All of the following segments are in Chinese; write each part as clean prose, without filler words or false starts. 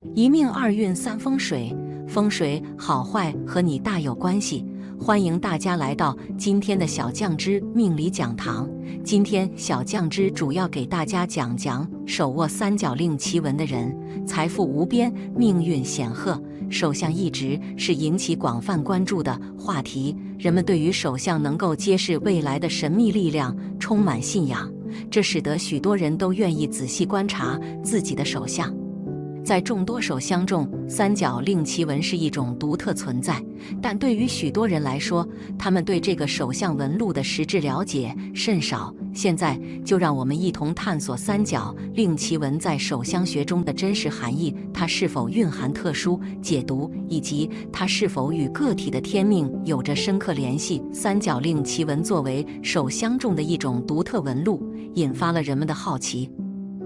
一命二运三风水，风水好坏和你大有关系。欢迎大家来到今天的小酱之命理讲堂。今天小酱之主要给大家讲手握三角令奇文的人，财富无边，命运显赫。手相一直是引起广泛关注的话题，人们对于手相能够揭示未来的神秘力量充满信仰，这使得许多人都愿意仔细观察自己的手相。在众多手相中，三角令奇文是一种独特存在，但对于许多人来说，他们对这个手相纹路的实质了解甚少。现在就让我们一同探索三角令奇文在手相学中的真实含义，它是否蕴含特殊解读，以及它是否与个体的天命有着深刻联系。三角令奇文作为手相中的一种独特纹路，引发了人们的好奇。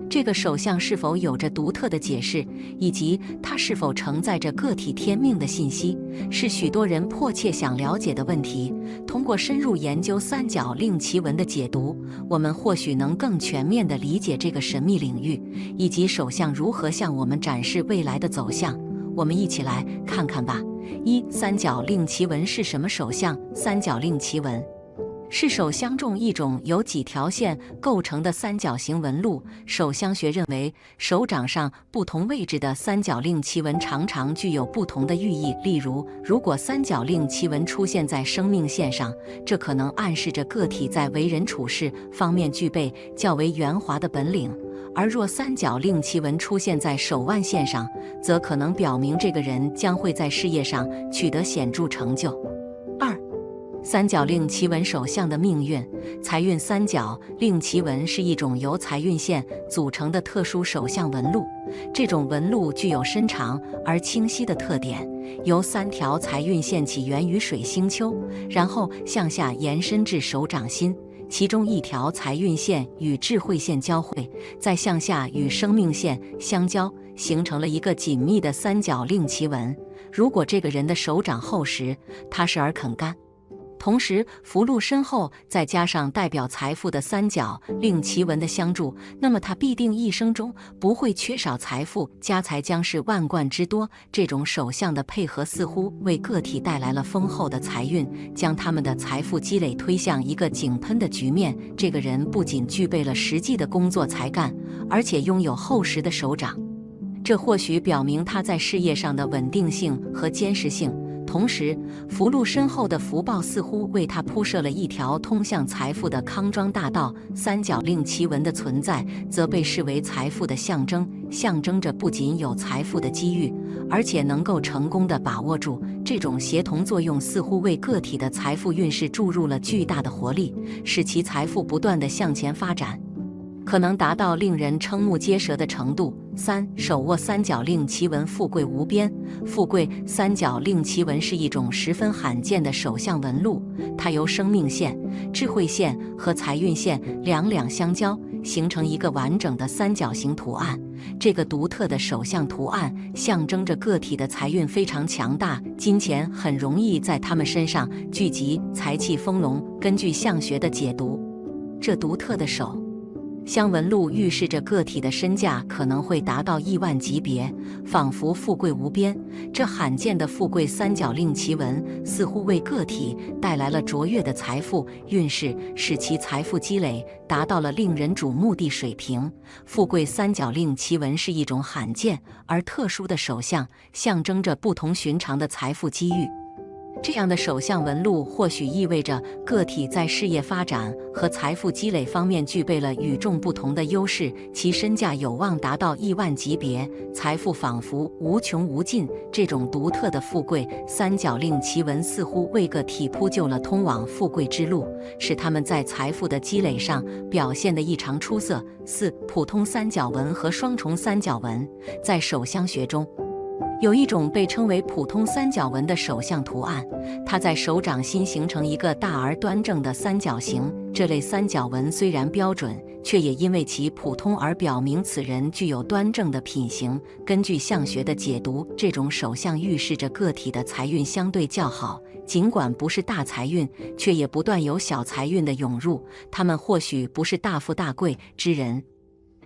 这个手相是否有着独特的解释，以及它是否承载着个体天命的信息，是许多人迫切想了解的问题。通过深入研究三角令奇文的解读，我们或许能更全面地理解这个神秘领域，以及手相如何向我们展示未来的走向。我们一起来看看吧。三角令奇文是什么手相？三角令奇文是手相中一种由几条线构成的三角形纹路。手相学认为，手掌上不同位置的三角令奇文常常具有不同的寓意。例如，如果三角令奇文出现在生命线上，这可能暗示着个体在为人处事方面具备较为圆滑的本领；而若三角令奇文出现在手腕线上，则可能表明这个人将会在事业上取得显著成就。三角令奇文手相的命运。财运三角令奇文是一种由财运线组成的特殊手相纹路，这种纹路具有深长而清晰的特点，由三条财运线起源于水星丘，然后向下延伸至手掌心，其中一条财运线与智慧线交汇，再向下与生命线相交，形成了一个紧密的三角令奇文。如果这个人的手掌厚实、踏实而肯干，同时福禄深厚，再加上代表财富的三角令奇文的相助，那么他必定一生中不会缺少财富，家财将是万贯之多。这种手相的配合似乎为个体带来了丰厚的财运，将他们的财富积累推向一个井喷的局面。这个人不仅具备了实际的工作才干，而且拥有厚实的手掌，这或许表明他在事业上的稳定性和坚实性。同时，福禄深厚的福报似乎为他铺设了一条通向财富的康庄大道。三角令奇文的存在则被视为财富的象征，象征着不仅有财富的机遇，而且能够成功地把握住。这种协同作用似乎为个体的财富运势注入了巨大的活力，使其财富不断地向前发展，可能达到令人瞠目结舌的程度。手握三角令奇文，富贵无边。富贵三角令奇文是一种十分罕见的手相纹路，它由生命线、智慧线和财运线两相交，形成一个完整的三角形图案。这个独特的手相图案象征着个体的财运非常强大，金钱很容易在他们身上聚集，财气丰隆。根据相学的解读，这独特的手相纹路预示着个体的身价可能会达到亿万级别，仿佛富贵无边。这罕见的富贵三角令奇文似乎为个体带来了卓越的财富运势，使其财富积累达到了令人瞩目的水平。富贵三角令奇文是一种罕见而特殊的手相，象征着不同寻常的财富机遇。这样的手相纹路或许意味着个体在事业发展和财富积累方面具备了与众不同的优势，其身价有望达到亿万级别，财富仿佛无穷无尽。这种独特的富贵三角令奇文似乎为个体铺就了通往富贵之路，使他们在财富的积累上表现得异常出色。普通三角纹和双重三角纹。在手相学中，有一种被称为普通三角纹的手相图案，它在手掌心形成一个大而端正的三角形。这类三角纹虽然标准，却也因为其普通而表明此人具有端正的品行。根据相学的解读，这种手相预示着个体的财运相对较好，尽管不是大财运，却也不断有小财运的涌入。他们或许不是大富大贵之人，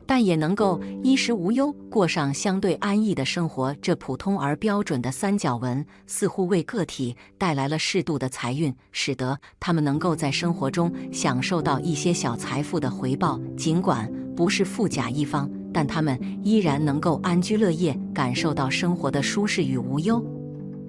但也能够衣食无忧，过上相对安逸的生活。这普通而标准的三角纹似乎为个体带来了适度的财运，使得他们能够在生活中享受到一些小财富的回报。尽管不是富甲一方，但他们依然能够安居乐业，感受到生活的舒适与无忧。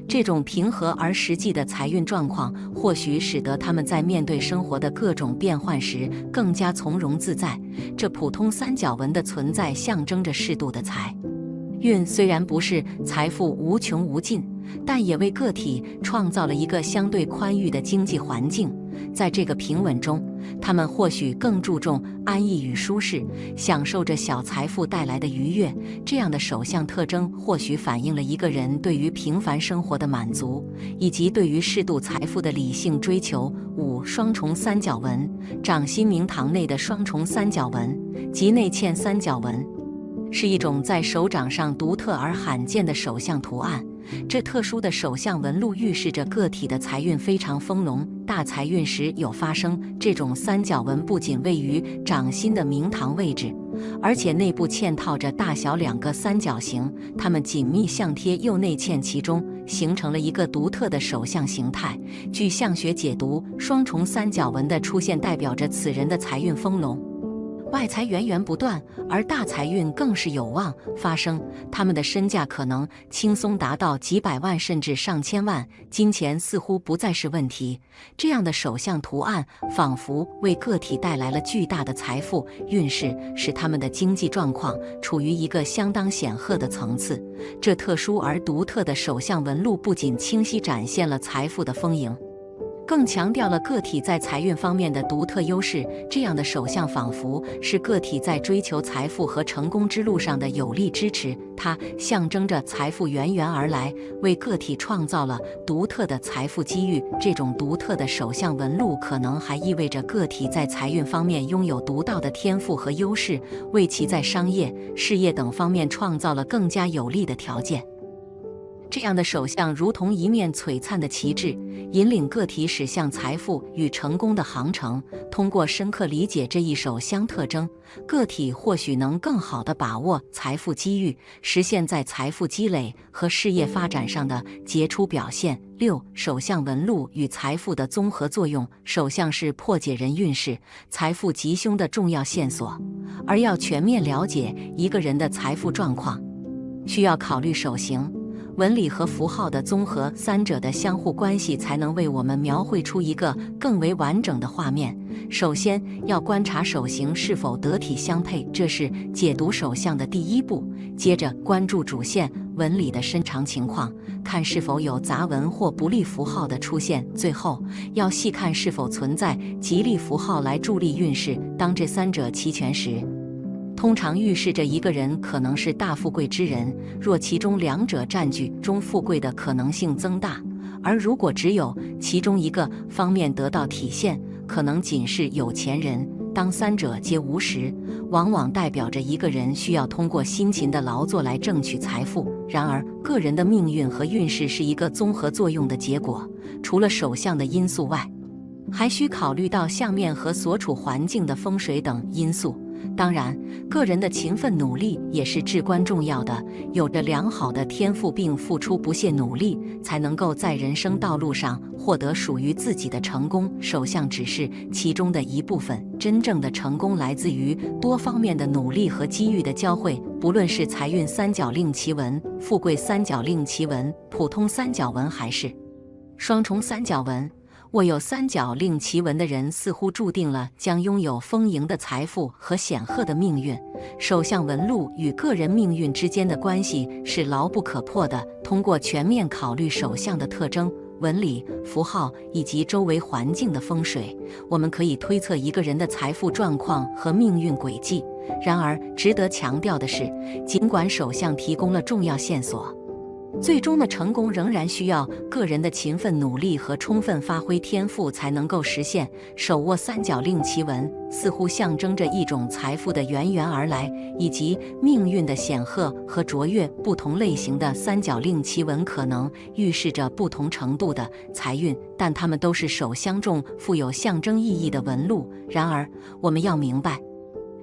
这种平和而实际的财运状况，或许使得他们在面对生活的各种变换时更加从容自在。这普通三角纹的存在象征着适度的财运，虽然不是财富无穷无尽，但也为个体创造了一个相对宽裕的经济环境。在这个平稳中，他们或许更注重安逸与舒适，享受着小财富带来的愉悦。这样的手相特征或许反映了一个人对于平凡生活的满足，以及对于适度财富的理性追求。5. 双重三角纹，掌心明堂内的双重三角纹及内嵌三角纹，是一种在手掌上独特而罕见的手相图案。这特殊的手相纹路预示着个体的财运非常丰隆，大财运时有发生。这种三角纹不仅位于掌心的明堂位置，而且内部嵌套着大小2个三角形，它们紧密相贴又内嵌其中，形成了一个独特的手相形态。据相学解读，双重三角纹的出现代表着此人的财运丰隆，外财源源不断，而大财运更是有望发生。他们的身价可能轻松达到几百万甚至上千万，金钱似乎不再是问题。这样的手相图案仿佛为个体带来了巨大的财富运势，使他们的经济状况处于一个相当显赫的层次。这特殊而独特的手相纹路不仅清晰展现了财富的丰盈，更强调了个体在财运方面的独特优势。这样的手相仿佛是个体在追求财富和成功之路上的有力支持，它象征着财富源源而来，为个体创造了独特的财富机遇。这种独特的手相纹路可能还意味着个体在财运方面拥有独到的天赋和优势，为其在商业、事业等方面创造了更加有利的条件。这样的手相如同一面璀璨的旗帜，引领个体驶向财富与成功的航程。通过深刻理解这一手相特征，个体或许能更好地把握财富机遇，实现在财富积累和事业发展上的杰出表现。6. 手相纹路与财富的综合作用。手相是破解人运势、财富吉凶的重要线索，而要全面了解一个人的财富状况，需要考虑手型、纹理和符号的综合，三者的相互关系才能为我们描绘出一个更为完整的画面。首先要观察手型是否得体相配，这是解读手相的第一步。接着关注主线纹理的伸长情况，看是否有杂纹或不利符号的出现。最后要细看是否存在吉利符号来助力运势。当这三者齐全时，通常预示着一个人可能是大富贵之人，若其中两者占据中，富贵的可能性增大；而如果只有其中一个方面得到体现，可能仅是有钱人。当三者皆无时，往往代表着一个人需要通过辛勤的劳作来挣取财富。然而，个人的命运和运势是一个综合作用的结果，除了手相的因素外，还需考虑到相面和所处环境的风水等因素。当然，个人的勤奋努力也是至关重要的。有着良好的天赋并付出不懈努力，才能够在人生道路上获得属于自己的成功。手相只是其中的一部分，真正的成功来自于多方面的努力和机遇的交汇。不论是财运三角令旗纹、富贵三角令旗纹、普通三角纹还是双重三角纹，握有三角令旗纹的人似乎注定了将拥有丰盈的财富和显赫的命运。手相纹路与个人命运之间的关系是牢不可破的。通过全面考虑手相的特征、纹理、符号以及周围环境的风水，我们可以推测一个人的财富状况和命运轨迹。然而，值得强调的是，尽管手相提供了重要线索，最终的成功仍然需要个人的勤奋努力和充分发挥天赋才能够实现。手握三角令旗纹似乎象征着一种财富的源源而来，以及命运的显赫和卓越。不同类型的三角令旗纹可能预示着不同程度的财运，但它们都是手相中富有象征意义的纹路。然而，我们要明白，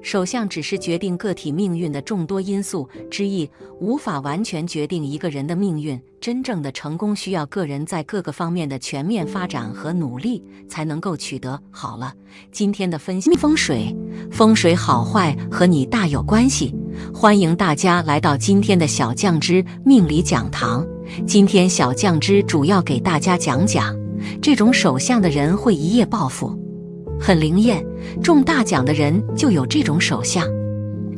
手相只是决定个体命运的众多因素之一，无法完全决定一个人的命运。真正的成功需要个人在各个方面的全面发展和努力才能够取得。好了，今天的分析风水好坏和你大有关系，欢迎大家来到今天的小酱之命理讲堂。今天小酱之主要给大家讲讲这种手相的人会一夜暴富，很灵验，中大奖的人就有这种手相。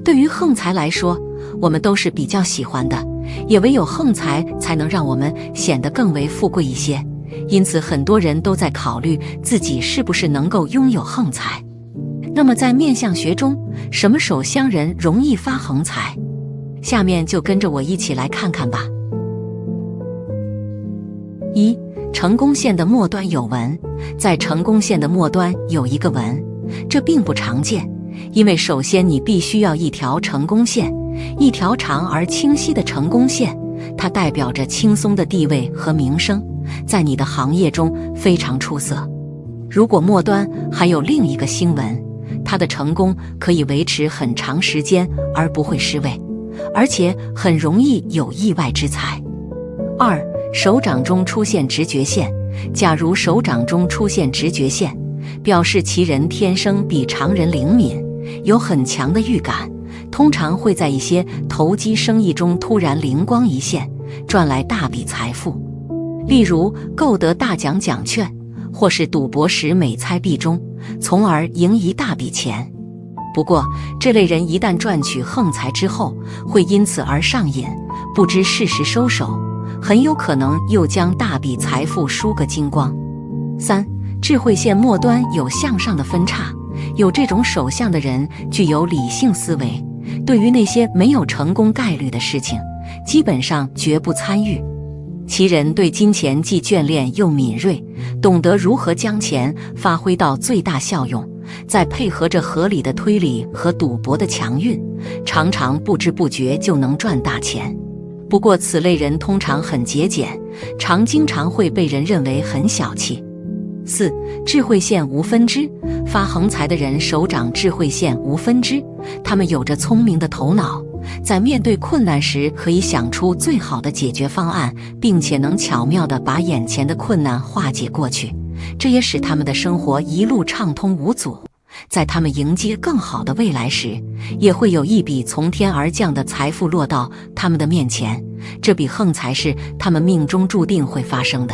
对于横财来说，我们都是比较喜欢的，也唯有横财才能让我们显得更为富贵一些。因此很多人都在考虑自己是不是能够拥有横财。那么在面相学中，什么手相人容易发横财？下面就跟着我一起来看看吧。一、成功线的末端有纹。在成功线的末端有一个纹，这并不常见，因为首先你必须要一条成功线，一条长而清晰的成功线，它代表着轻松的地位和名声，在你的行业中非常出色。如果末端还有另一个星纹，它的成功可以维持很长时间而不会失位，而且很容易有意外之财。二、手掌中出现直觉线。假如手掌中出现直觉线，表示其人天生比常人灵敏，有很强的预感，通常会在一些投机生意中突然灵光一现，赚来大笔财富，例如购得大奖奖券，或是赌博时每猜必中，从而赢一大笔钱。不过这类人一旦赚取横财之后，会因此而上瘾，不知适时收手，很有可能又将大笔财富输个精光。三、智慧线末端有向上的分叉。有这种手相的人具有理性思维，对于那些没有成功概率的事情，基本上绝不参与。其人对金钱既眷恋又敏锐，懂得如何将钱发挥到最大效用，再配合着合理的推理和赌博的强运，常常不知不觉就能赚大钱。不过此类人通常很节俭，经常会被人认为很小气。四、智慧线无分支。发横财的人手掌智慧线无分支，他们有着聪明的头脑，在面对困难时可以想出最好的解决方案，并且能巧妙地把眼前的困难化解过去，这也使他们的生活一路畅通无阻。在他们迎接更好的未来时，也会有一笔从天而降的财富落到他们的面前，这笔横财是他们命中注定会发生的。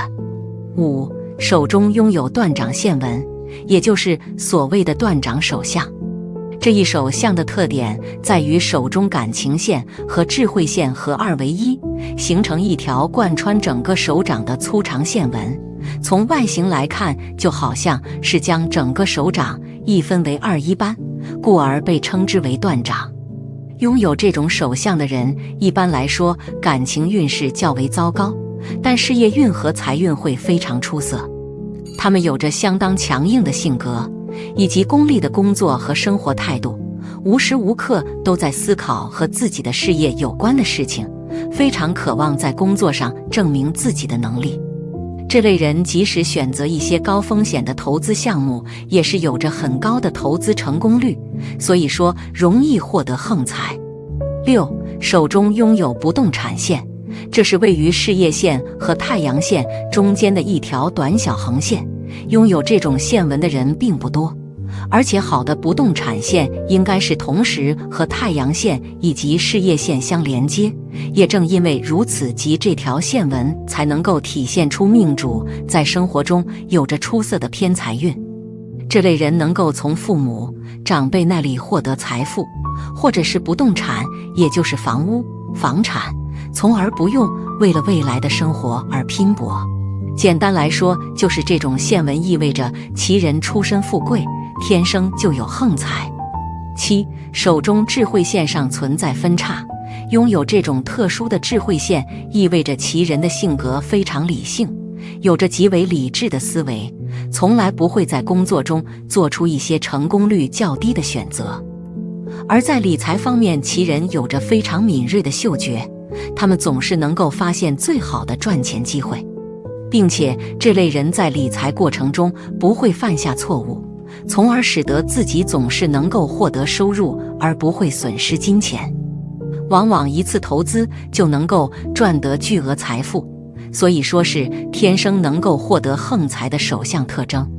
五、手中拥有断掌线纹，也就是所谓的断掌手相。这一手相的特点在于手中感情线和智慧线合二为一，形成一条贯穿整个手掌的粗长线纹。从外形来看，就好像是将整个手掌一分为二一般，故而被称之为断掌。拥有这种手相的人，一般来说感情运势较为糟糕，但事业运和财运会非常出色。他们有着相当强硬的性格，以及功利的工作和生活态度，无时无刻都在思考和自己的事业有关的事情，非常渴望在工作上证明自己的能力。这类人即使选择一些高风险的投资项目，也是有着很高的投资成功率，所以说容易获得横财。六、手中拥有不动产线。这是位于事业线和太阳线中间的一条短小横线，拥有这种线纹的人并不多，而且好的不动产线应该是同时和太阳线以及事业线相连接，也正因为如此，即这条线纹才能够体现出命主在生活中有着出色的偏财运。这类人能够从父母、长辈那里获得财富，或者是不动产，也就是房屋、房产，从而不用为了未来的生活而拼搏。简单来说，就是这种线纹意味着其人出身富贵，天生就有横财。七、手中智慧线上存在分叉。拥有这种特殊的智慧线，意味着其人的性格非常理性，有着极为理智的思维，从来不会在工作中做出一些成功率较低的选择。而在理财方面，其人有着非常敏锐的嗅觉，他们总是能够发现最好的赚钱机会，并且这类人在理财过程中不会犯下错误，从而使得自己总是能够获得收入，而不会损失金钱。往往一次投资就能够赚得巨额财富，所以说是天生能够获得横财的首相特征。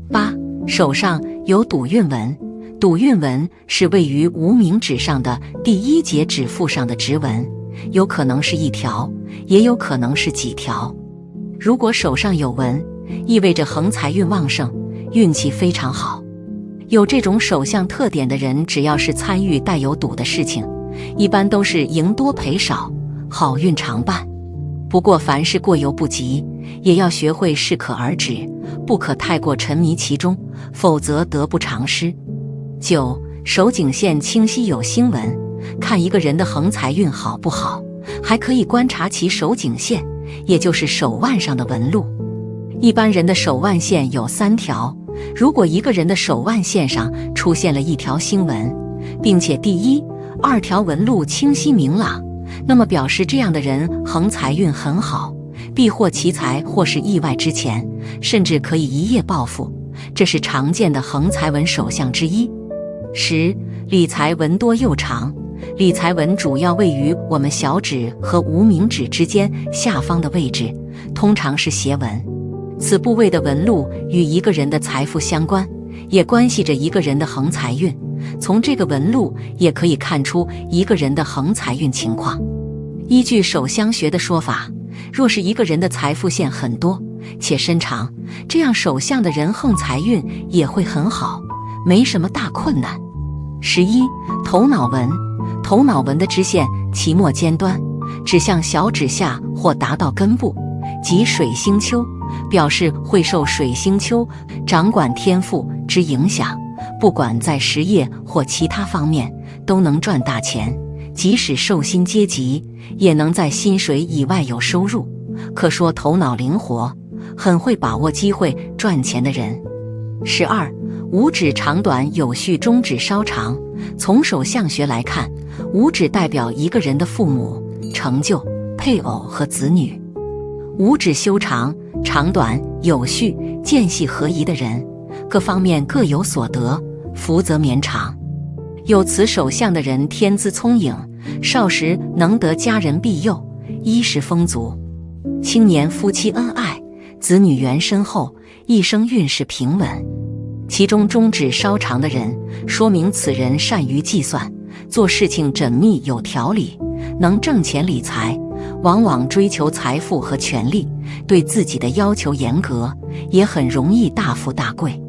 8. 手上有赌运纹。赌运纹是位于无名指上的第1节指腹上的直纹，有可能是一条，也有可能是几条。如果手上有纹，意味着横财运旺盛，运气非常好。有这种手相特点的人，只要是参与带有赌的事情，一般都是赢多赔少，好运常伴。不过凡事过犹不及，也要学会适可而止，不可太过沉迷其中，否则得不偿失。9. 手颈线清晰有星纹。看一个人的横财运好不好，还可以观察其手颈线，也就是手腕上的纹路。一般人的手腕线有3条，如果一个人的手腕线上出现了一条星纹，并且第1、2条纹路清晰明朗，那么表示这样的人横财运很好，必获其财或是意外之钱，甚至可以一夜暴富，这是常见的横财纹手相之一。10. 理财纹多又长。理财纹主要位于我们小指和无名指之间下方的位置，通常是斜纹。此部位的纹路与一个人的财富相关，也关系着一个人的横财运。从这个纹路也可以看出一个人的横财运情况。依据手相学的说法，若是一个人的财富线很多且深长，这样手相的人横财运也会很好，没什么大困难。11. 头脑纹。头脑纹的支线其末尖端指向小指下或达到根部，即水星丘，表示会受水星丘掌管天赋之影响，不管在实业或其他方面都能赚大钱，即使受薪阶级也能在薪水以外有收入，可说头脑灵活，很会把握机会赚钱的人。12. 五指长短有序，中指稍长。从手相学来看，五指代表一个人的父母、成就、配偶和子女。五指修长、长短有序、间隙合宜的人，各方面各有所得，福泽绵长。有此手相的人天资聪颖，少时能得家人庇佑，衣食丰足。青年夫妻恩爱，子女缘深厚，一生运势平稳。其中中指稍长的人，说明此人善于计算，做事情缜密有条理，能挣钱理财，往往追求财富和权力，对自己的要求严格，也很容易大富大贵。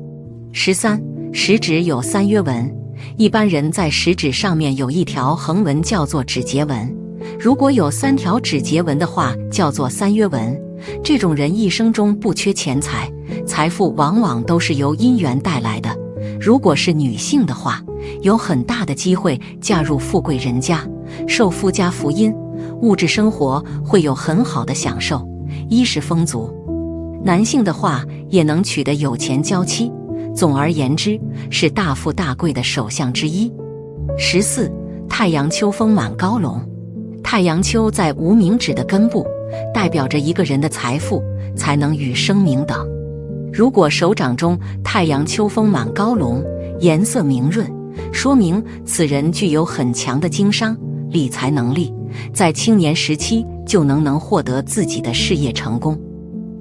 13. 食指有3约纹。一般人在食指上面有一条横纹，叫做指节纹。如果有3条指节纹的话，叫做3约纹。这种人一生中不缺钱财，财富往往都是由姻缘带来的。如果是女性的话，有很大的机会嫁入富贵人家，受夫家福荫，物质生活会有很好的享受，衣食丰足。男性的话，也能娶得有钱娇妻。总而言之，是大富大贵的手相之一。14. 太阳丘丰满高隆。太阳丘在无名指的根部，代表着一个人的财富、才能与声名等。如果手掌中太阳丘丰满高隆，颜色明润，说明此人具有很强的经商、理财能力，在青年时期就能获得自己的事业成功。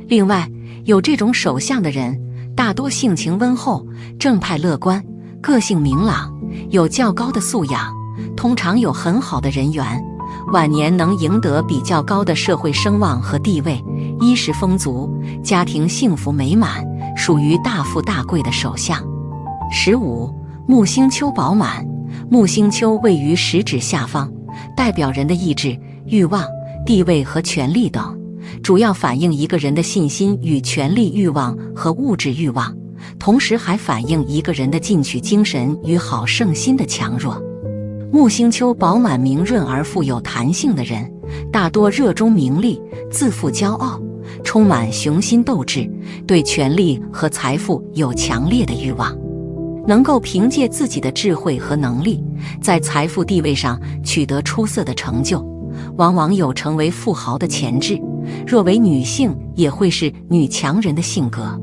另外，有这种手相的人，大多性情温厚、正派乐观，个性明朗，有较高的素养，通常有很好的人缘，晚年能赢得比较高的社会声望和地位，衣食丰足，家庭幸福美满，属于大富大贵的手相。15. 木星丘饱满。木星丘位于食指下方，代表人的意志、欲望、地位和权力等，主要反映一个人的信心与权力欲望和物质欲望，同时还反映一个人的进取精神与好胜心的强弱。木星丘饱满明润而富有弹性的人，大多热衷名利，自负骄傲，充满雄心斗志，对权力和财富有强烈的欲望，能够凭借自己的智慧和能力，在财富地位上取得出色的成就，往往有成为富豪的潜质。若为女性，也会是女强人的性格。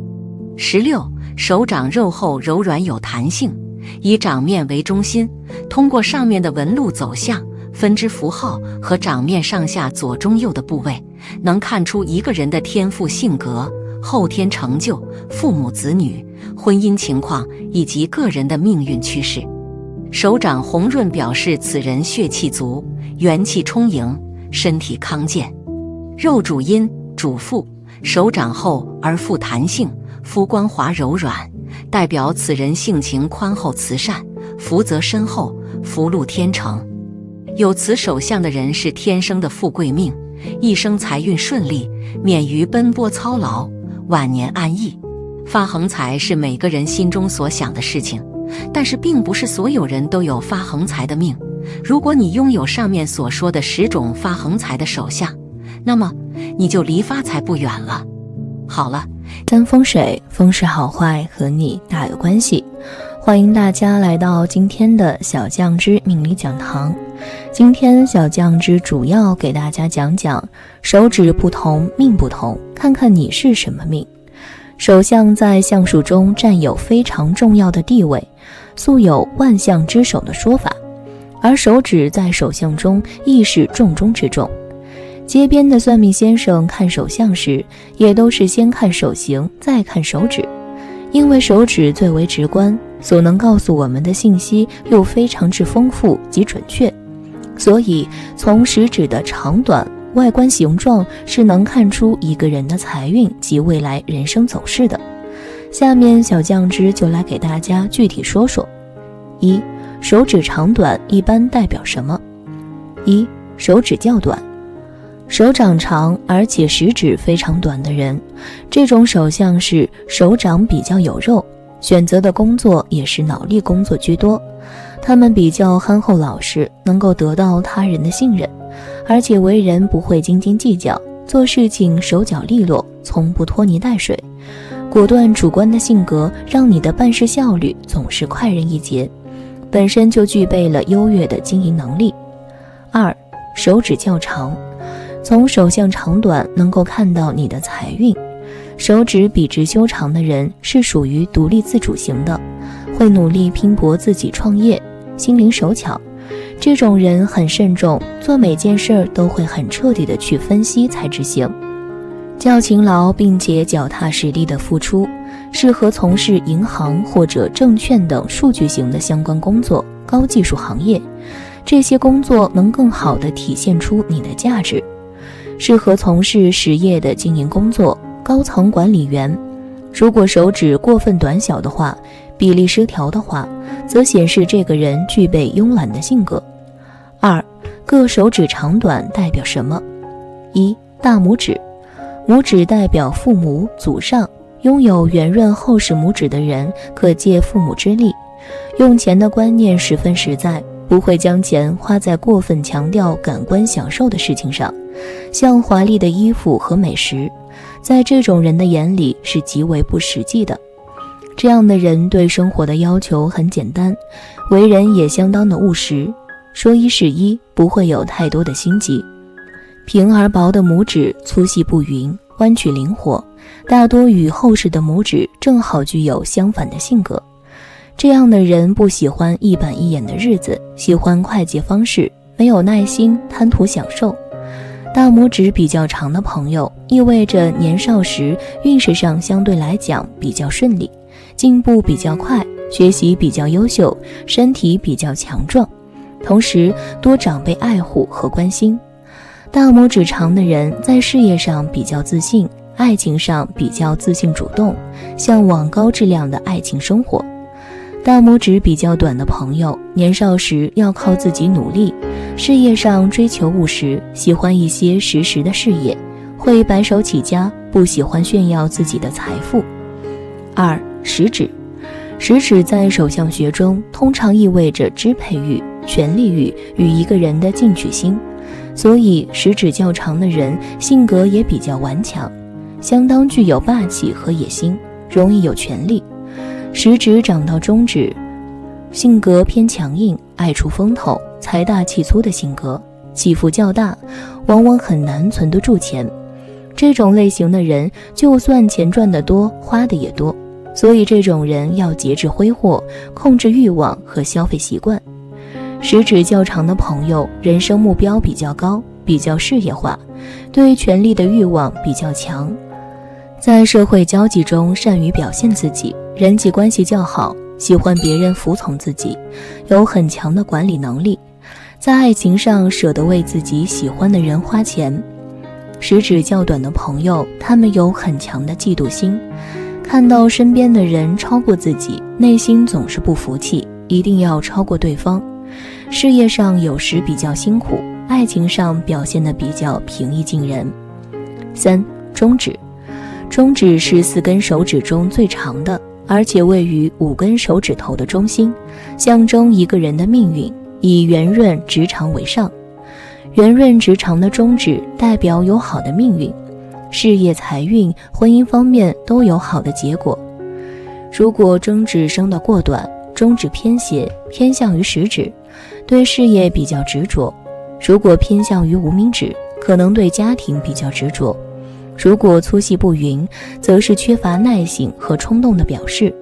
16. 手掌肉厚柔软有弹性，以掌面为中心，通过上面的纹路走向、分支符号和掌面上下左中右的部位，能看出一个人的天赋性格、后天成就、父母子女、婚姻情况以及个人的命运趋势。手掌红润表示此人血气足，元气充盈，身体康健。肉主阴，主腹，手掌厚而富弹性，肤光滑柔软，代表此人性情宽厚慈善，福泽深厚，福禄天成。有此手相的人是天生的富贵命，一生财运顺利，免于奔波操劳，晚年安逸。发横财是每个人心中所想的事情，但是并不是所有人都有发横财的命。如果你拥有上面所说的10种发横财的手相，那么你就离发财不远了。好了，三风水，风水好坏和你大有关系。欢迎大家来到今天的小酱之命理讲堂。今天小酱之主要给大家讲讲手指不同命不同，看看你是什么命。手相在相术中占有非常重要的地位，素有万象之首的说法，而手指在手相中亦是重中之重。街边的算命先生看手相时，也都是先看手型再看手指，因为手指最为直观，所能告诉我们的信息又非常之丰富及准确，所以从食指的长短、外观形状是能看出一个人的财运及未来人生走势的。下面小酱之就来给大家具体说说。一、手指长短一般代表什么？一、手指较短。手掌长而且食指非常短的人，这种手相是手掌比较有肉，选择的工作也是脑力工作居多。他们比较憨厚老实，能够得到他人的信任，而且为人不会斤斤计较，做事情手脚利落，从不拖泥带水。果断主观的性格让你的办事效率总是快人一截，本身就具备了优越的经营能力。二、手指较长。从手相长短能够看到你的财运。手指笔直修长的人是属于独立自主型的，会努力拼搏自己创业，心灵手巧。这种人很慎重，做每件事都会很彻底的去分析才执行，较勤劳并且脚踏实地的付出，适合从事银行或者证券等数据型的相关工作，高技术行业。这些工作能更好地体现出你的价值。适合从事实业的经营工作，高层管理员。如果手指过分短小的话，比例失调的话，则显示这个人具备慵懒的性格。二、各手指长短代表什么？一、大拇指。拇指代表父母、祖上，拥有圆润厚实拇指的人可借父母之力，用钱的观念十分实在，不会将钱花在过分强调感官享受的事情上，像华丽的衣服和美食，在这种人的眼里是极为不实际的。这样的人对生活的要求很简单，为人也相当的务实，说一是一，不会有太多的心机。平而薄的拇指粗细不匀，弯曲灵活，大多与厚实的拇指正好具有相反的性格。这样的人不喜欢一板一眼的日子，喜欢快捷方式，没有耐心，贪图享受。大拇指比较长的朋友，意味着年少时运势上相对来讲比较顺利，进步比较快，学习比较优秀，身体比较强壮，同时多长辈爱护和关心。大拇指长的人在事业上比较自信，爱情上比较自信主动，向往高质量的爱情生活。大拇指比较短的朋友，年少时要靠自己努力，事业上追求务实，喜欢一些实时的事业，会白手起家，不喜欢炫耀自己的财富。二、食指。食指在手相学中通常意味着支配欲、权力欲与一个人的进取心，所以食指较长的人性格也比较顽强，相当具有霸气和野心，容易有权力。食指长到中指，性格偏强硬，爱出风头，财大气粗的性格，起伏较大，往往很难存得住钱。这种类型的人，就算钱赚得多，花的也多，所以这种人要节制挥霍，控制欲望和消费习惯。食指较长的朋友，人生目标比较高，比较事业化，对权力的欲望比较强，在社会交际中善于表现自己，人际关系较好，喜欢别人服从自己，有很强的管理能力，在爱情上舍得为自己喜欢的人花钱。食指较短的朋友，他们有很强的嫉妒心，看到身边的人超过自己，内心总是不服气，一定要超过对方。事业上有时比较辛苦，爱情上表现得比较平易近人。3. 中指。中指是4根手指中最长的，而且位于5根手指头的中心，象征一个人的命运，以圆润直长为上。圆润直长的中指代表有好的命运，事业、财运、婚姻方面都有好的结果。如果中指生得过短，中指偏斜，偏向于食指，对事业比较执着；如果偏向于无名指，可能对家庭比较执着；如果粗细不匀，则是缺乏耐性和冲动的表示。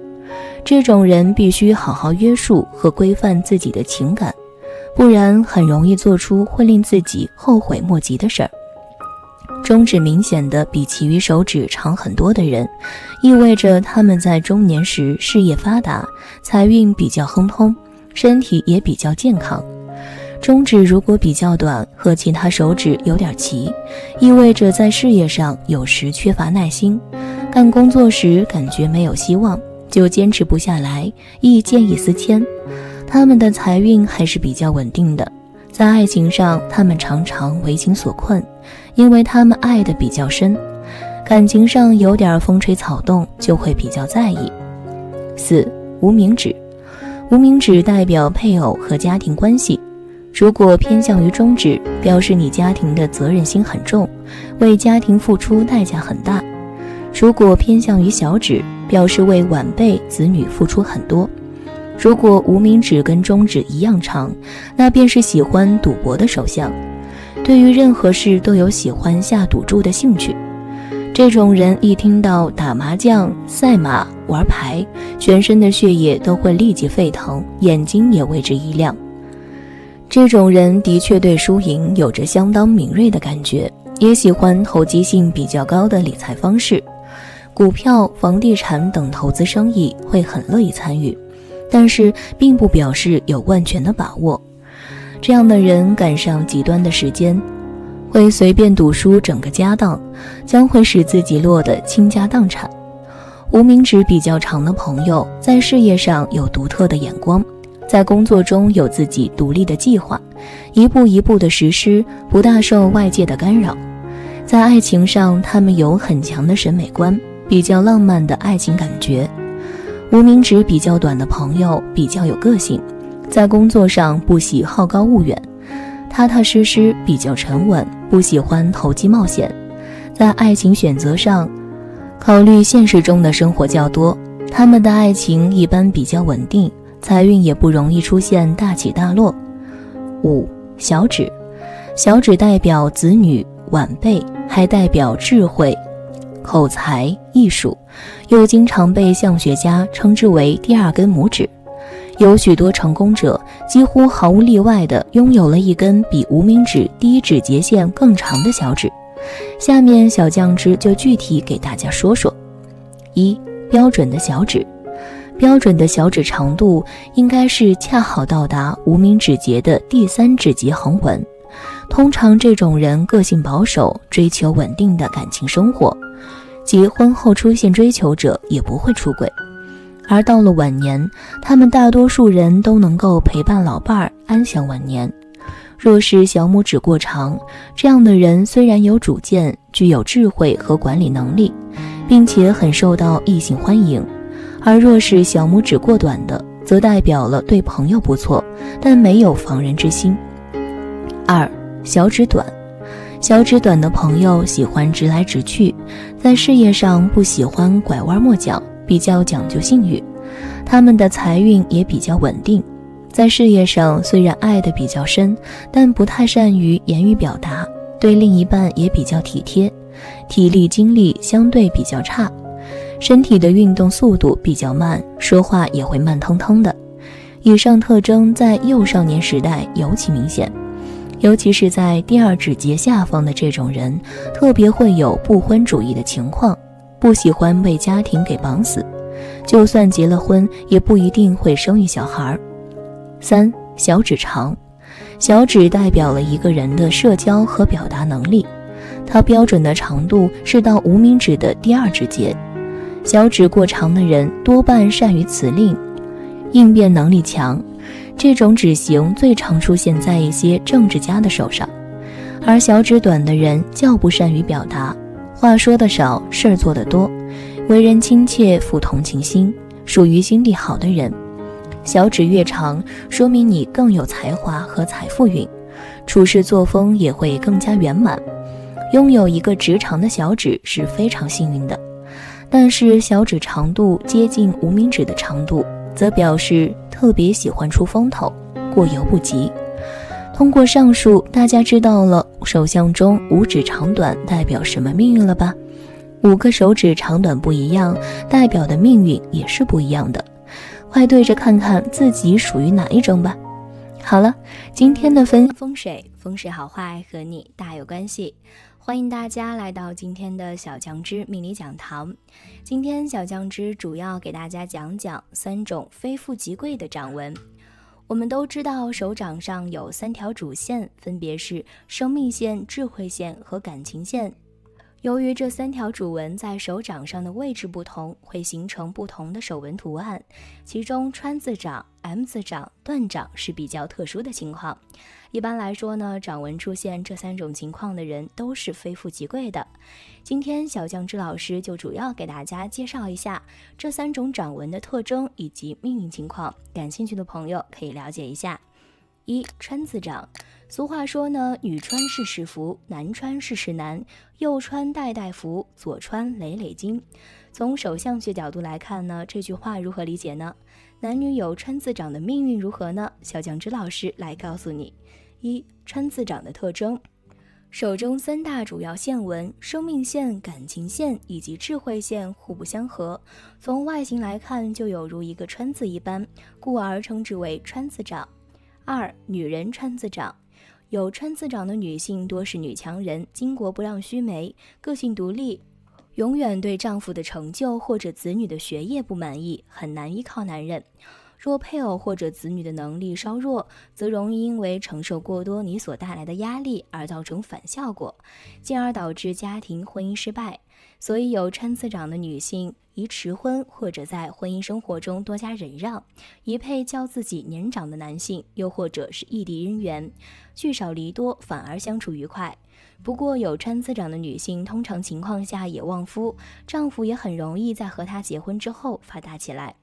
这种人必须好好约束和规范自己的情感，不然很容易做出会令自己后悔莫及的事儿。中指明显的比其余手指长很多的人，意味着他们在中年时事业发达，财运比较亨通，身体也比较健康。中指如果比较短，和其他手指有点齐，意味着在事业上有时缺乏耐心，干工作时感觉没有希望，就坚持不下来，易见异思迁。他们的财运还是比较稳定的，在爱情上他们常常为情所困，因为他们爱得比较深，感情上有点风吹草动就会比较在意。4. 无名指。无名指代表配偶和家庭关系，如果偏向于中指，表示你家庭的责任心很重，为家庭付出代价很大；如果偏向于小指，表示为晚辈子女付出很多。如果无名指跟中指一样长，那便是喜欢赌博的手相，对于任何事都有喜欢下赌注的兴趣。这种人一听到打麻将、赛马、玩牌，全身的血液都会立即沸腾，眼睛也为之一亮。这种人的确对输赢有着相当敏锐的感觉，也喜欢投机性比较高的理财方式，股票、房地产等投资生意会很乐意参与，但是并不表示有万全的把握。这样的人赶上极端的时间，会随便赌输整个家当，将会使自己落得倾家荡产。无名指比较长的朋友，在事业上有独特的眼光，在工作中有自己独立的计划，一步一步的实施，不大受外界的干扰。在爱情上，他们有很强的审美观，比较浪漫的爱情感觉。无名指比较短的朋友比较有个性，在工作上不喜好高骛远，踏踏实实，比较沉稳，不喜欢投机冒险。在爱情选择上，考虑现实中的生活较多，他们的爱情一般比较稳定，财运也不容易出现大起大落。5. 小指。小指代表子女、晚辈，还代表智慧、口才、艺术，又经常被相学家称之为第二根拇指。有许多成功者几乎毫无例外地拥有了一根比无名指第一指节线更长的小指。下面小酱汁就具体给大家说说。1. 标准的小指。标准的小指长度应该是恰好到达无名指节的第3指节横纹。通常这种人个性保守，追求稳定的感情生活，即婚后出现追求者也不会出轨。而到了晚年，他们大多数人都能够陪伴老伴儿安享晚年。若是小拇指过长，这样的人虽然有主见，具有智慧和管理能力，并且很受到异性欢迎；而若是小拇指过短的，则代表了对朋友不错，但没有防人之心。2. 小指短。小指短的朋友喜欢直来直去，在事业上不喜欢拐弯抹角，比较讲究信誉，他们的财运也比较稳定。在事业上虽然爱得比较深，但不太善于言语表达，对另一半也比较体贴，体力精力相对比较差。身体的运动速度比较慢，说话也会慢腾腾的。以上特征在幼少年时代尤其明显，尤其是在第二指节下方的这种人，特别会有不婚主义的情况，不喜欢被家庭给绑死，就算结了婚，也不一定会生育小孩。3. 小指长，小指代表了一个人的社交和表达能力，它标准的长度是到无名指的第二指节。小指过长的人多半善于辞令，应变能力强，这种指型最常出现在一些政治家的手上。而小指短的人较不善于表达，话说得少，事儿做得多，为人亲切，富同情心，属于心地好的人。小指越长，说明你更有才华和财富运，处事作风也会更加圆满。拥有一个直长的小指是非常幸运的，但是小指长度接近无名指的长度，则表示特别喜欢出风头，过犹不及。通过上述，大家知道了手相中五指长短代表什么命运了吧？5个手指长短不一样，代表的命运也是不一样的。快对着看看自己属于哪一种吧。好了，今天的风水好坏和你大有关系，欢迎大家来到今天的小酱汁命理讲堂。今天小酱汁主要给大家讲讲3种非富即贵的掌纹。我们都知道手掌上有3条主线，分别是生命线、智慧线和感情线。由于这3条主纹在手掌上的位置不同，会形成不同的手纹图案，其中川字掌、M 字掌、断掌是比较特殊的情况。一般来说呢，掌纹出现这3种情况的人都是非富即贵的。今天小酱汁老师就主要给大家介绍一下这3种掌纹的特征以及命运情况，感兴趣的朋友可以了解一下。1. 川字掌。俗话说呢，女穿事事福，男穿事事难，右穿代代福，左穿累累金。从手相学角度来看呢，这句话如何理解呢？男女有川字掌的命运如何呢？小酱汁老师来告诉你。1. 川字掌的特征。手中3大主要线纹，生命线、感情线以及智慧线互不相合，从外形来看就有如一个川字一般，故而称之为川字掌。2. 女人川字掌。有川字掌的女性多是女强人，巾帼不让须眉，个性独立，永远对丈夫的成就或者子女的学业不满意，很难依靠男人。若配偶或者子女的能力稍弱，则容易因为承受过多你所带来的压力而造成反效果，进而导致家庭婚姻失败。所以有川字掌的女性宜迟婚，或者在婚姻生活中多加忍让，宜配较自己年长的男性，又或者是异地姻缘，聚少离多，反而相处愉快。不过有川字掌的女性通常情况下也旺夫，丈夫也很容易在和她结婚之后发达起来。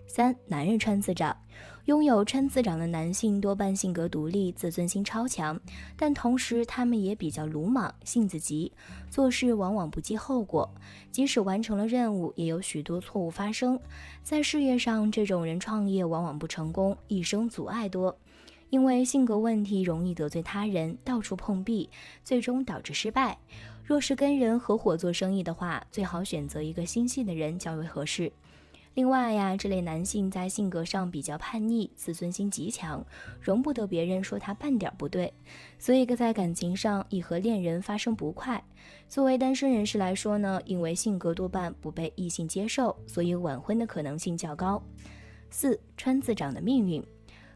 3. 男人川字掌。拥有川字掌的男性多半性格独立，自尊心超强，但同时他们也比较鲁莽，性子急，做事往往不计后果，即使完成了任务，也有许多错误发生。在事业上，这种人创业往往不成功，一生阻碍多，因为性格问题容易得罪他人，到处碰壁，最终导致失败。若是跟人合伙做生意的话，最好选择一个心细的人较为合适。另外呀，这类男性在性格上比较叛逆，自尊心极强，容不得别人说他半点不对，所以在感情上易和恋人发生不快。作为单身人士来说呢，因为性格多半不被异性接受，所以晚婚的可能性较高。4. 川字掌的命运。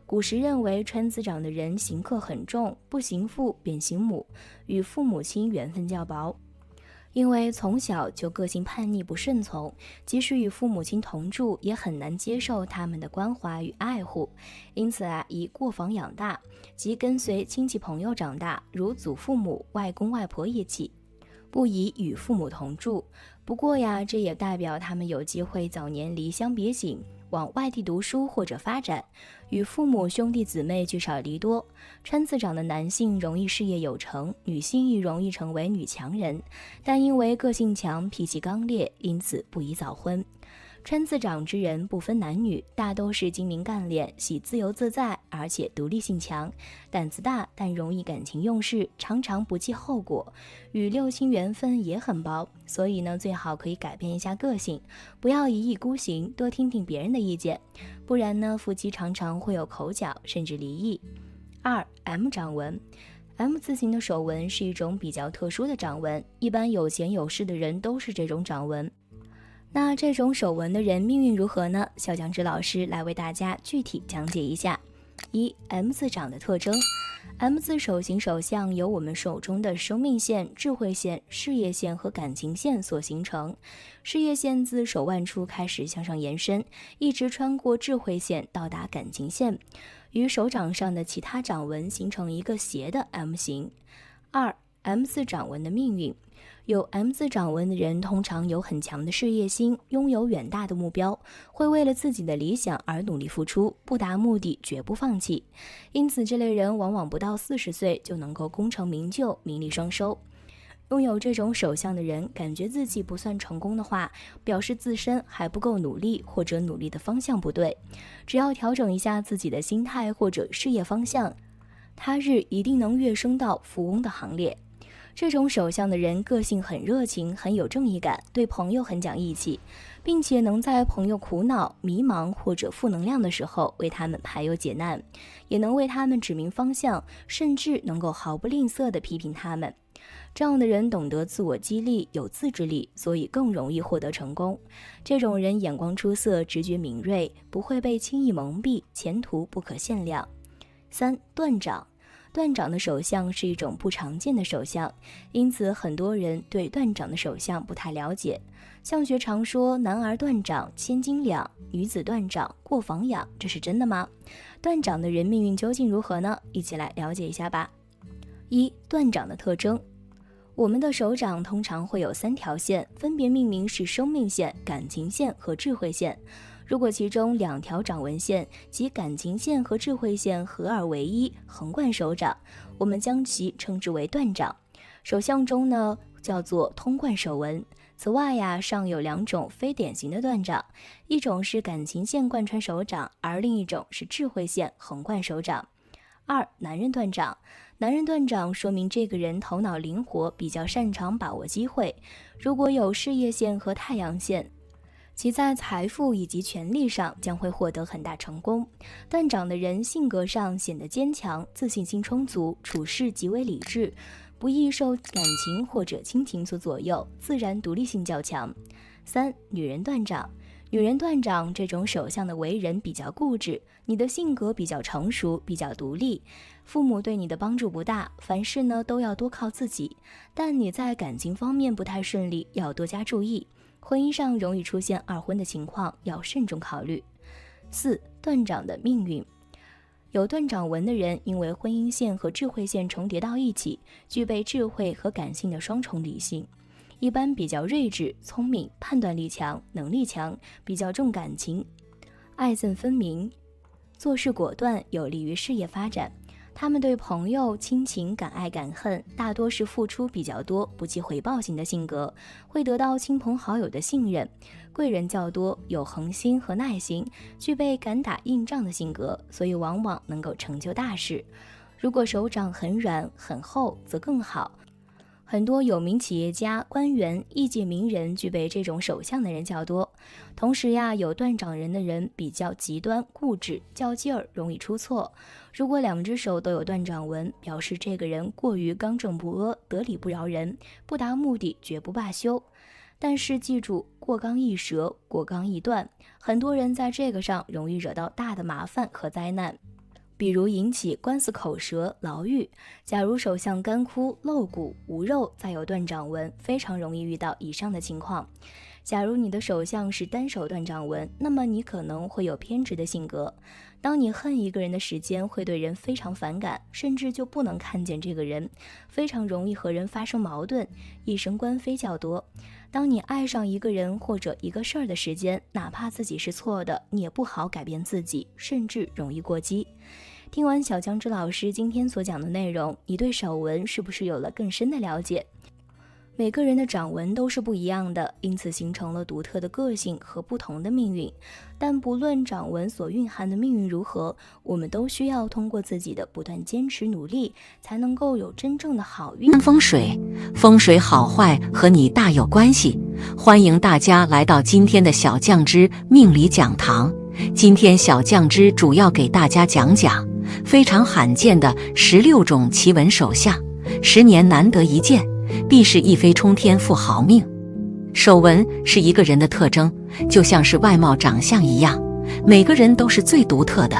古时认为川字掌的人行克很重，不行父便行母，与父母亲缘分较薄。因为从小就个性叛逆不顺从，即使与父母亲同住，也很难接受他们的关怀与爱护，因此以过房养大，即跟随亲戚朋友长大，如祖父母、外公外婆一起，不宜与父母同住。不过这也代表他们有机会早年离乡别井，往外地读书或者发展，与父母兄弟姊妹聚少离多。川字掌的男性容易事业有成，女性亦容易成为女强人，但因为个性强、脾气刚烈，因此不宜早婚。川字掌之人不分男女，大都是精明干练，喜自由自在，而且独立性强，胆子大，但容易感情用事，常常不计后果，与六亲缘分也很薄。所以呢，最好可以改变一下个性，不要一意孤行，多听听别人的意见，不然呢，夫妻常常会有口角，甚至离异。2. M 掌纹。M 字形的手纹是一种比较特殊的掌纹，一般有钱有势的人都是这种掌纹。那这种手纹的人命运如何呢？小酱汁老师来为大家具体讲解一下。1. M 字掌的特征。M 字手形手相由我们手中的生命线、智慧线、事业线和感情线所形成。事业线自手腕处开始向上延伸，一直穿过智慧线到达感情线，与手掌上的其他掌纹形成一个斜的 M 形。2. M 字掌纹的命运。有 M 字掌纹的人通常有很强的事业心，拥有远大的目标，会为了自己的理想而努力付出，不达目的绝不放弃。因此这类人往往不到40岁就能够功成名就，名利双收。拥有这种手相的人，感觉自己不算成功的话，表示自身还不够努力，或者努力的方向不对。只要调整一下自己的心态或者事业方向，他日一定能跃升到富翁的行列。这种手相的人个性很热情，很有正义感，对朋友很讲义气，并且能在朋友苦恼、迷茫或者负能量的时候为他们排忧解难，也能为他们指明方向，甚至能够毫不吝啬地批评他们。这样的人懂得自我激励，有自制力，所以更容易获得成功。这种人眼光出色，直觉敏锐，不会被轻易蒙蔽，前途不可限量。3. 断掌。断掌的手相是一种不常见的手相，因此很多人对断掌的手相不太了解。相学常说男儿断掌千斤两，女子断掌过房养，这是真的吗？断掌的人命运究竟如何呢？一起来了解一下吧。1. 断掌的特征。我们的手掌通常会有3条线，分别命名是生命线、感情线和智慧线。如果其中2条掌纹线即感情线和智慧线合二为一，横贯手掌，我们将其称之为断掌。手相中呢叫做通贯手纹。此外呀，尚有2种非典型的断掌，一种是感情线贯穿手掌，而另一种是智慧线横贯手掌。2. 男人断掌。男人断掌说明这个人头脑灵活，比较擅长把握机会。如果有事业线和太阳线，其在财富以及权力上将会获得很大成功。断掌的人性格上显得坚强，自信心充足，处事极为理智，不易受感情或者亲情所左右，自然独立性较强。3. 女人断掌。女人断掌这种手相的为人比较固执，你的性格比较成熟，比较独立，父母对你的帮助不大，凡事呢都要多靠自己，但你在感情方面不太顺利，要多加注意，婚姻上容易出现二婚的情况，要慎重考虑。4. 断掌的命运。有断掌纹的人，因为婚姻线和智慧线重叠到一起，具备智慧和感性的双重理性，一般比较睿智、聪明，判断力强，能力强，比较重感情，爱憎分明，做事果断，有利于事业发展。他们对朋友、亲情敢爱敢恨，大多是付出比较多，不计回报型的性格，会得到亲朋好友的信任，贵人较多，有恒心和耐心，具备敢打硬仗的性格，所以往往能够成就大事。如果手掌很软很厚则更好。很多有名企业家、官员、业界名人具备这种手相的人较多。同时呀，有断掌人的人比较极端、固执、较劲儿，容易出错。如果2只手都有断掌纹，表示这个人过于刚正不阿，得理不饶人，不达目的绝不罢休。但是记住，过刚易折，过刚易断，很多人在这个上容易惹到大的麻烦和灾难。比如引起官司口舌、牢狱。假如手相干枯、露骨、无肉，再有断掌纹，非常容易遇到以上的情况。假如你的手相是单手断掌纹，那么你可能会有偏执的性格。当你恨一个人的时间，会对人非常反感，甚至就不能看见这个人，非常容易和人发生矛盾，一生官非较多。当你爱上一个人或者一个事儿的时间，哪怕自己是错的，你也不好改变自己，甚至容易过激。听完小姜汁老师今天所讲的内容，你对手纹是不是有了更深的了解？每个人的掌纹都是不一样的，因此形成了独特的个性和不同的命运。但不论掌纹所蕴含的命运如何，我们都需要通过自己的不断坚持努力，才能够有真正的好运。风水，风水好坏和你大有关系。欢迎大家来到今天的小酱之命理讲堂。今天小酱之主要给大家讲讲非常罕见的16种奇闻手相，10年难得一见，必是一飞冲天富豪命。手纹是一个人的特征，就像是外貌长相一样，每个人都是最独特的，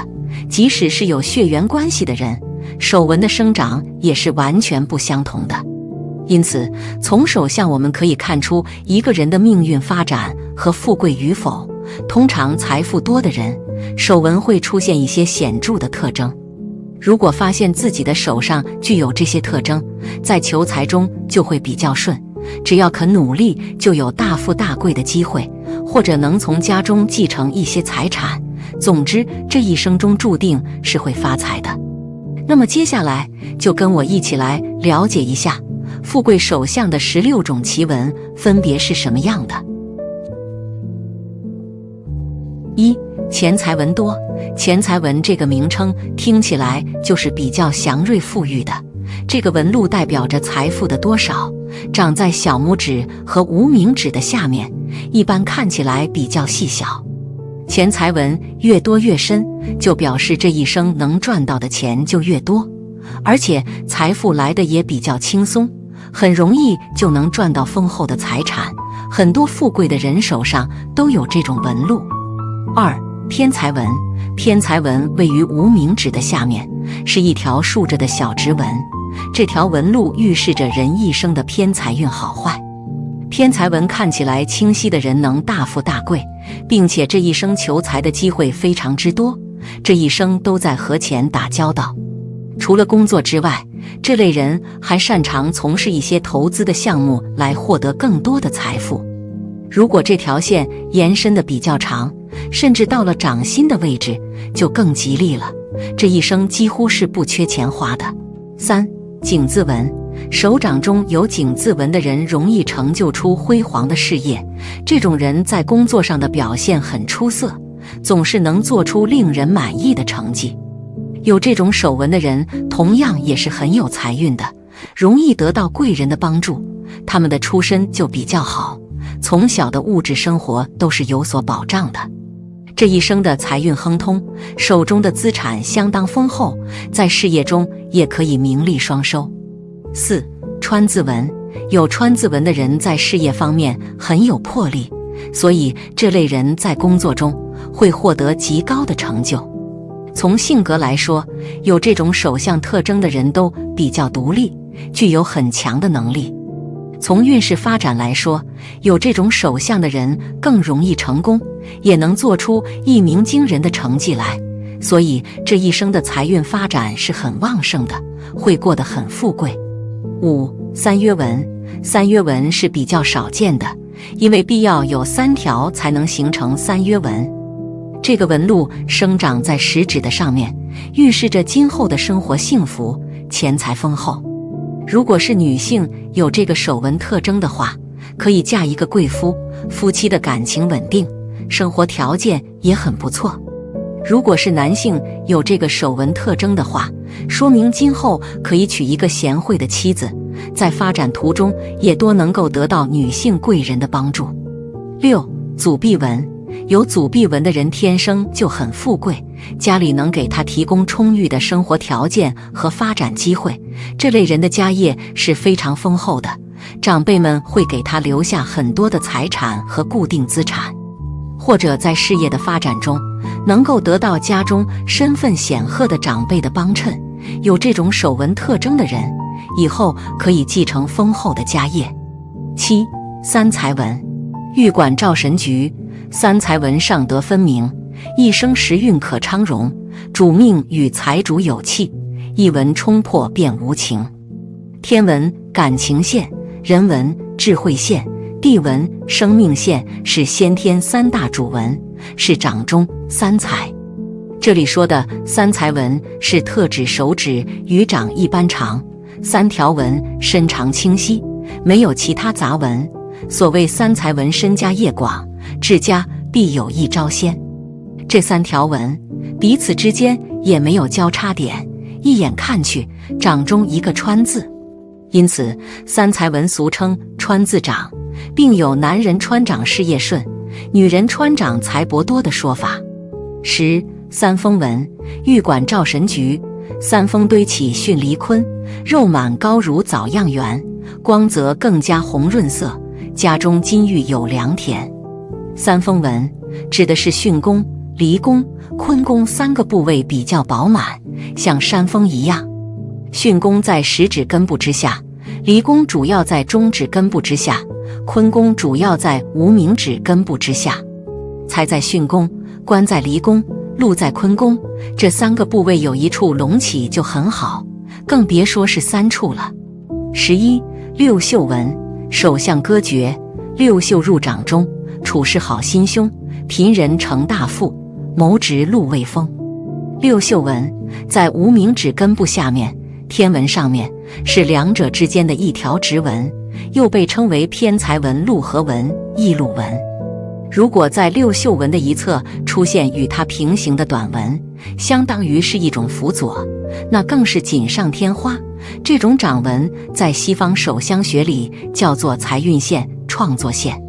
即使是有血缘关系的人，手纹的生长也是完全不相同的。因此，从手相我们可以看出一个人的命运发展和富贵与否。通常财富多的人，手纹会出现一些显著的特征。如果发现自己的手上具有这些特征，在求财中就会比较顺，只要肯努力，就有大富大贵的机会，或者能从家中继承一些财产。总之，这一生中注定是会发财的。那么接下来就跟我一起来了解一下富贵手相的16种奇闻分别是什么样的。1. 钱财纹多。钱财纹这个名称听起来就是比较祥瑞富裕的，这个纹路代表着财富的多少，长在小拇指和无名指的下面，一般看起来比较细小。钱财纹越多越深，就表示这一生能赚到的钱就越多，而且财富来的也比较轻松，很容易就能赚到丰厚的财产。很多富贵的人手上都有这种纹路。2. 偏财纹。偏财纹位于无名指的下面，是一条竖着的小直纹，这条纹路预示着人一生的偏财运好坏。偏财纹看起来清晰的人能大富大贵，并且这一生求财的机会非常之多，这一生都在和钱打交道。除了工作之外，这类人还擅长从事一些投资的项目来获得更多的财富。如果这条线延伸的比较长，甚至到了掌心的位置，就更吉利了，这一生几乎是不缺钱花的。3. 井字纹。手掌中有井字纹的人容易成就出辉煌的事业，这种人在工作上的表现很出色，总是能做出令人满意的成绩。有这种手纹的人同样也是很有财运的，容易得到贵人的帮助，他们的出身就比较好，从小的物质生活都是有所保障的。这一生的财运亨通，手中的资产相当丰厚，在事业中也可以名利双收。4. 川字纹。有川字纹的人在事业方面很有魄力，所以这类人在工作中会获得极高的成就。从性格来说，有这种手相特征的人都比较独立，具有很强的能力。从运势发展来说，有这种手相的人更容易成功，也能做出一鸣惊人的成绩来，所以这一生的财运发展是很旺盛的，会过得很富贵。5. 三约纹。三约纹是比较少见的，因为必要有3条才能形成三约纹。这个纹路生长在食指的上面，预示着今后的生活幸福，钱财丰厚。如果是女性有这个手纹特征的话，可以嫁一个贵夫，夫妻的感情稳定，生活条件也很不错。如果是男性有这个手纹特征的话，说明今后可以娶一个贤惠的妻子，在发展途中也多能够得到女性贵人的帮助。6. 祖臂纹。有祖臂纹的人天生就很富贵，家里能给他提供充裕的生活条件和发展机会，这类人的家业是非常丰厚的，长辈们会给他留下很多的财产和固定资产，或者在事业的发展中能够得到家中身份显赫的长辈的帮衬。有这种手纹特征的人以后可以继承丰厚的家业。7. 三财纹。玉管照神局。三财纹上得分明，一生时运可昌荣，主命与财主有气，一纹冲破便无情。天纹感情线，人纹智慧线，地纹生命线，是先天3大主纹，是掌中3财。这里说的三财纹是特指手指与掌一般长，3条纹身长清晰，没有其他杂文。所谓三才文，身家业广，治家必有一招先。这3条文彼此之间也没有交叉点，一眼看去，掌中一个川字，因此三才文俗称川字掌，并有男人川掌事业顺，女人川掌财帛多的说法。三峰文，玉管照神菊，三峰堆起巽离坤，肉满高如枣样圆，光泽更加红润色，家中金玉有良田。三峰文指的是巽宫、离宫、坤宫3个部位比较饱满，像山峰一样。巽宫在食指根部之下，离宫主要在中指根部之下，坤宫主要在无名指根部之下。财在巽宫，官在离宫，禄在坤宫，这3个部位有一处隆起就很好，更别说是3处了。六宿文，手相歌诀，六宿入掌中，处事好心胸，贫人成大富，谋职禄未丰。六宿文在无名指根部下面，天文上面，是两者之间的一条直纹，又被称为偏财文、禄合文、异禄文。如果在六宿文的一侧出现与它平行的短纹，相当于是一种辅佐，那更是锦上添花。这种掌纹在西方手相学里叫做财运线、创作线。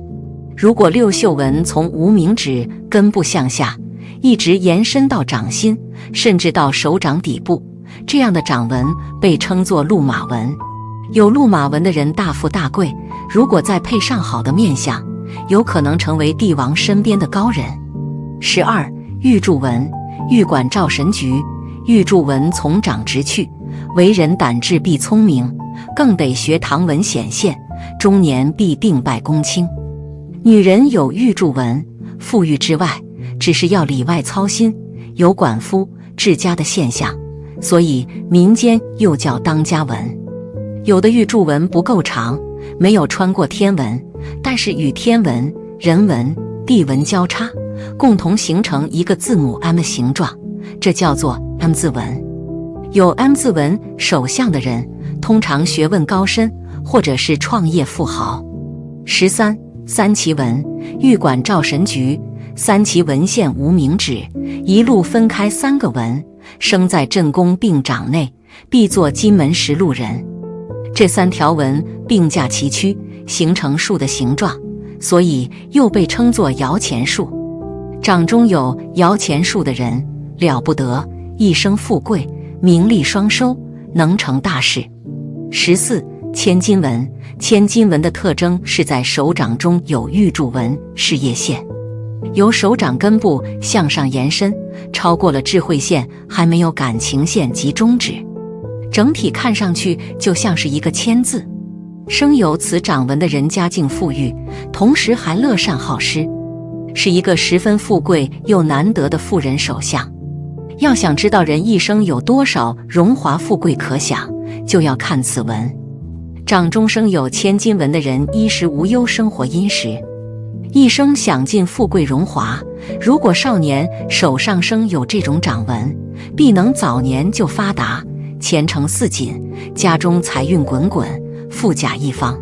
如果六宿纹从无名指根部向下，一直延伸到掌心，甚至到手掌底部，这样的掌纹被称作禄马纹。有禄马纹的人大富大贵，如果再配上好的面相，有可能成为帝王身边的高人。玉柱纹，玉管照神菊，玉柱纹从掌直去，为人胆智必聪明，更得学唐文显现，中年必定拜公卿。女人有玉柱纹，富裕之外，只是要里外操心，有管夫治家的现象，所以民间又叫当家纹。有的玉柱纹不够长，没有穿过天文，但是与天文、人文、地文交叉，共同形成一个字母 M 形状，这叫做 M 字纹。有 M 字纹手相的人，通常学问高深，或者是创业富豪。三奇纹，玉管照神菊，三奇纹线无名指，一路分开3个纹，生在震宫并掌内，必作金门实禄人。这3条纹并驾齐驱，形成树的形状，所以又被称作摇钱树。掌中有摇钱树的人了不得，一生富贵，名利双收，能成大事。千金纹，千金纹的特征是在手掌中有玉柱纹、事业线，由手掌根部向上延伸，超过了智慧线，还没有感情线及中指，整体看上去就像是一个千字。生有此掌纹的人家境富裕，同时还乐善好施，是一个十分富贵又难得的富人手相。要想知道人一生有多少荣华富贵可享，就要看此纹。掌中生有千金纹的人衣食无忧，生活殷实，一生享尽富贵荣华。如果少年手上生有这种掌纹，必能早年就发达，前程似锦，家中财运滚滚，富甲一方。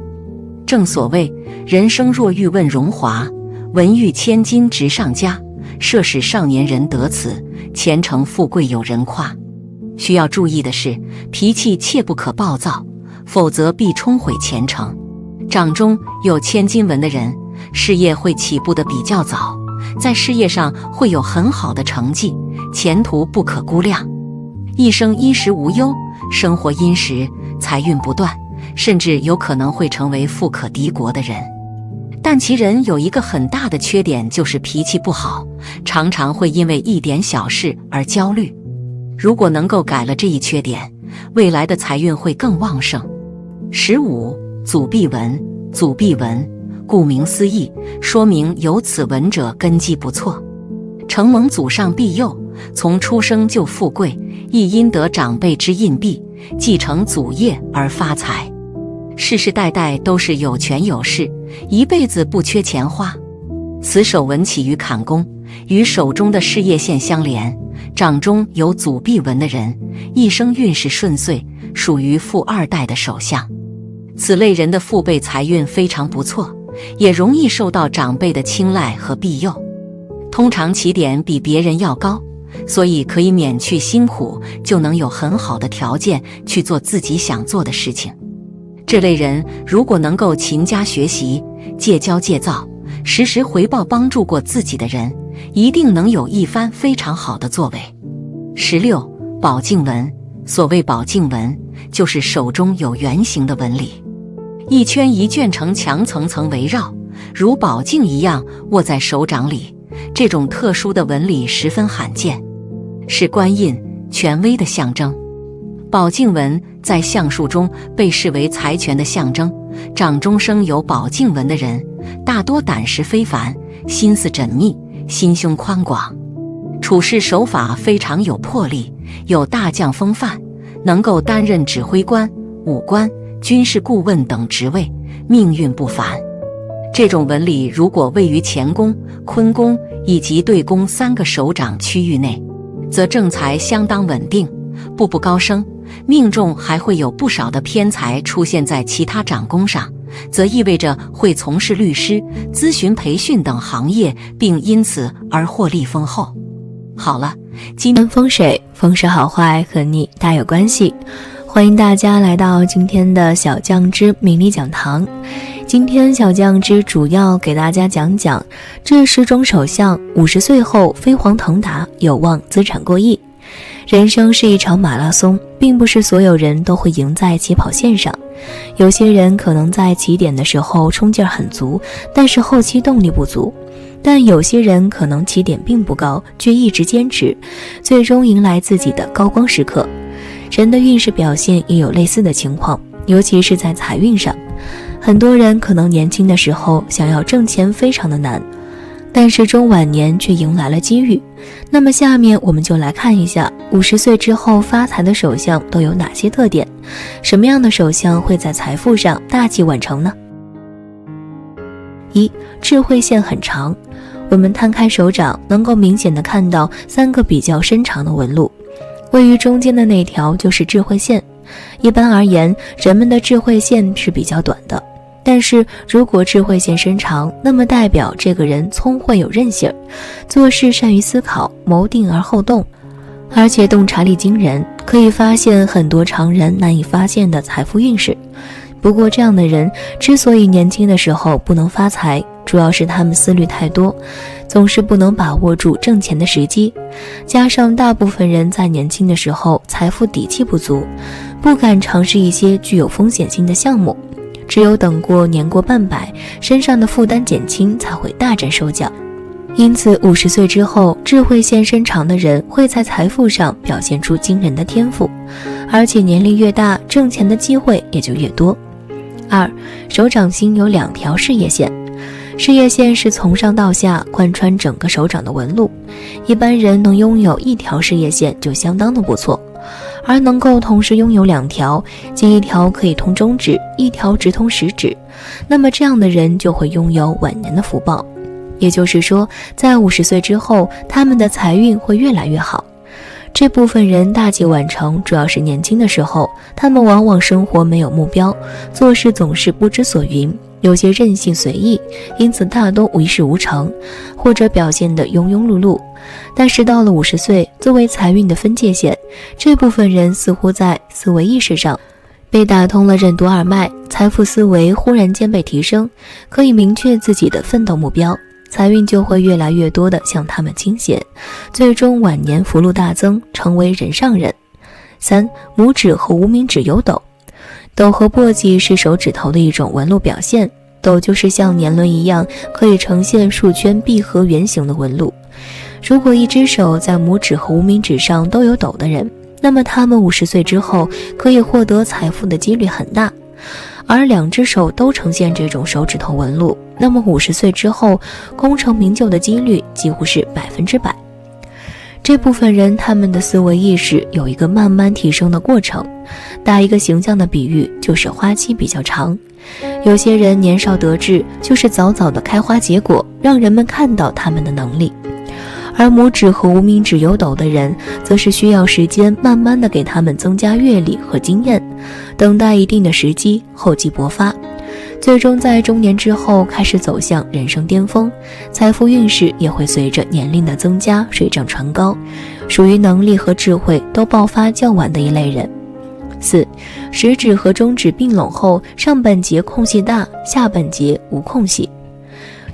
正所谓人生若欲问荣华，文遇千金直上加，设使少年人得此，前程富贵有人夸。需要注意的是，脾气切不可暴躁，否则必冲毁前程。掌中有千金纹的人，事业会起步的比较早，在事业上会有很好的成绩，前途不可估量。一生衣食无忧，生活殷实，财运不断，甚至有可能会成为富可敌国的人。但其人有一个很大的缺点，就是脾气不好，常常会因为一点小事而焦虑。如果能够改了这一缺点，未来的财运会更旺盛。祖弼纹，祖弼纹顾名思义，说明有此纹者根基不错，承蒙祖上庇佑，从出生就富贵，亦因得长辈之荫庇，继承祖业而发财，世世代代都是有权有势，一辈子不缺钱花。此手纹起于坎宫，与手中的事业线相连，掌中有祖弼纹的人，一生运势顺遂，属于富二代的手相。此类人的父辈财运非常不错，也容易受到长辈的青睐和庇佑。通常起点比别人要高，所以可以免去辛苦，就能有很好的条件去做自己想做的事情。这类人如果能够勤加学习，戒骄戒躁，时时回报帮助过自己的人，一定能有一番非常好的作为。16. 宝镜纹。所谓宝镜纹，就是手中有圆形的纹理，一圈一圈城墙层层围绕，如宝镜一样握在手掌里。这种特殊的纹理十分罕见，是官印、权威的象征。宝镜纹在相术中被视为财权的象征，掌中生有宝镜纹的人，大多胆识非凡，心思缜密，心胸宽广，处事手法非常有魄力，有大将风范，能够担任指挥官、武官、军事顾问等职位，命运不凡。这种纹理如果位于乾宫、坤宫以及对宫3个手掌区域内，则正财相当稳定，步步高升，命中还会有不少的偏财出现在其他掌宫上，则意味着会从事律师、咨询培训等行业，并因此而获利丰厚。好了，今天风水好坏和你大有关系，欢迎大家来到今天的小酱汁命理讲堂。今天小酱汁主要给大家讲讲这10种手相50岁后飞黄腾达，有望资产过亿。人生是一场马拉松，并不是所有人都会赢在起跑线上，有些人可能在起点的时候冲劲很足，但是后期动力不足，但有些人可能起点并不高，却一直坚持，最终迎来自己的高光时刻。人的运势表现也有类似的情况，尤其是在财运上。很多人可能年轻的时候想要挣钱非常的难，但是中晚年却迎来了机遇。那么下面我们就来看一下50岁之后发财的手相都有哪些特点，什么样的手相会在财富上大器晚成呢？1. 智慧线很长。我们摊开手掌，能够明显的看到3个比较深长的纹路，位于中间的那条就是智慧线。一般而言，人们的智慧线是比较短的，但是如果智慧线深长，那么代表这个人聪慧有韧性，做事善于思考，谋定而后动，而且洞察力惊人，可以发现很多常人难以发现的财富运势。不过这样的人之所以年轻的时候不能发财，主要是他们思虑太多，总是不能把握住挣钱的时机，加上大部分人在年轻的时候财富底气不足，不敢尝试一些具有风险性的项目，只有等过年过半百，身上的负担减轻，才会大展手脚。因此50岁之后，智慧线深长的人会在财富上表现出惊人的天赋，而且年龄越大，挣钱的机会也就越多。2. 手掌心有2条事业线。事业线是从上到下贯穿整个手掌的纹路，一般人能拥有1条事业线就相当的不错，而能够同时拥有2条，即1条可以通中指，1条直通食指，那么这样的人就会拥有晚年的福报。也就是说，在50岁之后，他们的财运会越来越好。这部分人大器晚成，主要是年轻的时候，他们往往生活没有目标，做事总是不知所云，有些任性随意，因此大多一事无成，或者表现得庸庸碌碌。但是到了50岁，作为财运的分界线，这部分人似乎在思维意识上被打通了任督二脉，财富思维忽然间被提升，可以明确自己的奋斗目标，财运就会越来越多的向他们倾斜，最终晚年福禄大增，成为人上人。3. 拇指和无名指有斗。斗和簸箕是手指头的一种纹路表现，斗就是像年轮一样，可以呈现数圈闭合圆形的纹路。如果一只手在拇指和无名指上都有斗的人，那么他们50岁之后可以获得财富的几率很大。而2只手都呈现这种手指头纹路，那么50岁之后功成名就的几率几乎是100%。这部分人他们的思维意识有一个慢慢提升的过程，打一个形象的比喻，就是花期比较长。有些人年少得志，就是早早的开花结果，让人们看到他们的能力。而拇指和无名指有斗的人，则是需要时间慢慢的给他们增加阅历和经验，等待一定的时机，厚积薄发，最终在中年之后开始走向人生巅峰，财富运势也会随着年龄的增加水涨船高，属于能力和智慧都爆发较晚的一类人。4. 食指和中指并拢后，上半截空隙大，下半截无空隙。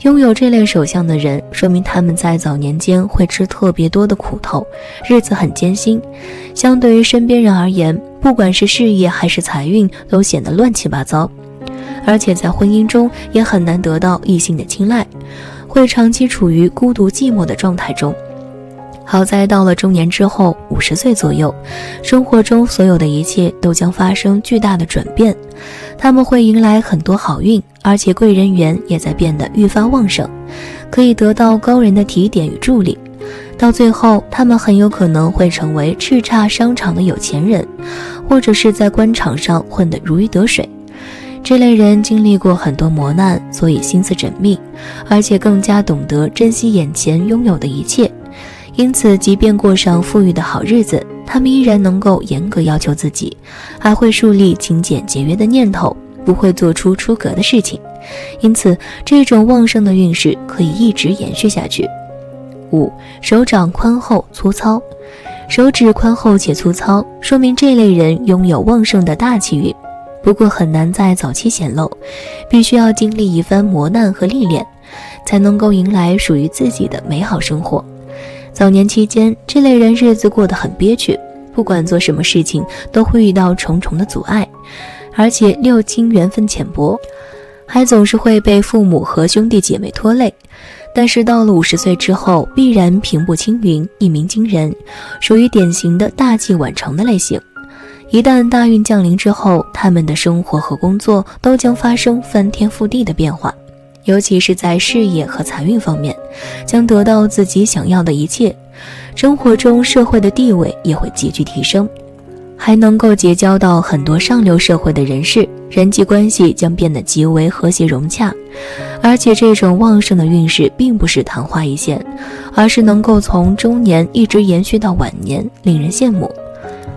拥有这类手相的人，说明他们在早年间会吃特别多的苦头，日子很艰辛。相对于身边人而言，不管是事业还是财运，都显得乱七八糟。而且在婚姻中也很难得到异性的青睐，会长期处于孤独寂寞的状态中。好在到了中年之后，50岁左右，生活中所有的一切都将发生巨大的转变，他们会迎来很多好运，而且贵人缘也在变得愈发旺盛，可以得到高人的提点与助力。到最后，他们很有可能会成为叱咤商场的有钱人，或者是在官场上混得如鱼得水。这类人经历过很多磨难，所以心思缜密，而且更加懂得珍惜眼前拥有的一切。因此，即便过上富裕的好日子，他们依然能够严格要求自己，还会树立勤俭节约的念头，不会做出出格的事情。因此，这种旺盛的运势可以一直延续下去。5. 手掌宽厚粗糙。手指宽厚且粗糙，说明这类人拥有旺盛的大气运，不过很难在早期显露，必须要经历一番磨难和历练，才能够迎来属于自己的美好生活。早年期间，这类人日子过得很憋屈，不管做什么事情都会遇到重重的阻碍，而且六亲缘分浅薄，还总是会被父母和兄弟姐妹拖累。但是到了50岁之后，必然平步青云，一鸣惊人，属于典型的大器晚成的类型。一旦大运降临之后，他们的生活和工作都将发生翻天覆地的变化，尤其是在事业和财运方面，将得到自己想要的一切，生活中社会的地位也会急剧提升，还能够结交到很多上流社会的人士，人际关系将变得极为和谐融洽。而且这种旺盛的运势并不是昙花一现，而是能够从中年一直延续到晚年，令人羡慕。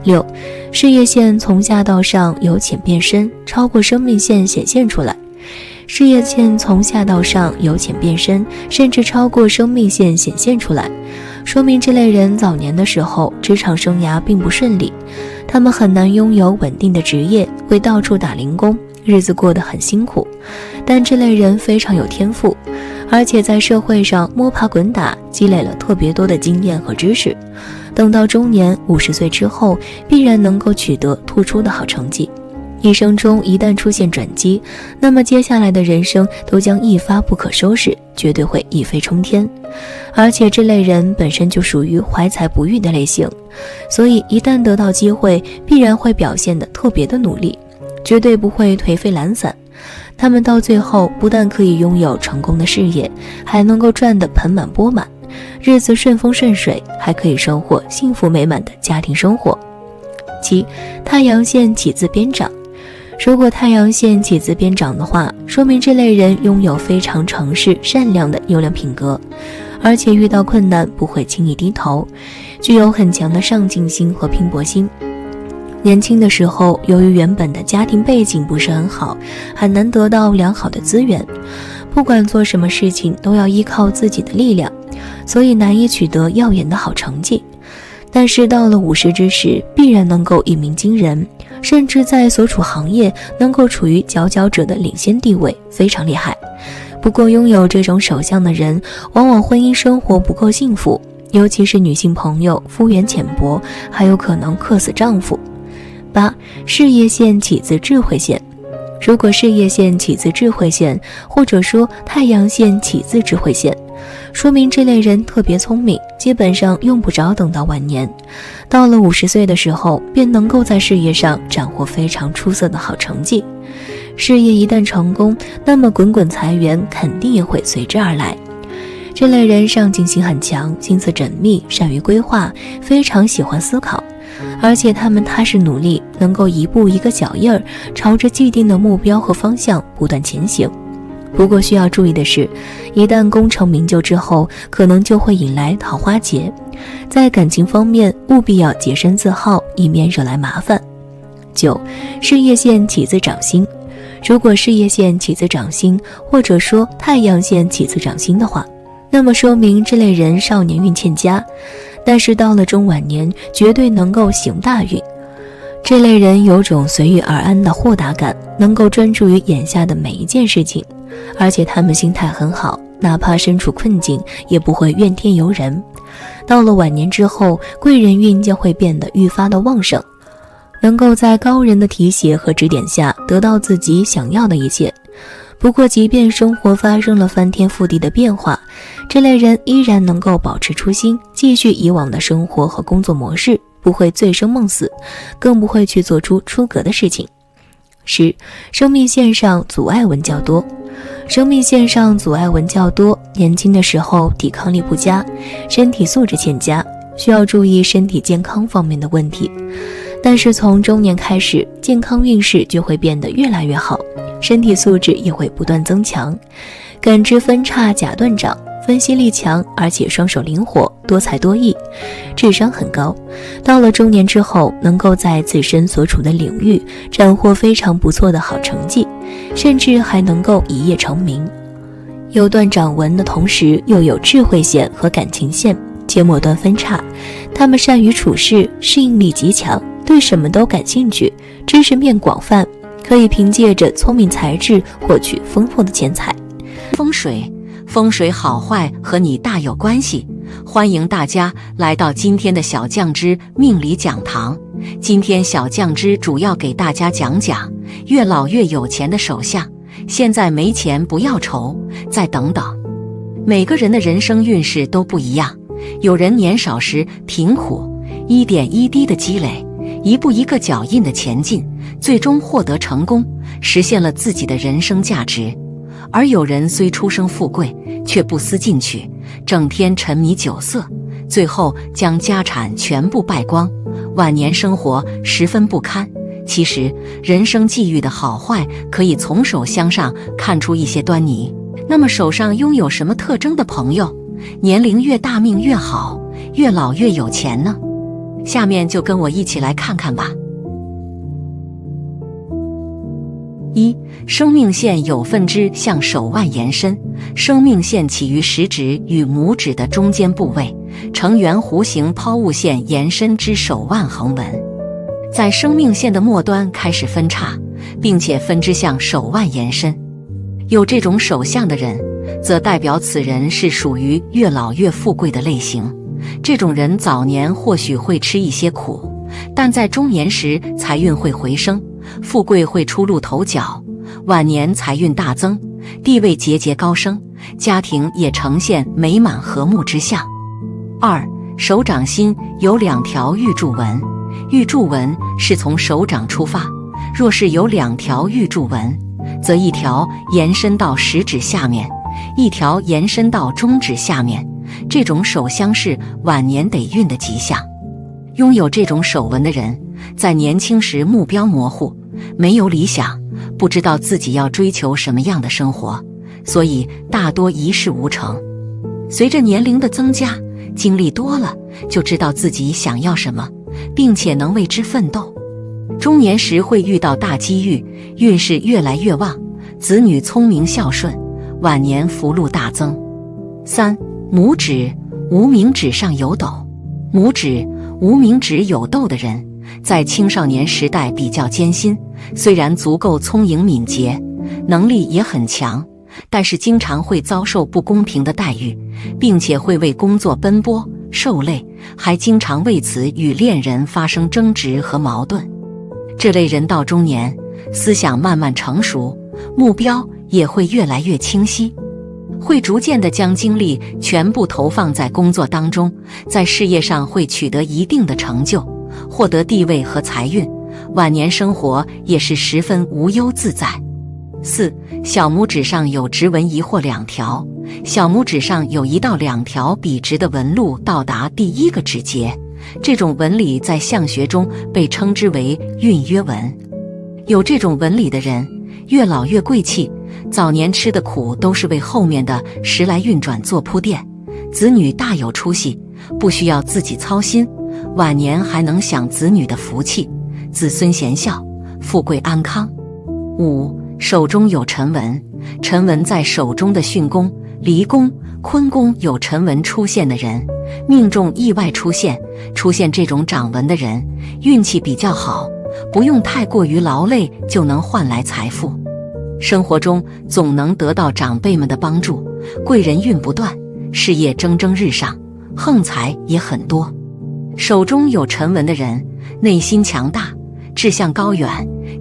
6. 事业线从下到上由浅变深，超过生命线显现出来。事业线从下到上由浅变深，甚至超过生命线显现出来，说明这类人早年的时候职场生涯并不顺利，他们很难拥有稳定的职业，会到处打零工，日子过得很辛苦。但这类人非常有天赋，而且在社会上摸爬滚打，积累了特别多的经验和知识，等到中年50岁之后，必然能够取得突出的好成绩。一生中一旦出现转机，那么接下来的人生都将一发不可收拾，绝对会一飞冲天。而且这类人本身就属于怀才不遇的类型，所以一旦得到机会，必然会表现得特别的努力，绝对不会颓废懒散。他们到最后不但可以拥有成功的事业，还能够赚得盆满钵满，日子顺风顺水，还可以收获幸福美满的家庭生活。7. 太阳线起自边长。如果太阳线起自边长的话，说明这类人拥有非常诚实善良的优良品格，而且遇到困难不会轻易低头，具有很强的上进心和拼搏心。年轻的时候，由于原本的家庭背景不是很好，很难得到良好的资源，不管做什么事情都要依靠自己的力量，所以难以取得耀眼的好成绩。但是到了50之时，必然能够一鸣惊人，甚至在所处行业能够处于佼佼者的领先地位，非常厉害。不过拥有这种手相的人，往往婚姻生活不够幸福，尤其是女性朋友肤缘浅薄，还有可能克死丈夫。8. 事业线起自智慧线。如果事业线起自智慧线，或者说太阳线起自智慧线，说明这类人特别聪明，基本上用不着等到晚年，到了50岁的时候，便能够在事业上斩获非常出色的好成绩。事业一旦成功，那么滚滚财源肯定也会随之而来。这类人上进心很强，心思缜密，善于规划，非常喜欢思考，而且他们踏实努力，能够一步一个脚印儿，朝着既定的目标和方向不断前行。不过需要注意的是，一旦功成名就之后，可能就会引来桃花劫。在感情方面，务必要洁身自好，以免惹来麻烦。9. 事业线起自长星。如果事业线起自长星，或者说太阳线起自长星的话，那么说明这类人少年运欠佳，但是到了中晚年绝对能够行大运。这类人有种随遇而安的豁达感，能够专注于眼下的每一件事情，而且他们心态很好，哪怕身处困境也不会怨天尤人。到了晚年之后，贵人运将会变得愈发的旺盛，能够在高人的提携和指点下得到自己想要的一切。不过即便生活发生了翻天覆地的变化，这类人依然能够保持初心，继续以往的生活和工作模式，不会醉生梦死，更不会去做出出格的事情。10. 生命线上阻碍纹较多。生命线上阻碍纹较多，年轻的时候抵抗力不佳，身体素质欠佳，需要注意身体健康方面的问题。但是从中年开始，健康运势就会变得越来越好，身体素质也会不断增强，感知分叉甲断掌，分析力强，而且双手灵活，多才多艺，智商很高。到了中年之后，能够在自身所处的领域斩获非常不错的好成绩，甚至还能够一夜成名。有断掌纹的同时，又有智慧线和感情线，且末端分叉，他们善于处事，适应力极强，对什么都感兴趣，知识面广泛，可以凭借着聪明才智获取丰富的钱财。风水好坏和你大有关系，欢迎大家来到今天的小酱之命理讲堂。今天小酱之主要给大家讲讲越老越有钱的手相。现在没钱不要愁，再等等。每个人的人生运势都不一样，有人年少时贫苦，一点一滴的积累，一步一个脚印的前进，最终获得成功，实现了自己的人生价值。而有人虽出生富贵，却不思进取，整天沉迷酒色，最后将家产全部败光，晚年生活十分不堪。其实人生际遇的好坏可以从手相上看出一些端倪。那么手上拥有什么特征的朋友，年龄越大命越好，越老越有钱呢？下面就跟我一起来看看吧。1. 生命线有分支向手腕延伸，生命线起于食指与拇指的中间部位，呈圆弧形抛物线延伸至手腕横纹，在生命线的末端开始分叉，并且分支向手腕延伸。有这种手相的人，则代表此人是属于越老越富贵的类型。这种人早年或许会吃一些苦，但在中年时财运会回升，富贵会初露头角，晚年财运大增，地位节节高升，家庭也呈现美满和睦之象。2. 手掌心有2条玉柱纹，玉柱纹是从手掌出发，若是有2条玉柱纹，则一条延伸到食指下面，一条延伸到中指下面，这种手相是晚年得运的吉象。拥有这种手纹的人，在年轻时目标模糊，没有理想，不知道自己要追求什么样的生活，所以大多一事无成。随着年龄的增加，经历多了，就知道自己想要什么，并且能为之奋斗。中年时会遇到大机遇，运势越来越旺，子女聪明孝顺，晚年福禄大增。3. 拇指、无名指上有斗。拇指、无名指有斗的人，在青少年时代比较艰辛，虽然足够聪颖敏捷，能力也很强，但是经常会遭受不公平的待遇，并且会为工作奔波受累，还经常为此与恋人发生争执和矛盾。这类人到中年，思想慢慢成熟，目标也会越来越清晰，会逐渐地将精力全部投放在工作当中，在事业上会取得一定的成就，获得地位和财运，晚年生活也是十分无忧自在。4. 小拇指上有直纹1或2条，小拇指上有1到2条笔直的纹路到达第1个指节，这种纹理在相学中被称之为运约纹。有这种纹理的人，越老越贵气，早年吃的苦都是为后面的时来运转做铺垫，子女大有出息，不需要自己操心，晚年还能享子女的福气，子孙贤孝，富贵安康。5. 手中有辰文，辰文在手中的巽宫、离宫、坤宫有辰文出现的人，命中意外出现这种掌纹的人，运气比较好，不用太过于劳累就能换来财富。生活中总能得到长辈们的帮助，贵人运不断，事业蒸蒸日上，横财也很多。手中有辰文的人，内心强大，志向高远，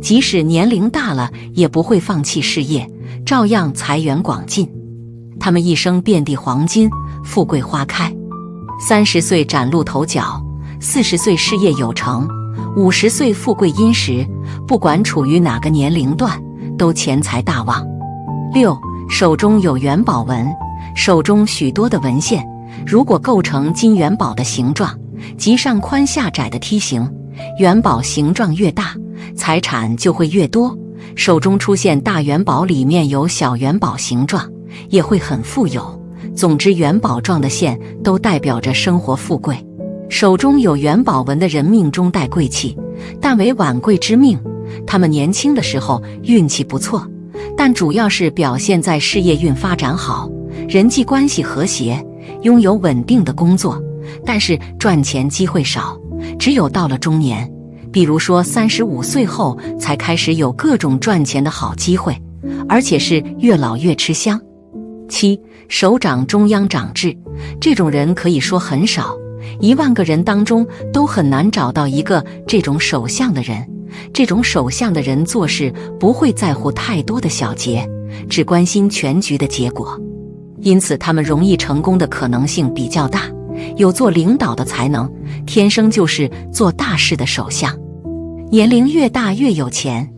即使年龄大了也不会放弃事业，照样财源广进。他们一生遍地黄金，富贵花开。30岁崭露头角，40岁事业有成，50岁富贵殷实，不管处于哪个年龄段，都钱财大旺。6. 手中有元宝纹，手中许多的纹线，如果构成金元宝的形状，即上宽下窄的梯形，元宝形状越大，财产就会越多。手中出现大元宝里面有小元宝形状，也会很富有。总之，元宝状的线都代表着生活富贵。手中有元宝纹的人命中带贵气，但为晚贵之命。他们年轻的时候运气不错，但主要是表现在事业运发展好，人际关系和谐，拥有稳定的工作，但是赚钱机会少，只有到了中年，比如说35岁后才开始有各种赚钱的好机会，而且是越老越吃香。7. 手掌中央长痣，这种人可以说很少，1万个人当中都很难找到一个这种手相的人。这种手相的人做事不会在乎太多的小节，只关心全局的结果，因此他们容易成功的可能性比较大，有做领导的才能，天生就是做大事的手相。年龄越大越有钱。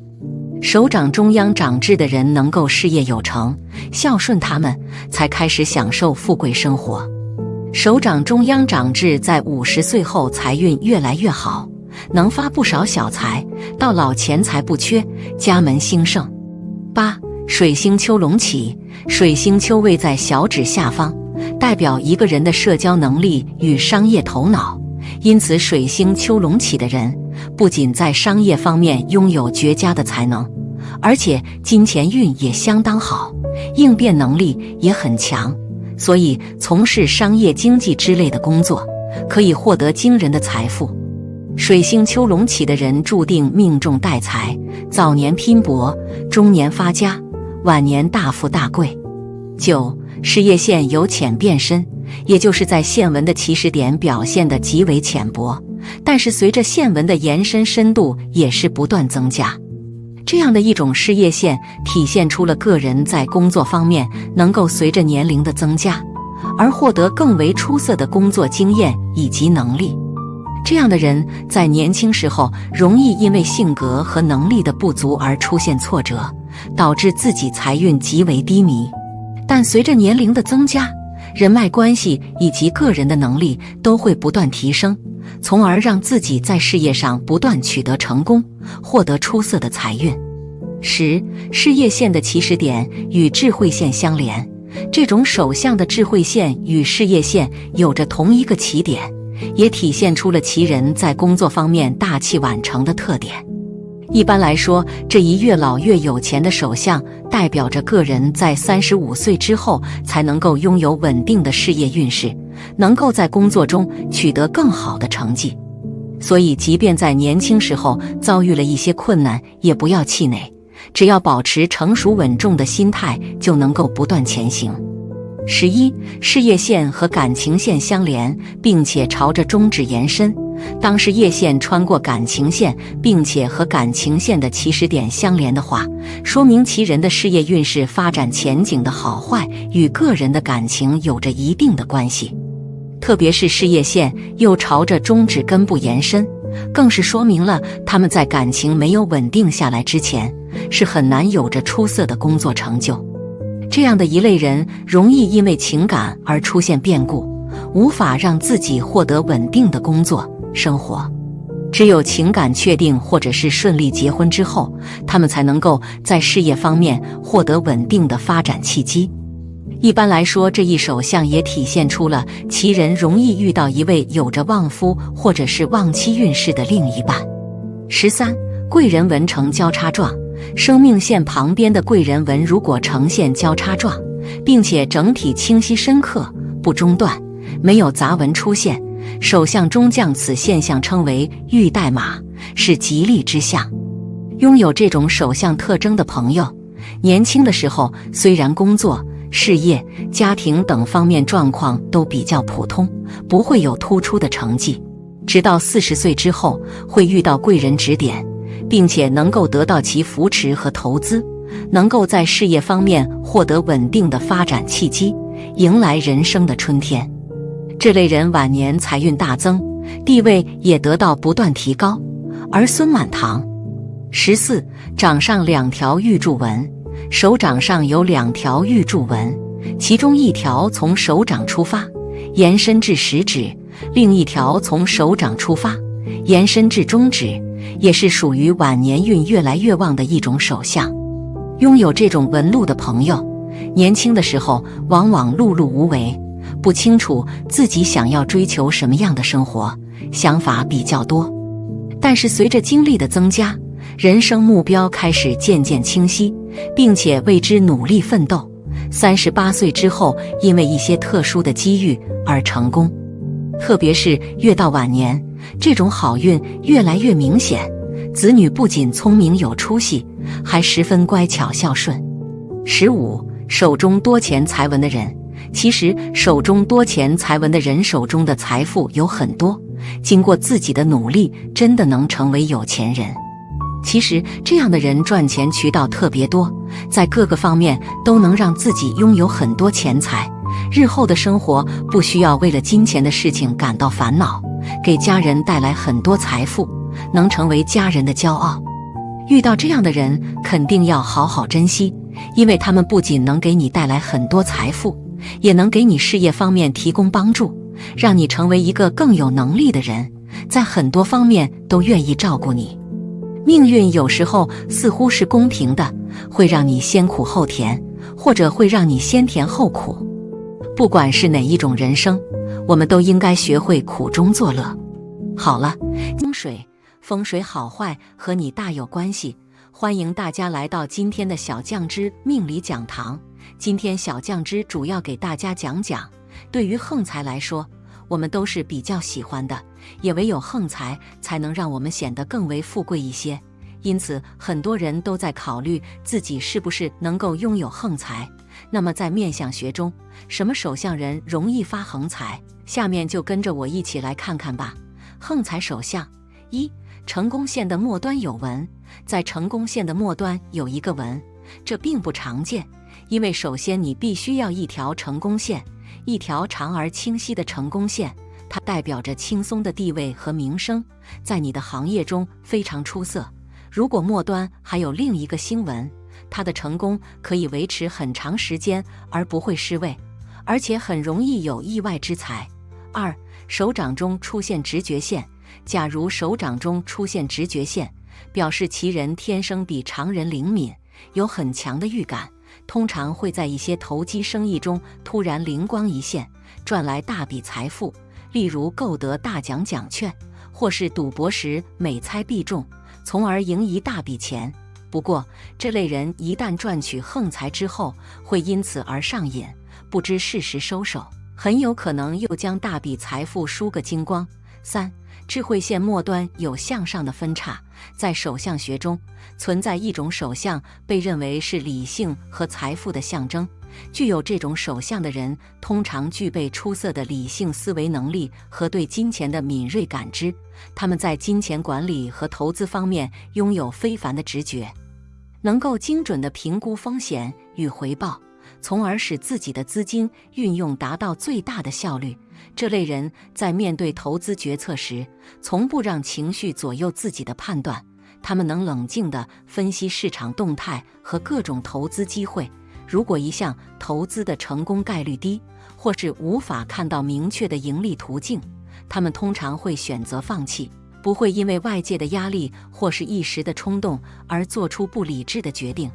手掌中央长痣的人能够事业有成，孝顺他们，才开始享受富贵生活。手掌中央长痣在50岁后财运越来越好，能发不少小财，到老钱财不缺，家门兴盛。8. 水星丘隆起，水星丘位在小指下方，代表一个人的社交能力与商业头脑，因此水星丘隆起的人不仅在商业方面拥有绝佳的才能，而且金钱运也相当好，应变能力也很强，所以从事商业经济之类的工作，可以获得惊人的财富。水星丘隆起的人注定命中带财，早年拼搏，中年发家，晚年大富大贵。9. 事业线由浅变深，也就是在线纹的起始点表现得极为浅薄，但是随着线纹的延伸深度也是不断增加。这样的一种事业线体现出了个人在工作方面能够随着年龄的增加而获得更为出色的工作经验以及能力。这样的人在年轻时候容易因为性格和能力的不足而出现挫折，导致自己财运极为低迷。但随着年龄的增加，人脉关系以及个人的能力都会不断提升，从而让自己在事业上不断取得成功，获得出色的财运。10. 事业线的起始点与智慧线相连，这种手相的智慧线与事业线有着同一个起点，也体现出了其人在工作方面大器晚成的特点。一般来说，这一越老越有钱的手相代表着个人在35岁之后才能够拥有稳定的事业运势，能够在工作中取得更好的成绩。所以即便在年轻时候遭遇了一些困难，也不要气馁，只要保持成熟稳重的心态，就能够不断前行。11. 事业线和感情线相连，并且朝着中指延伸。当事业线穿过感情线，并且和感情线的起始点相连的话，说明其人的事业运势发展前景的好坏与个人的感情有着一定的关系。特别是事业线又朝着中指根部延伸，更是说明了他们在感情没有稳定下来之前，是很难有着出色的工作成就。这样的一类人容易因为情感而出现变故，无法让自己获得稳定的工作生活。只有情感确定或者是顺利结婚之后，他们才能够在事业方面获得稳定的发展契机。一般来说，这一手相也体现出了其人容易遇到一位有着旺夫或者是旺妻运势的另一半。13. 贵人纹呈交叉状，生命线旁边的贵人纹如果呈现交叉状，并且整体清晰深刻，不中断，没有杂纹出现，手相中将此现象称为玉带马，是吉利之象。拥有这种手相特征的朋友，年轻的时候虽然工作、事业、家庭等方面状况都比较普通，不会有突出的成绩，直到40岁之后会遇到贵人指点，并且能够得到其扶持和投资，能够在事业方面获得稳定的发展契机，迎来人生的春天。这类人晚年财运大增，地位也得到不断提高，儿孙满堂。14. 掌上2条玉柱纹，手掌上有2条玉柱纹，其中一条从手掌出发，延伸至食指，另一条从手掌出发，延伸至中指，也是属于晚年运越来越旺的一种手相。拥有这种纹路的朋友，年轻的时候往往碌碌无为，不清楚自己想要追求什么样的生活，想法比较多。但是随着经历的增加，人生目标开始渐渐清晰，并且为之努力奋斗。38岁之后，因为一些特殊的机遇而成功。特别是越到晚年，这种好运越来越明显，子女不仅聪明有出息，还十分乖巧孝顺。15. 手中多钱财纹的人，其实手中多钱财纹的人手中的财富有很多，经过自己的努力，真的能成为有钱人。其实这样的人赚钱渠道特别多，在各个方面都能让自己拥有很多钱财，日后的生活不需要为了金钱的事情感到烦恼，给家人带来很多财富，能成为家人的骄傲。遇到这样的人肯定要好好珍惜，因为他们不仅能给你带来很多财富，也能给你事业方面提供帮助，让你成为一个更有能力的人，在很多方面都愿意照顾你。命运有时候似乎是公平的，会让你先苦后甜，或者会让你先甜后苦。不管是哪一种人生，我们都应该学会苦中作乐。好了，风水好坏和你大有关系，欢迎大家来到今天的小酱之命理讲堂。今天小酱之主要给大家讲讲，对于横财来说，我们都是比较喜欢的，也唯有横财才能让我们显得更为富贵一些。因此很多人都在考虑自己是不是能够拥有横财。那么在面相学中，什么手相人容易发横财？下面就跟着我一起来看看吧。横财手相：1. 成功线的末端有纹，在成功线的末端有一个纹，这并不常见，因为首先你必须要一条成功线，一条长而清晰的成功线，它代表着轻松的地位和名声，在你的行业中非常出色。如果末端还有另一个星纹，它的成功可以维持很长时间而不会失位，而且很容易有意外之财。2. 手掌中出现直觉线，假如手掌中出现直觉线，表示其人天生比常人灵敏，有很强的预感，通常会在一些投机生意中突然灵光一现，赚来大笔财富，例如购得大奖奖券，或是赌博时每猜必中，从而赢一大笔钱。不过这类人一旦赚取横财之后，会因此而上瘾，不知适时收手，很有可能又将大笔财富输个精光。3. 智慧线末端有向上的分叉，在手相学中存在一种手相，被认为是理性和财富的象征。具有这种手相的人通常具备出色的理性思维能力和对金钱的敏锐感知，他们在金钱管理和投资方面拥有非凡的直觉，能够精准地评估风险与回报，从而使自己的资金运用达到最大的效率。这类人在面对投资决策时，从不让情绪左右自己的判断，他们能冷静地分析市场动态和各种投资机会。如果一项投资的成功概率低，或是无法看到明确的盈利途径，他们通常会选择放弃。不会因为外界的压力或是一时的冲动而做出不理智的决定。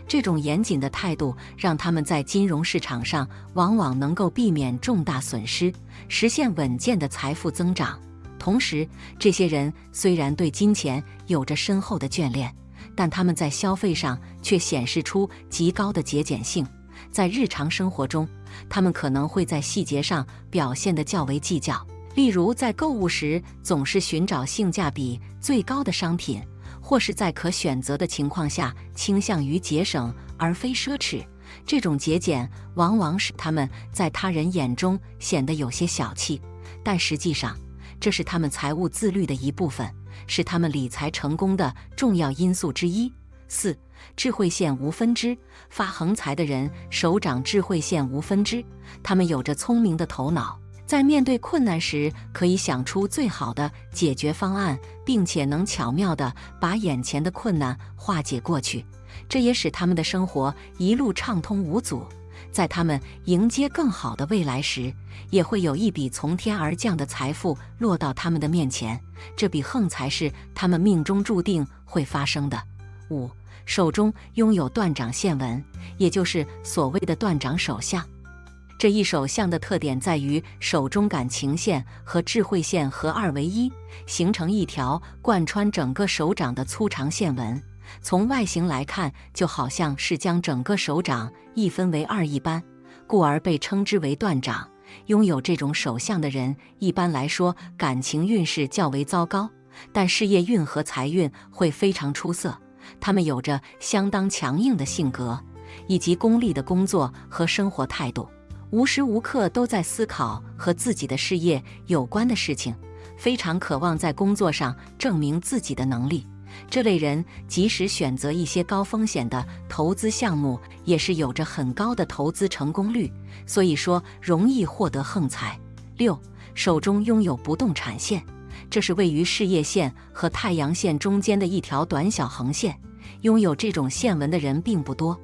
这种严谨的态度让他们在金融市场上往往能够避免重大损失，实现稳健的财富增长。同时，这些人虽然对金钱有着深厚的眷恋，但他们在消费上却显示出极高的节俭性。在日常生活中，他们可能会在细节上表现得较为计较，例如在购物时总是寻找性价比最高的商品，或是在可选择的情况下倾向于节省而非奢侈。这种节俭往往使他们在他人眼中显得有些小气，但实际上这是他们财务自律的一部分，是他们理财成功的重要因素之一。4. 智慧线无分支。发横财的人手掌智慧线无分支，他们有着聪明的头脑，在面对困难时可以想出最好的解决方案，并且能巧妙地把眼前的困难化解过去，这也使他们的生活一路畅通无阻。在他们迎接更好的未来时，也会有一笔从天而降的财富落到他们的面前，这笔横财是他们命中注定会发生的。5. 手中拥有断掌线纹，也就是所谓的断掌手相。这一手相的特点在于手中感情线和智慧线合二为一，形成一条贯穿整个手掌的粗长线纹。从外形来看，就好像是将整个手掌一分为二一般，故而被称之为断掌。拥有这种手相的人，一般来说感情运势较为糟糕，但事业运和财运会非常出色。他们有着相当强硬的性格，以及功利的工作和生活态度，无时无刻都在思考和自己的事业有关的事情，非常渴望在工作上证明自己的能力。这类人即使选择一些高风险的投资项目，也是有着很高的投资成功率，所以说容易获得横财。6. 手中拥有不动产线，这是位于事业线和太阳线中间的一条短小横线。拥有这种线纹的人并不多，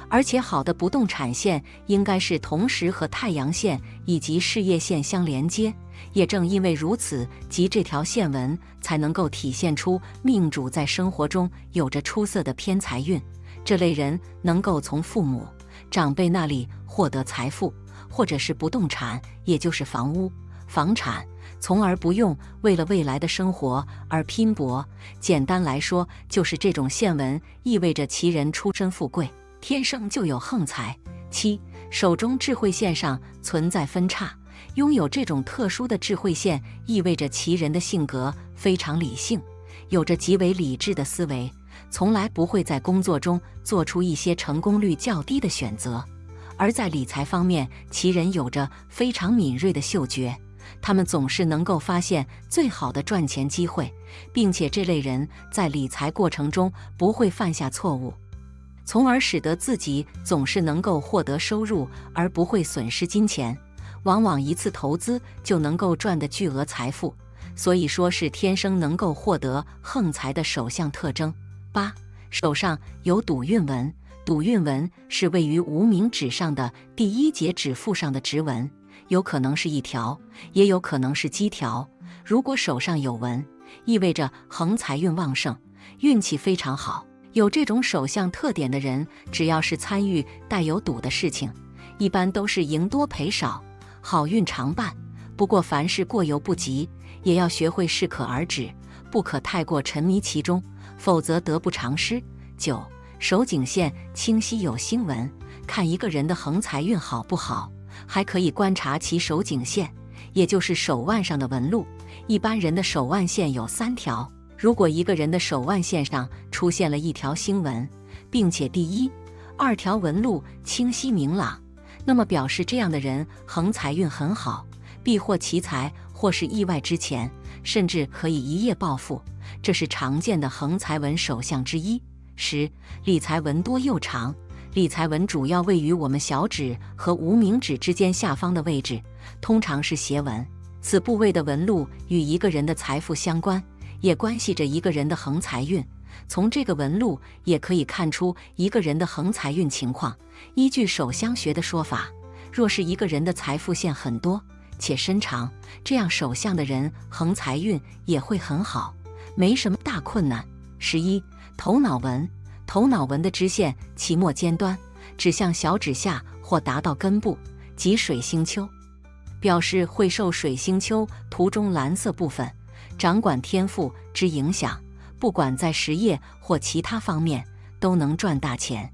而且好的不动产线应该是同时和太阳线以及事业线相连接。也正因为如此，即这条线纹才能够体现出命主在生活中有着出色的偏财运。这类人能够从父母、长辈那里获得财富，或者是不动产，也就是房屋、房产，从而不用为了未来的生活而拼搏。简单来说，就是这种线纹意味着其人出身富贵，天生就有横财。7. 手中智慧线上存在分叉。拥有这种特殊的智慧线，意味着其人的性格非常理性，有着极为理智的思维，从来不会在工作中做出一些成功率较低的选择。而在理财方面，其人有着非常敏锐的嗅觉，他们总是能够发现最好的赚钱机会，并且这类人在理财过程中不会犯下错误，从而使得自己总是能够获得收入，而不会损失金钱。往往一次投资就能够赚得巨额财富，所以说是天生能够获得横财的手相特征。8. 手上有赌运纹。赌运纹是位于无名指上的第一节指腹上的直纹，有可能是一条，也有可能是基条。如果手上有纹，意味着横财运旺盛，运气非常好。有这种手相特点的人，只要是参与带有赌的事情，一般都是赢多赔少，好运常伴。不过凡事过犹不及，也要学会适可而止，不可太过沉迷其中，否则得不偿失。9. 手颈线清晰有星纹。看一个人的横财运好不好，还可以观察其手颈线，也就是手腕上的纹路。一般人的手腕线有3条，如果一个人的手腕线上出现了一条星纹，并且第1、2条纹路清晰明朗，那么表示这样的人横财运很好，必获其财或是意外之钱，甚至可以一夜暴富，这是常见的横财纹手相之一。10. 理财纹多又长。理财纹主要位于我们小指和无名指之间下方的位置，通常是斜纹。此部位的纹路与一个人的财富相关，也关系着一个人的横财运。从这个纹路也可以看出一个人的横财运情况。依据手相学的说法，若是一个人的财富线很多且深长，这样手相的人横财运也会很好。没什么大困难。11. 头脑纹。头脑纹的支线其末尖端指向小指下或达到根部，即水星丘，表示会受水星丘图中蓝色部分掌管天赋之影响，不管在实业或其他方面都能赚大钱。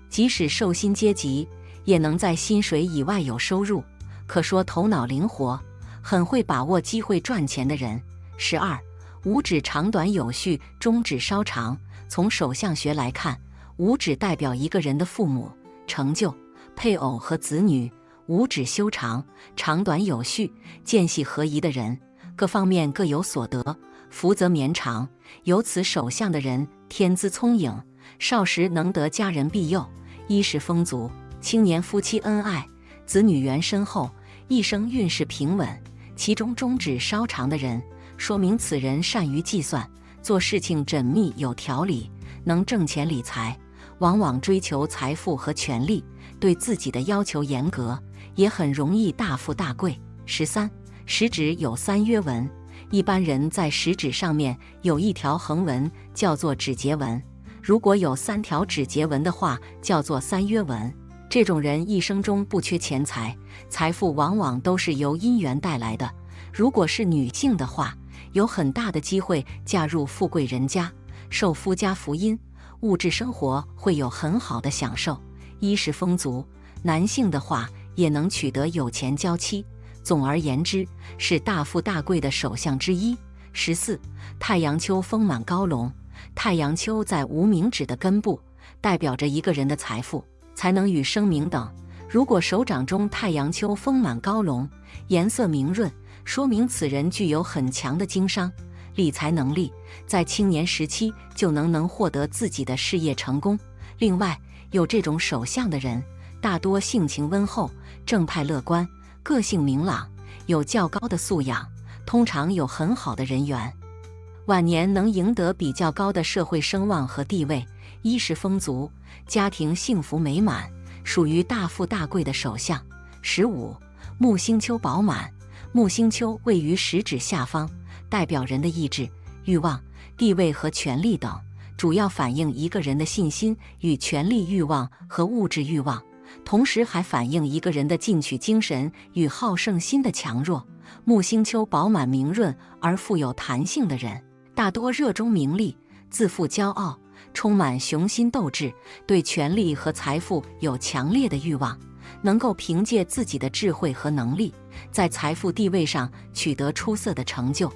即使受薪阶级，也能在薪水以外有收入，可说头脑灵活，很会把握机会赚钱的人。12. 五指长短有序，中指稍长。从手相学来看，五指代表一个人的父母、成就、配偶和子女。五指修长，长短有序，间隙合宜的人，各方面各有所得，福泽绵长。有此手相的人，天资聪颖，少时能得家人庇佑，衣食丰足，青年夫妻恩爱，子女缘深厚，一生运势平稳。其中中指稍长的人，说明此人善于计算，做事情缜密有条理，能挣钱理财，往往追求财富和权力，对自己的要求严格，也很容易大富大贵。13. 食指有3约纹。一般人在食指上面有一条横纹，叫做指节纹，如果有3条指节纹的话，叫做3约纹。这种人一生中不缺钱财，财富往往都是由姻缘带来的。如果是女性的话，有很大的机会嫁入富贵人家，受夫家福荫，物质生活会有很好的享受，衣食丰足。男性的话，也能取得有钱娇妻。总而言之，是大富大贵的手相之一。14. 太阳丘丰满高隆。太阳丘在无名指的根部，代表着一个人的财富、才能与声名等。如果手掌中太阳丘丰满高隆，颜色明润，说明此人具有很强的经商、理财能力，在青年时期就能获得自己的事业成功。另外，有这种手相的人，大多性情温厚、正派乐观，个性明朗，有较高的素养，通常有很好的人缘，晚年能赢得比较高的社会声望和地位，衣食丰足，家庭幸福美满，属于大富大贵的手相。15. 木星丘饱满。木星丘位于食指下方，代表人的意志、欲望、地位和权力等，主要反映一个人的信心与权力欲望和物质欲望，同时还反映一个人的进取精神与好胜心的强弱。木星丘饱满明润而富有弹性的人，大多热衷名利，自负骄傲，充满雄心斗志，对权力和财富有强烈的欲望，能够凭借自己的智慧和能力，在财富地位上取得出色的成就，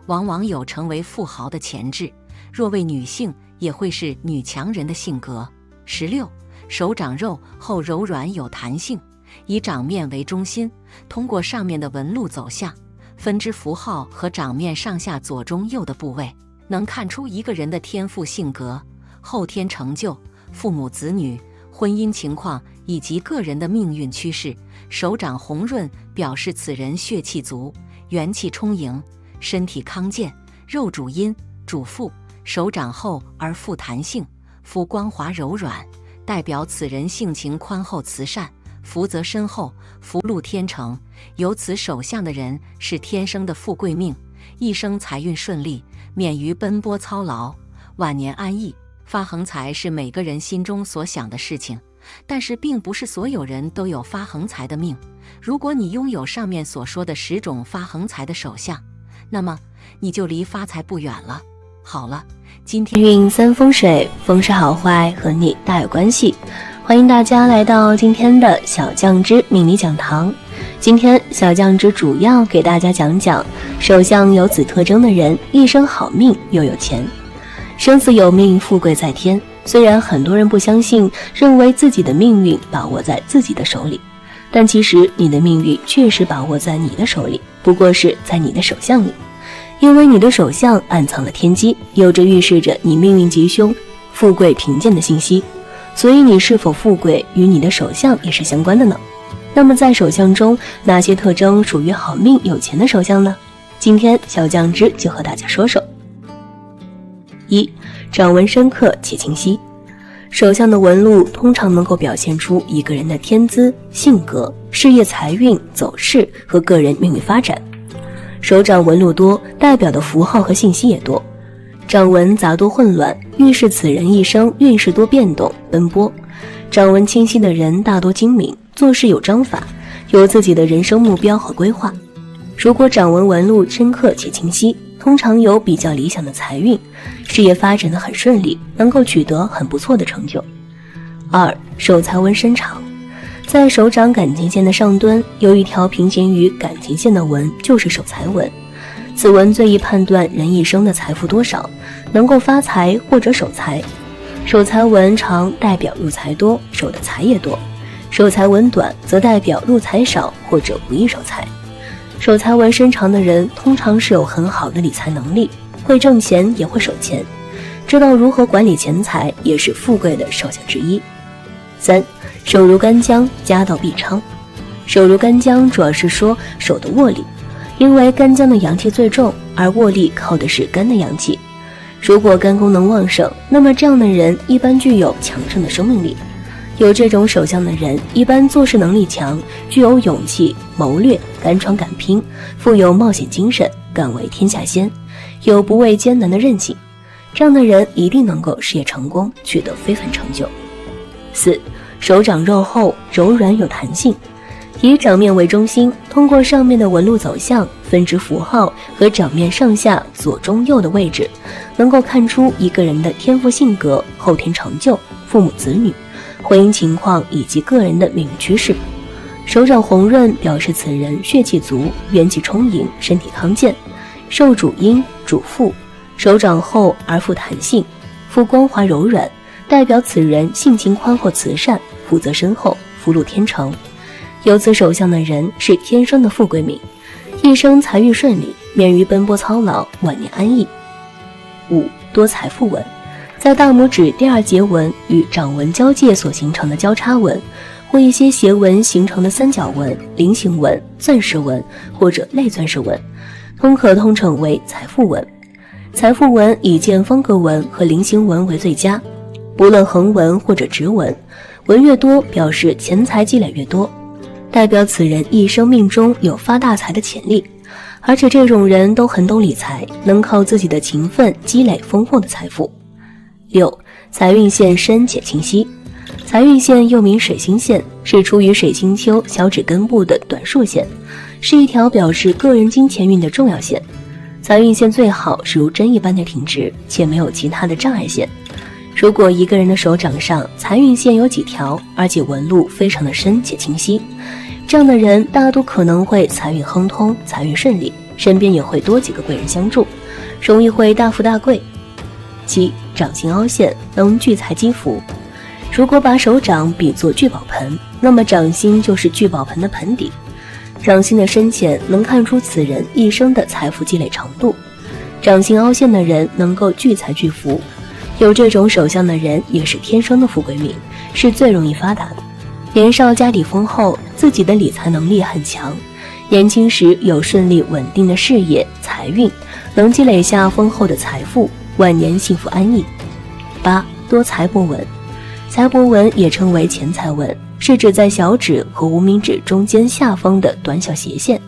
往往有成为富豪的潜质。若为女性，也会是女强人的性格。16. 手掌肉厚柔软有弹性，以掌面为中心，通过上面的纹路走向、分支符号和掌面上下左中右的部位，能看出一个人的天赋性格、后天成就、父母子女、婚姻情况以及个人的命运趋势。手掌红润表示此人血气足，元气充盈，身体康健。肉主阴，主腹，手掌厚而富弹性，肤光滑柔软，代表此人性情宽厚慈善，福泽深厚，福禄天成。有此手相的人是天生的富贵命，一生财运顺利，免于奔波操劳，晚年安逸。发横财是每个人心中所想的事情，但是并不是所有人都有发横财的命。如果你拥有上面所说的10种发横财的手相，那么你就离发财不远了。好了，今天运3风水，风水好坏和你大有关系。欢迎大家来到今天的小酱汁命理讲堂。今天小酱汁主要给大家讲讲手相有此特征的人一生好命又有钱，生死有命，富贵在天。虽然很多人不相信，认为自己的命运把握在自己的手里，但其实你的命运确实把握在你的手里，不过是在你的手相里。因为你的手相暗藏了天机，有着预示着你命运吉凶、富贵贫贱的信息，所以你是否富贵与你的手相也是相关的呢。那么在手相中，哪些特征属于好命有钱的手相呢？今天小酱汁就和大家说说。1. 掌纹深刻且清晰。手相的纹路通常能够表现出一个人的天资、性格、事业财运、走势和个人命运发展。手掌纹路多，代表的符号和信息也多，掌纹杂多混乱，预示此人一生运势多变动奔波。掌纹清晰的人大多精明，做事有章法，有自己的人生目标和规划。如果掌纹纹路深刻且清晰，通常有比较理想的财运，事业发展得很顺利，能够取得很不错的成就。2. 手财纹深长，在手掌感情线的上端有一条平行于感情线的纹，就是手财纹。此纹最易判断人一生的财富多少，能够发财或者守财。手财纹长代表入财多，守的财也多；手财纹短则代表入财少或者不易守财。手财纹深长的人通常是有很好的理财能力，会挣钱也会守钱，知道如何管理钱财，也是富贵的手相之一。3. 手如干姜，家道必昌。手如干姜主要是说手的握力，因为干姜的阳气最重，而握力靠的是肝的阳气。如果肝功能旺盛，那么这样的人一般具有强盛的生命力。有这种手相的人一般做事能力强，具有勇气、谋略，敢闯敢拼，富有冒险精神，敢为天下先，有不畏艰难的韧性。这样的人一定能够事业成功，取得非凡成就。4. 手掌肉厚，柔软有弹性。以掌面为中心，通过上面的纹路走向、分支符号和掌面上下左中右的位置，能够看出一个人的天赋性格、后天成就、父母子女、婚姻情况以及个人的命运趋势。手掌红润表示此人血气足，元气充盈，身体康健。受主阴主腹，手掌厚而富弹性，富光滑柔软，代表此人性情宽厚慈善，福泽深厚，福禄天成。有此手相的人是天生的富贵命，一生财运顺利，免于奔波操劳，晚年安逸。5. 多财富纹，在大拇指第2节纹与掌纹交界所形成的交叉纹，或一些斜纹形成的三角纹、菱形纹、钻石纹或者类钻石纹，可通称为财富纹。财富纹以见方格纹和菱形纹为最佳，不论横纹或者直纹，纹越多表示钱财积累越多，代表此人一生命中有发大财的潜力，而且这种人都很懂理财，能靠自己的勤奋积累丰厚的财富。6. 财运线深且清晰。财运线又名水星线，是出于水星丘小指根部的短竖线，是一条表示个人金钱运的重要线。财运线最好是如针一般的挺直，且没有其他的障碍线。如果一个人的手掌上财运线有几条，而且纹路非常的深且清晰，这样的人大多可能会财运亨通，财运顺利，身边也会多几个贵人相助，容易会大富大贵。7. 掌心凹陷，能聚财积福。如果把手掌比作聚宝盆，那么掌心就是聚宝盆的盆底。掌心的深浅能看出此人一生的财富积累程度。掌心凹陷的人能够聚财聚福，有这种手相的人也是天生的富贵命，是最容易发达的。年少家底丰厚，自己的理财能力很强，年轻时有顺利稳定的事业财运，能积累下丰厚的财富，晚年幸福安逸。8. 多财帛纹。财帛纹也称为钱财纹，是指在小指和无名指中间下方的短小斜线。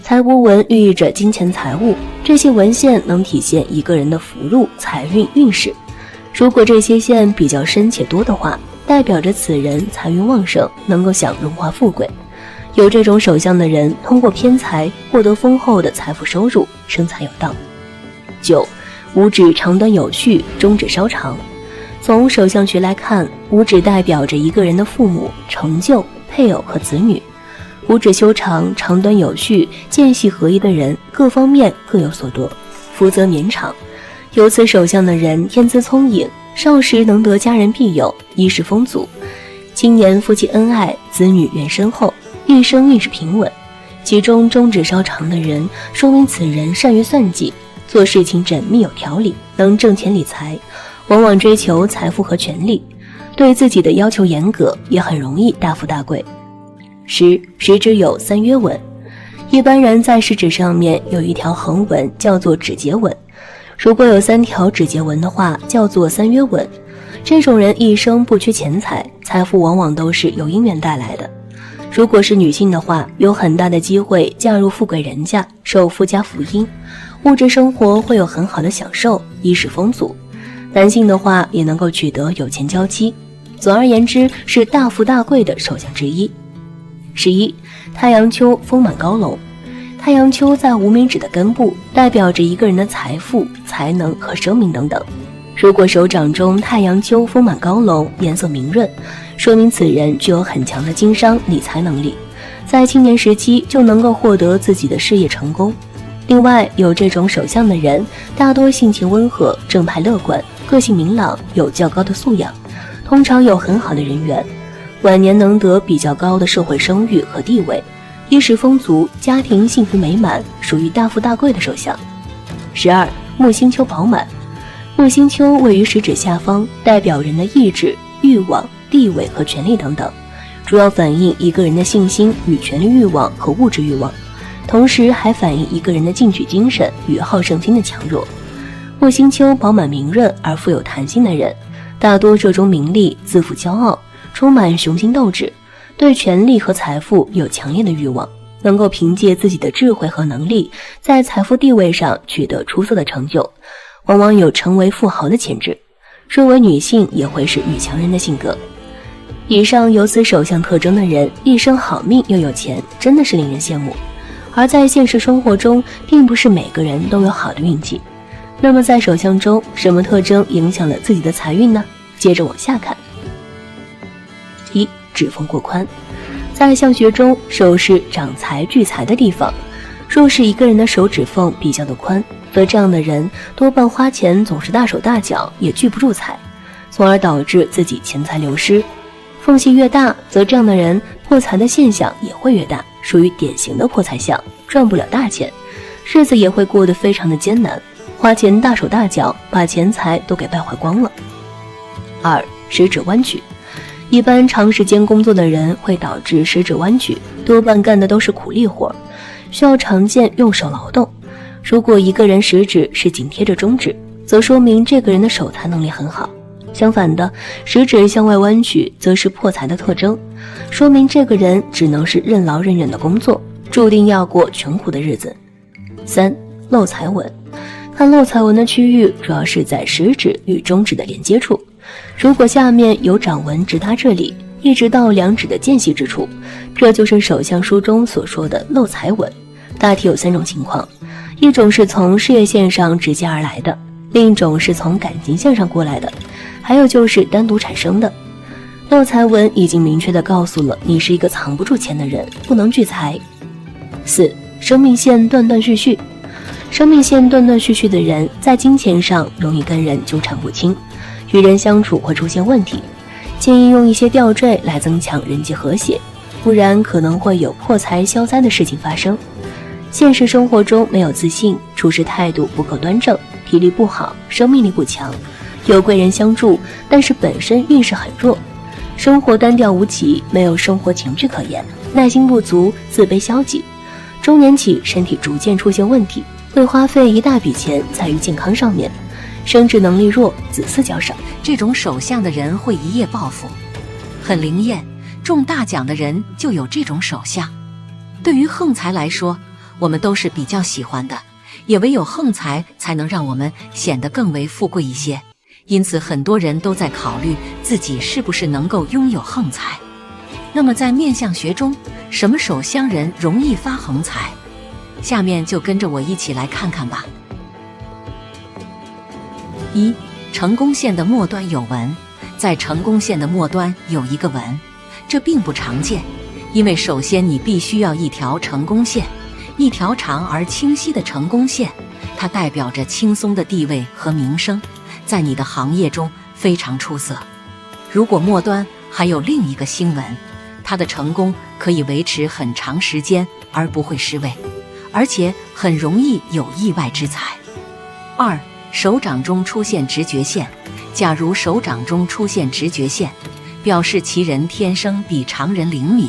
财帛纹寓意着金钱财物，这些纹线能体现一个人的福禄财运运势。如果这些线比较深且多的话，代表着此人财运旺盛，能够享荣华富贵。有这种手相的人，通过偏财获得丰厚的财富收入，生财有道。9. 五指长短有序，中指稍长。从手相学来看，五指代表着一个人的父母、成就、配偶和子女。五指修长，长短有序，间隙合一的人，各方面各有所夺，福泽绵长。有此手相的人，天资聪颖，少时能得家人庇佑，衣食丰足。青年夫妻恩爱，子女缘深厚，一生运势平稳。其中中指稍长的人，说明此人善于算计，做事情缜密有条理，能挣钱理财，往往追求财富和权力，对自己的要求严格，也很容易大富大贵。10. 食指有3约纹。一般人在食指上面有一条横纹，叫做指节纹。如果有3条指节纹的话，叫做3约纹。这种人一生不缺钱财，财富往往都是由姻缘带来的。如果是女性的话，有很大的机会嫁入富贵人家，受夫家福荫，物质生活会有很好的享受，衣食丰足。男性的话也能够取得有钱娇妻，总而言之是大富大贵的首相之一。11. 太阳丘丰满高隆。太阳丘在无名指的根部，代表着一个人的财富、才能和生命等等。如果手掌中太阳丘丰满高隆，颜色明润，说明此人具有很强的经商理财能力，在青年时期就能够获得自己的事业成功。另外，有这种手相的人大多性情温和、正派乐观，个性明朗，有较高的素养，通常有很好的人缘，晚年能得比较高的社会声誉和地位，衣食丰足，家庭幸福美满，属于大富大贵的手相。12. 木星丘饱满。木星丘位于食指下方，代表人的意志、欲望、地位和权力等等，主要反映一个人的信心与权力欲望和物质欲望，同时还反映一个人的进取精神与好胜心的强弱。木星丘饱满明润而富有弹性的人，大多热衷名利，自负骄傲，充满雄心斗志，对权力和财富有强烈的欲望，能够凭借自己的智慧和能力，在财富地位上取得出色的成就，往往有成为富豪的潜质。若为女性，也会是女强人的性格。以上有此首相特征的人，一生好命又有钱，真的是令人羡慕。而在现实生活中，并不是每个人都有好的运气。那么在手相中，什么特征影响了自己的财运呢？接着往下看。1. 指缝过宽。在相学中，手是长财聚财的地方，若是一个人的手指缝比较的宽，则这样的人多半花钱总是大手大脚，也聚不住财，从而导致自己钱财流失。缝隙越大，则这样的人破财的现象也会越大，属于典型的破财相，赚不了大钱，日子也会过得非常的艰难，花钱大手大脚，把钱财都给败坏光了。2. 食指弯曲。一般长时间工作的人会导致食指弯曲，多半干的都是苦力活，需要常见用手劳动。如果一个人食指是紧贴着中指，则说明这个人的守财能力很好。相反的，食指向外弯曲，则是破财的特征，说明这个人只能是任劳任怨的工作，注定要过穷苦的日子。3. 漏财纹。看漏财纹的区域主要是在食指与中指的连接处，如果下面有掌纹直达这里，一直到两指的间隙之处，这就是手相书中所说的漏财纹。大体有3种情况，一种是从事业线上直接而来的，另一种是从感情线上过来的，还有就是单独产生的。漏财纹已经明确地告诉了你是一个藏不住钱的人，不能聚财。4. 生命线断断续续。生命线断断续续的人，在金钱上容易跟人纠缠不清，与人相处会出现问题，建议用一些吊坠来增强人际和谐，不然可能会有破财消灾的事情发生。现实生活中没有自信，处事态度不够端正，体力不好，生命力不强，有贵人相助，但是本身运势很弱，生活单调无奇，没有生活情趣可言，耐心不足，自卑消极，中年起身体逐渐出现问题，会花费一大笔钱在于健康上面，生殖能力弱，子嗣较少。这种手相的人会一夜暴富，很灵验，中大奖的人就有这种手相。对于横财来说，我们都是比较喜欢的，也唯有横财才能让我们显得更为富贵一些，因此很多人都在考虑自己是不是能够拥有横财。那么在面相学中，什么手相人容易发横财？下面就跟着我一起来看看吧。1. 成功线的末端有纹。在成功线的末端有一个纹，这并不常见，因为首先你必须要一条成功线，一条长而清晰的成功线，它代表着轻松的地位和名声，在你的行业中非常出色。如果末端还有另一个星纹，它的成功可以维持很长时间而不会失位，而且很容易有意外之财。2. 手掌中出现直觉线。假如手掌中出现直觉线，表示其人天生比常人灵敏，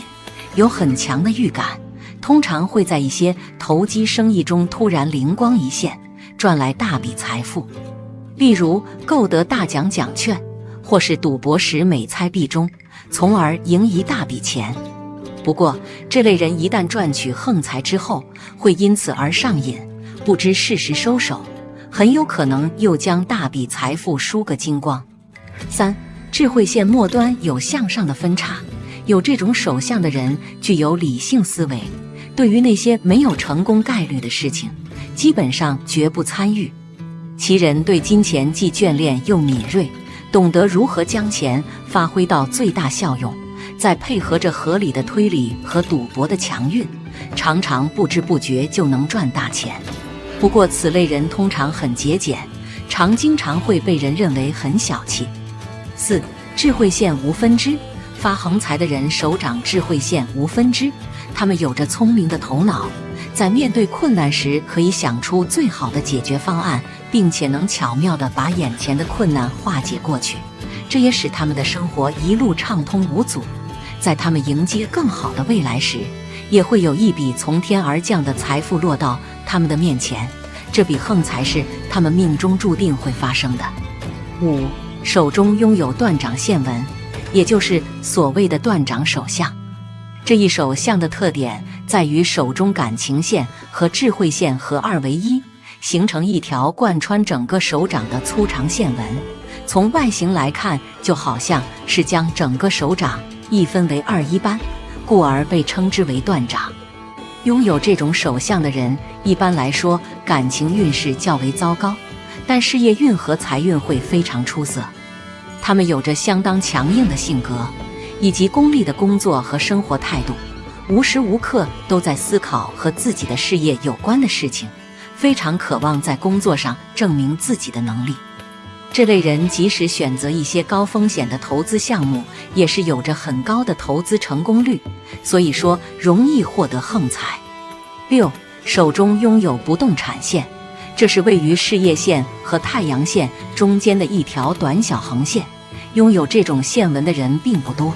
有很强的预感，通常会在一些投机生意中突然灵光一现，赚来大笔财富，例如购得大奖奖券，或是赌博时每猜必中，从而赢一大笔钱。不过这类人一旦赚取横财之后，会因此而上瘾，不知适时收手，很有可能又将大笔财富输个精光。3、智慧线末端有向上的分叉，有这种手相的人具有理性思维，对于那些没有成功概率的事情，基本上绝不参与。其人对金钱既眷恋又敏锐，懂得如何将钱发挥到最大效用，再配合着合理的推理和赌博的强运，常常不知不觉就能赚大钱。不过此类人通常很节俭，经常会被人认为很小气。4、智慧线无分支，发横财的人手掌智慧线无分支，他们有着聪明的头脑，在面对困难时可以想出最好的解决方案，并且能巧妙地把眼前的困难化解过去，这也使他们的生活一路畅通无阻。在他们迎接更好的未来时，也会有一笔从天而降的财富落到他们的面前，这笔横财是他们命中注定会发生的。5、手中拥有断掌线纹，也就是所谓的断掌手相。这一手相的特点在于手中感情线和智慧线合二为一，形成一条贯穿整个手掌的粗长线纹。从外形来看，就好像是将整个手掌一分为二一般，故而被称之为断掌。拥有这种手相的人，一般来说感情运势较为糟糕，但事业运和财运会非常出色。他们有着相当强硬的性格，以及功利的工作和生活态度，无时无刻都在思考和自己的事业有关的事情，非常渴望在工作上证明自己的能力。这类人即使选择一些高风险的投资项目，也是有着很高的投资成功率，所以说容易获得横财。6、手中拥有不动产线，这是位于事业线和太阳线中间的一条短小横线，拥有这种线纹的人并不多，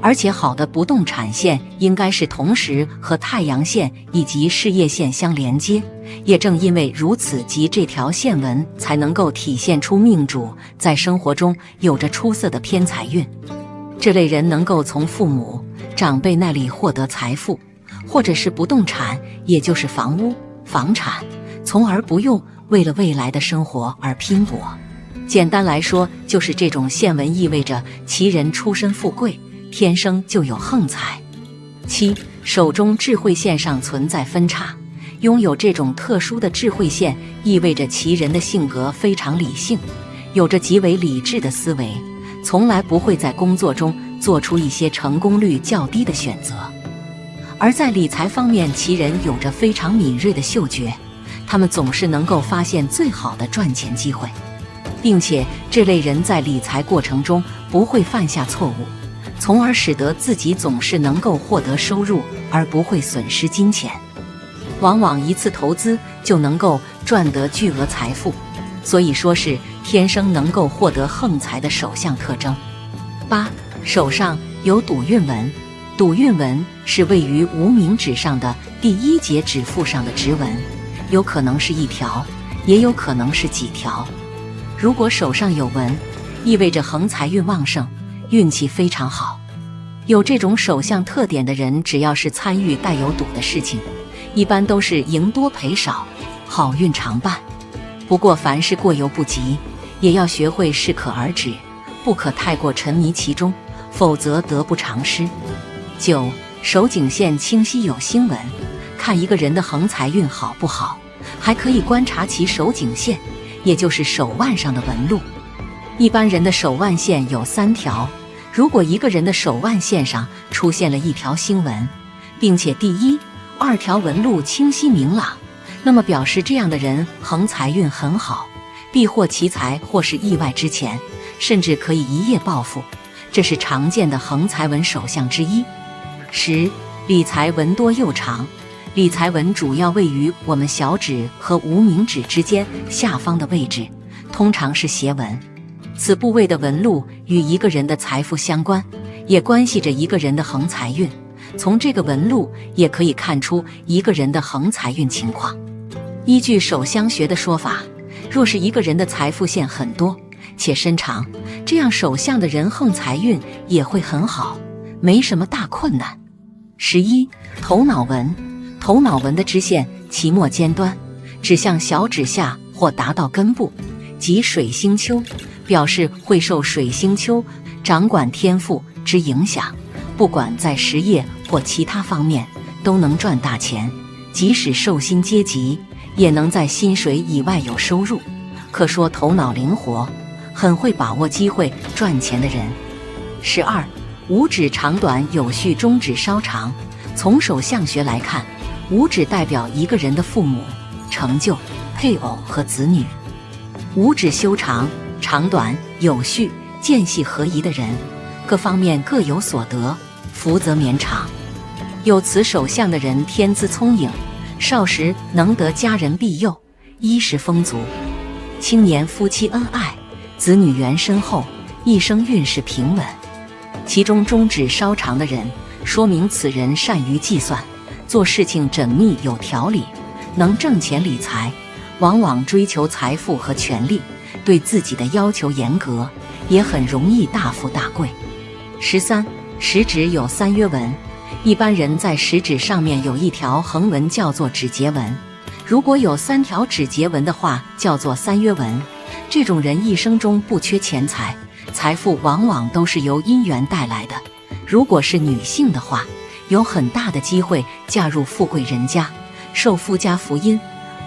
而且好的不动产线应该是同时和太阳线以及事业线相连接，也正因为如此，即这条线纹才能够体现出命主在生活中有着出色的偏财运。这类人能够从父母、长辈那里获得财富，或者是不动产，也就是房屋、房产，从而不用为了未来的生活而拼搏。简单来说，就是这种线纹意味着其人出身富贵，天生就有横财。7、手中智慧线上存在分叉，拥有这种特殊的智慧线，意味着其人的性格非常理性，有着极为理智的思维，从来不会在工作中做出一些成功率较低的选择。而在理财方面，其人有着非常敏锐的嗅觉，他们总是能够发现最好的赚钱机会，并且这类人在理财过程中不会犯下错误，从而使得自己总是能够获得收入，而不会损失金钱。往往一次投资就能够赚得巨额财富，所以说是天生能够获得横财的手相特征。8、手上有赌运纹，赌运纹是位于无名指上的第一节指腹上的直纹，有可能是一条，也有可能是几条。如果手上有纹，意味着横财运旺盛，运气非常好。有这种手相特点的人，只要是参与带有赌的事情，一般都是赢多赔少，好运常伴。不过凡事过犹不及，也要学会适可而止，不可太过沉迷其中，否则得不偿失。9、手颈线清晰有星纹，看一个人的横财运好不好，还可以观察其手颈线，也就是手腕上的纹路。一般人的手腕线有3条，如果一个人的手腕线上出现了一条星纹，并且第1、2条纹路清晰明朗，那么表示这样的人横财运很好，必获其财或是意外之钱，甚至可以一夜暴富，这是常见的横财纹手相之一。10、理财纹多又长，理财纹主要位于我们小指和无名指之间下方的位置，通常是斜纹。此部位的纹路与一个人的财富相关，也关系着一个人的横财运。从这个纹路也可以看出一个人的横财运情况。依据手相学的说法，若是一个人的财富线很多且深长，这样手相的人横财运也会很好，没什么大困难。11、头脑纹，头脑纹的支线期末尖端，指向小指下或达到根部，即水星丘，表示会受水星丘掌管天赋之影响，不管在实业或其他方面都能赚大钱，即使受薪阶级也能在薪水以外有收入，可说头脑灵活，很会把握机会赚钱的人。12. 五指长短有序，中指稍长。从手相学来看，五指代表一个人的父母、成就、配偶和子女。五指修长、长短有序、间隙合宜的人，各方面各有所得，福泽绵长。有此手相的人天资聪颖，少时能得家人庇佑，衣食丰足，青年夫妻恩爱，子女缘深厚，一生运势平稳。其中中指稍长的人，说明此人善于计算，做事情缜密有条理，能挣钱理财，往往追求财富和权力，对自己的要求严格，也很容易大富大贵。13. 食指有三约纹，一般人在食指上面有一条横纹叫做指节纹，如果有3条指节纹的话叫做三约纹。这种人一生中不缺钱财，财富往往都是由姻缘带来的。如果是女性的话，有很大的机会嫁入富贵人家，受夫家福荫，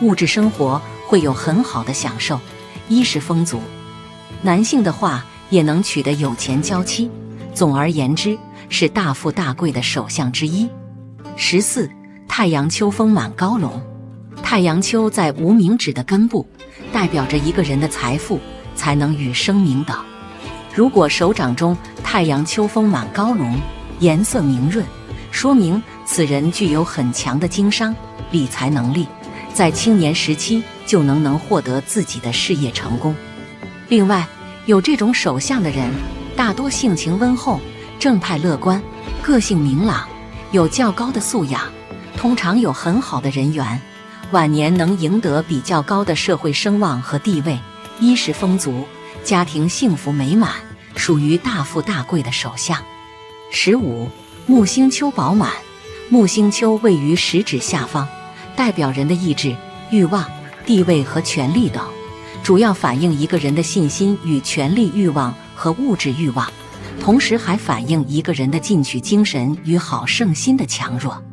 物质生活会有很好的享受，衣食丰足。男性的话也能娶得有钱娇妻，总而言之是大富大贵的手相之一。14. 太阳丘丰满高隆。太阳丘在无名指的根部，代表着一个人的财富、才能与声名等。如果手掌中太阳丘丰满高隆，颜色明润，说明此人具有很强的经商、理财能力，在青年时期就能获得自己的事业成功。另外，有这种手相的人，大多性情温厚、正派乐观，个性明朗，有较高的素养，通常有很好的人缘，晚年能赢得比较高的社会声望和地位，衣食丰足，家庭幸福美满，属于大富大贵的手相。15. 木星丘饱满。木星丘位于食指下方，代表人的意志、欲望、地位和权力等，主要反映一个人的信心与权力欲望和物质欲望，同时还反映一个人的进取精神与好胜心的强弱。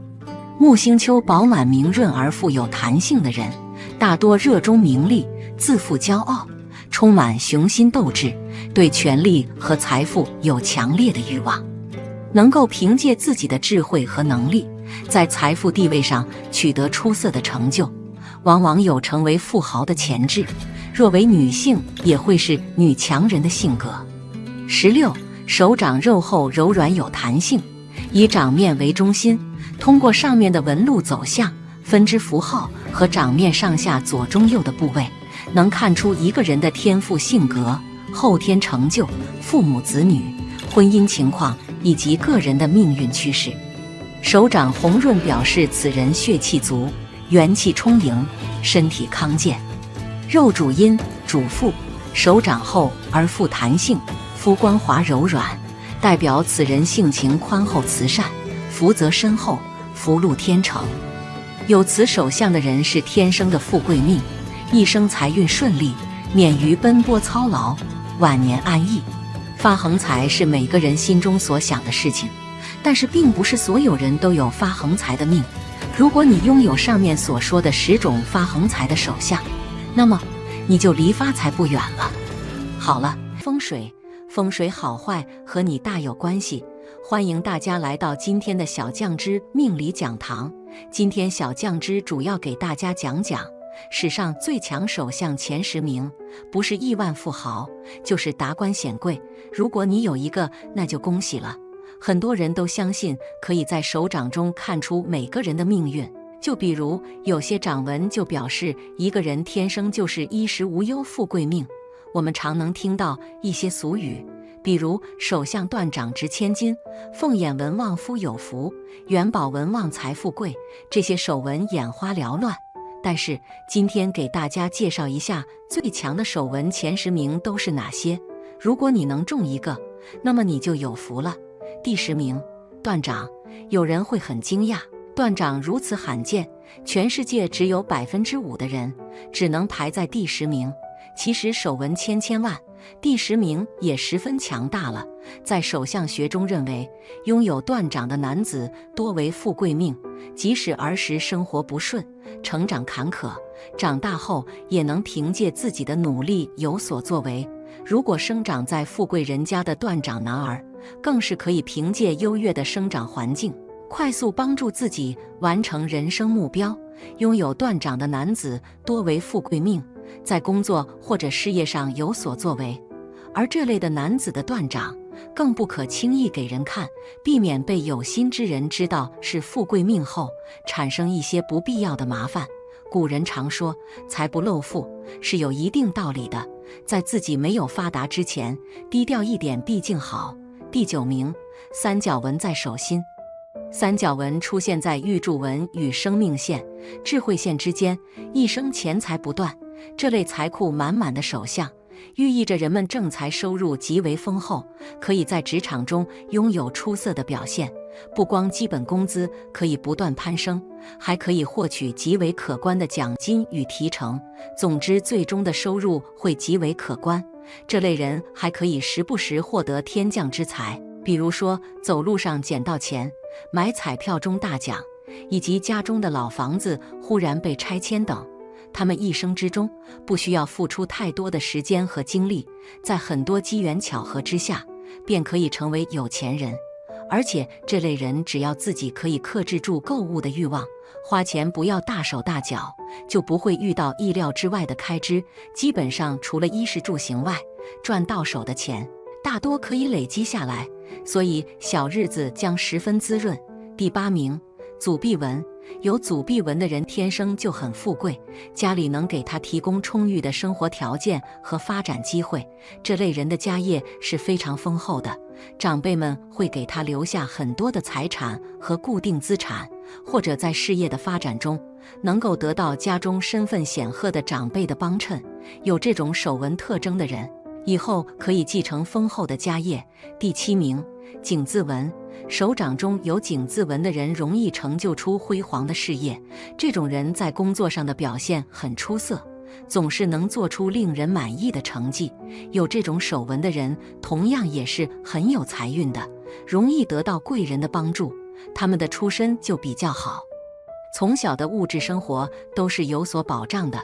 木星丘饱满明润而富有弹性的人，大多热衷名利，自负骄傲，充满雄心斗志，对权力和财富有强烈的欲望，能够凭借自己的智慧和能力，在财富地位上取得出色的成就，往往有成为富豪的潜质。若为女性，也会是女强人的性格。16. 手掌肉厚柔软有弹性，以掌面为中心，通过上面的纹路走向、分支符号和掌面上下左中右的部位，能看出一个人的天赋性格、后天成就、父母子女、婚姻情况以及个人的命运趋势。手掌红润表示此人血气足，元气充盈，身体康健。肉主阴，主腹，手掌厚而富弹性，肤光滑柔软，代表此人性情宽厚慈善，福泽深厚，福禄天成。有此手相的人是天生的富贵命，一生财运顺利，免于奔波操劳，晚年安逸。发横财是每个人心中所想的事情，但是并不是所有人都有发横财的命。如果你拥有上面所说的10种发横财的手相，那么你就离发财不远了。好了，风水好坏和你大有关系，欢迎大家来到今天的小酱之命理讲堂。今天小酱之主要给大家讲讲史上最强手相前10名，不是亿万富豪，就是达官显贵。如果你有一个，那就恭喜了。很多人都相信可以在手掌中看出每个人的命运，就比如有些掌纹就表示一个人天生就是衣食无忧富贵命。我们常能听到一些俗语，比如手相断掌值千金，凤眼纹旺夫有福，元宝纹旺财富贵，这些手纹眼花缭乱。但是今天给大家介绍一下最强的手纹前10名都是哪些，如果你能中一个，那么你就有福了。第10名，断掌。有人会很惊讶，断掌如此罕见，全世界只有5%的人只能排在第10名。其实手纹千万，第10名也十分强大了。在手相学中认为，拥有断掌的男子多为富贵命，即使儿时生活不顺，成长坎坷，长大后也能凭借自己的努力有所作为。如果生长在富贵人家的断掌男儿，更是可以凭借优越的生长环境，快速帮助自己完成人生目标。拥有断掌的男子多为富贵命，在工作或者事业上有所作为，而这类的男子的断掌更不可轻易给人看，避免被有心之人知道是富贵命后产生一些不必要的麻烦。古人常说财不露富是有一定道理的，在自己没有发达之前，低调一点毕竟好。第9名，三角纹在手心。三角纹出现在玉柱纹与生命线、智慧线之间，一生钱财不断。这类财库满满的手相，寓意着人们正财收入极为丰厚，可以在职场中拥有出色的表现。不光基本工资可以不断攀升，还可以获取极为可观的奖金与提成。总之，最终的收入会极为可观。这类人还可以时不时获得天降之财，比如说走路上捡到钱，买彩票中大奖，以及家中的老房子忽然被拆迁等。他们一生之中不需要付出太多的时间和精力，在很多机缘巧合之下，便可以成为有钱人。而且这类人只要自己可以克制住购物的欲望，花钱不要大手大脚，就不会遇到意料之外的开支。基本上除了衣食住行外，赚到手的钱大多可以累积下来，所以小日子将十分滋润。第8名，祖臂纹。有祖臂纹的人天生就很富贵，家里能给他提供充裕的生活条件和发展机会。这类人的家业是非常丰厚的，长辈们会给他留下很多的财产和固定资产，或者在事业的发展中能够得到家中身份显赫的长辈的帮衬。有这种手纹特征的人，以后可以继承丰厚的家业。第7名，井字纹。手掌中有井字纹的人容易成就出辉煌的事业，这种人在工作上的表现很出色，总是能做出令人满意的成绩。有这种手纹的人同样也是很有财运的，容易得到贵人的帮助，他们的出身就比较好，从小的物质生活都是有所保障的。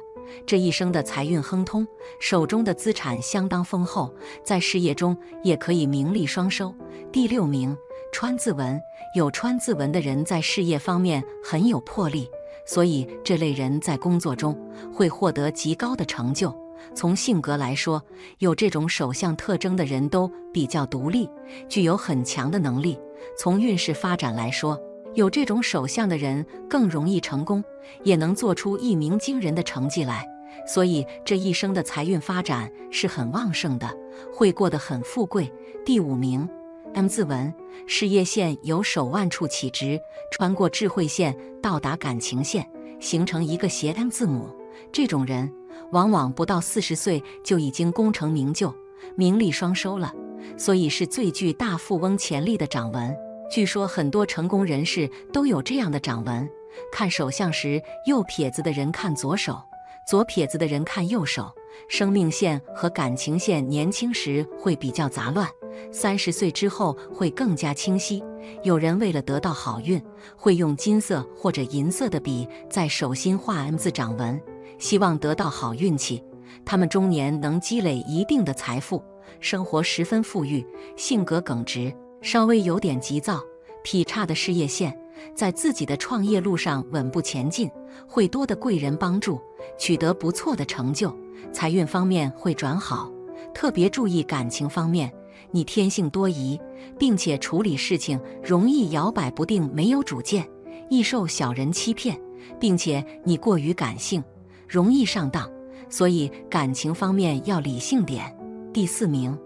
这一生的财运亨通，手中的资产相当丰厚，在事业中也可以名利双收。第6名，川字纹。有川字纹的人在事业方面很有魄力，所以这类人在工作中会获得极高的成就。从性格来说，有这种手相特征的人都比较独立，具有很强的能力。从运势发展来说，有这种手相的人更容易成功，也能做出一鸣惊人的成绩来，所以这一生的财运发展是很旺盛的，会过得很富贵。第5名，M 字纹。事业线由手腕处起直，穿过智慧线到达感情线，形成一个斜 M 字母。这种人往往不到40岁就已经功成名就，名利双收了，所以是最具大富翁潜力的掌纹。据说很多成功人士都有这样的掌纹。看手相时，右撇子的人看左手，左撇子的人看右手。生命线和感情线年轻时会比较杂乱，30岁之后会更加清晰。有人为了得到好运，会用金色或者银色的笔在手心画 M 字掌纹，希望得到好运气。他们中年能积累一定的财富，生活十分富裕，性格耿直，稍微有点急躁，劈叉的事业线，在自己的创业路上稳步前进，会多的贵人帮助，取得不错的成就。财运方面会转好，特别注意感情方面，你天性多疑，并且处理事情容易摇摆不定，没有主见，易受小人欺骗，并且你过于感性，容易上当，所以感情方面要理性点。第4名，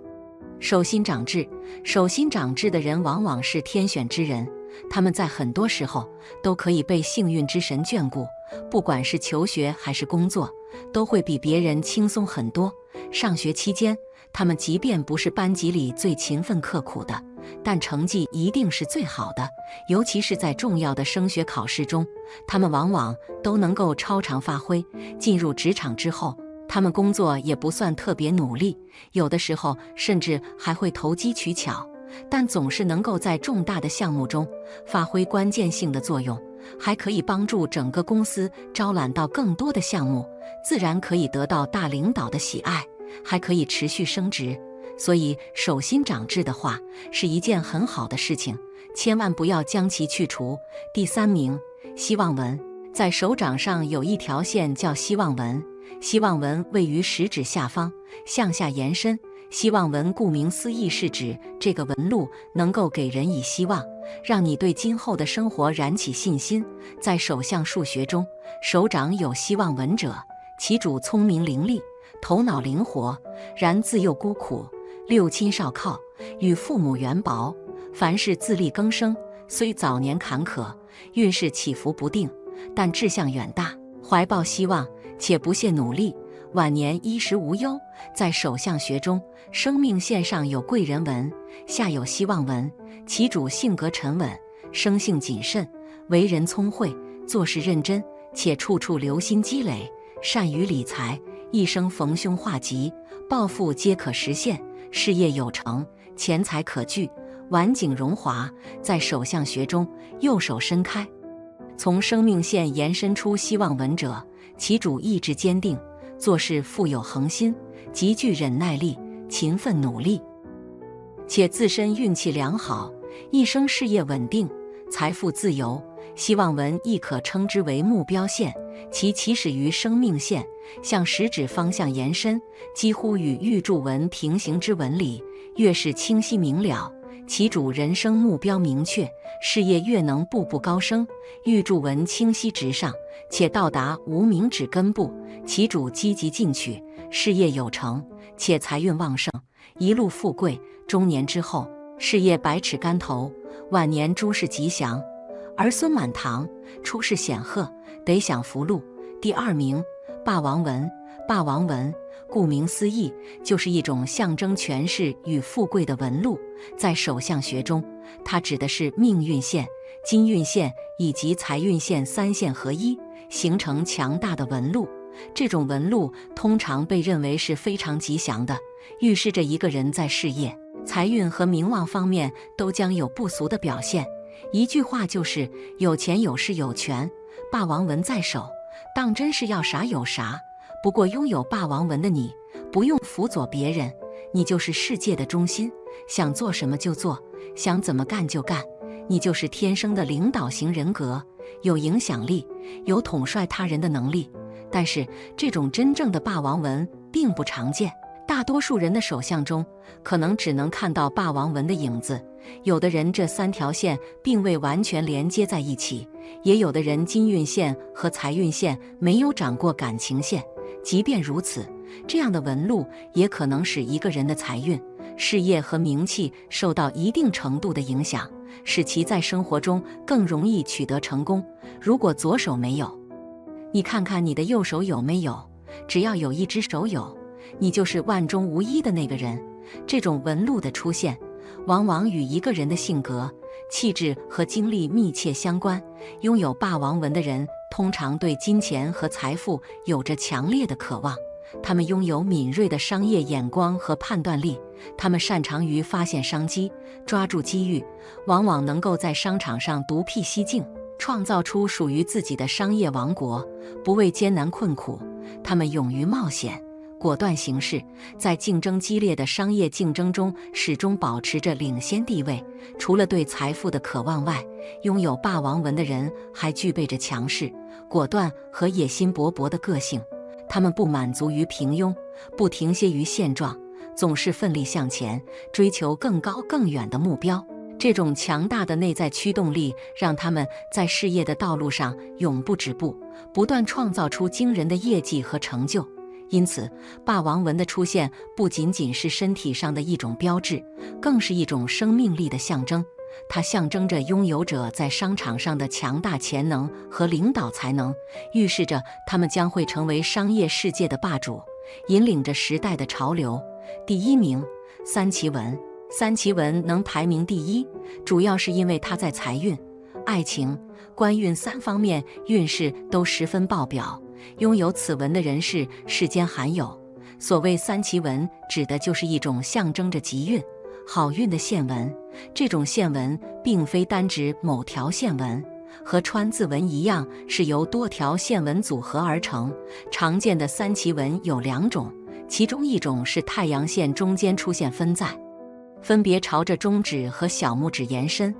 手心长痣。手心长痣的人往往是天选之人，他们在很多时候都可以被幸运之神眷顾，不管是求学还是工作，都会比别人轻松很多。上学期间，他们即便不是班级里最勤奋刻苦的，但成绩一定是最好的，尤其是在重要的升学考试中，他们往往都能够超常发挥。进入职场之后，他们工作也不算特别努力，有的时候甚至还会投机取巧，但总是能够在重大的项目中发挥关键性的作用，还可以帮助整个公司招揽到更多的项目，自然可以得到大领导的喜爱，还可以持续升职。所以手心长痣的话是一件很好的事情，千万不要将其去除。第3名，希望纹。在手掌上有一条线叫希望纹，希望纹位于食指下方，向下延伸。希望纹顾名思义是指这个纹路能够给人以希望，让你对今后的生活燃起信心。在手相数学中，手掌有希望纹者，其主聪明伶俐，头脑灵活，然自幼孤苦，六亲少靠，与父母缘薄，凡事自力更生，虽早年坎坷，运势起伏不定，但志向远大，怀抱希望，且不懈努力，晚年衣食无忧。在手相学中，生命线上有贵人纹，下有希望纹，其主性格沉稳，生性谨慎，为人聪慧，做事认真，且处处留心积累，善于理财，一生逢凶化吉，抱负皆可实现，事业有成，钱财可聚，晚景荣华。在手相学中，右手伸开，从生命线延伸出希望纹者，其主意志坚定，做事富有恒心，极具忍耐力，勤奋努力，且自身运气良好，一生事业稳定，财富自由。希望纹亦可称之为目标线，其起始于生命线，向食指方向延伸，几乎与玉柱纹平行之纹理，越是清晰明了，其主人生目标明确，事业越能步步高升。玉柱纹清晰直上，且到达无名指根部，其主积极进取，事业有成，且财运旺盛，一路富贵。中年之后，事业百尺竿头，晚年诸事吉祥，儿孙满堂，出世显赫，得享福禄。第2名，霸王纹。霸王纹顾名思义，就是一种象征权势与富贵的纹路。在手相学中，它指的是命运线、金运线以及财运线3线合一，形成强大的纹路。这种纹路通常被认为是非常吉祥的，预示着一个人在事业、财运和名望方面都将有不俗的表现。一句话就是有钱有势有权，霸王纹在手，当真是要啥有啥。不过拥有霸王纹的你，不用辅佐别人，你就是世界的中心，想做什么就做，想怎么干就干，你就是天生的领导型人格，有影响力，有统帅他人的能力。但是这种真正的霸王纹并不常见，大多数人的手相中可能只能看到霸王纹的影子，有的人这3条线并未完全连接在一起，也有的人金运线和财运线没有长过感情线。即便如此，这样的纹路也可能使一个人的财运、事业和名气受到一定程度的影响，使其在生活中更容易取得成功。如果左手没有，你看看你的右手有没有，只要有一只手有，你就是万中无一的那个人。这种纹路的出现，往往与一个人的性格、气质和经历密切相关。拥有霸王纹的人通常对金钱和财富有着强烈的渴望，他们拥有敏锐的商业眼光和判断力，他们擅长于发现商机，抓住机遇，往往能够在商场上独辟蹊径，创造出属于自己的商业王国，不畏艰难困苦。他们勇于冒险，果断行事，在竞争激烈的商业竞争中始终保持着领先地位。除了对财富的渴望外，拥有霸王纹的人还具备着强势、果断和野心勃勃的个性。他们不满足于平庸，不停歇于现状，总是奋力向前，追求更高更远的目标。这种强大的内在驱动力让他们在事业的道路上永不止步，不断创造出惊人的业绩和成就。因此，霸王纹的出现不仅仅是身体上的一种标志，更是一种生命力的象征。它象征着拥有者在商场上的强大潜能和领导才能，预示着他们将会成为商业世界的霸主，引领着时代的潮流。第1名，三奇纹。三奇文能排名第一，主要是因为它在财运、爱情、官运3方面运势都十分爆表，拥有此文的人士世间罕有。所谓三奇文，指的就是一种象征着吉运、好运的线纹。这种线纹并非单指某条线纹，和川字纹一样，是由多条线纹组合而成。常见的三奇纹有2种，其中一种是太阳线中间出现分在，分别朝着中指和小拇指延伸，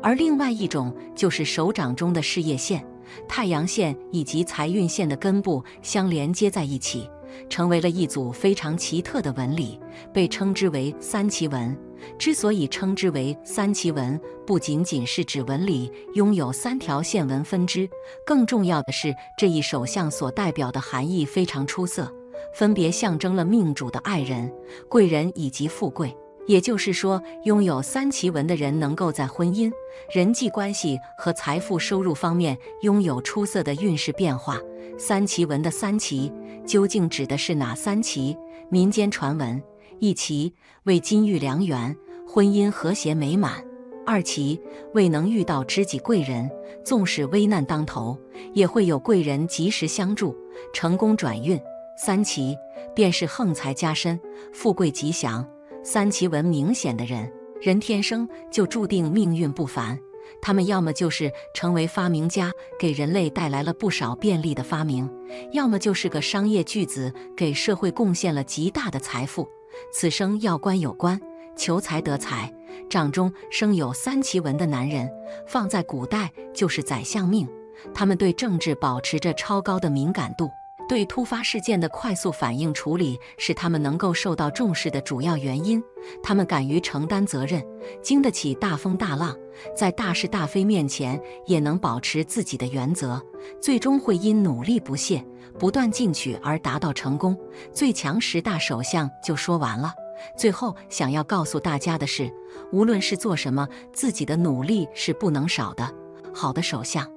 而另外一种就是手掌中的事业线、太阳线以及财运线的根部相连接在一起，成为了一组非常奇特的纹理，被称之为三奇纹。之所以称之为三奇纹，不仅仅是指纹理拥有3条线纹分支，更重要的是这一手相所代表的含义非常出色，分别象征了命主的爱人、贵人以及富贵。也就是说，拥有三奇纹的人能够在婚姻、人际关系和财富收入方面拥有出色的运势变化。三奇纹的三奇究竟指的是哪3奇？民间传闻：1奇为金玉良缘，婚姻和谐美满；2奇为能遇到知己贵人，纵使危难当头，也会有贵人及时相助，成功转运；3奇便是横财加身，富贵吉祥。三奇纹明显的人天生就注定命运不凡，他们要么就是成为发明家，给人类带来了不少便利的发明，要么就是个商业巨子，给社会贡献了极大的财富。此生要官有官，求财得财。掌中生有三奇纹的男人，放在古代就是宰相命，他们对政治保持着超高的敏感度，对突发事件的快速反应处理是他们能够受到重视的主要原因。他们敢于承担责任，经得起大风大浪，在大是大非面前也能保持自己的原则，最终会因努力不懈、不断进取而达到成功。最强10大手相就说完了。最后想要告诉大家的是，无论是做什么，自己的努力是不能少的。好的手相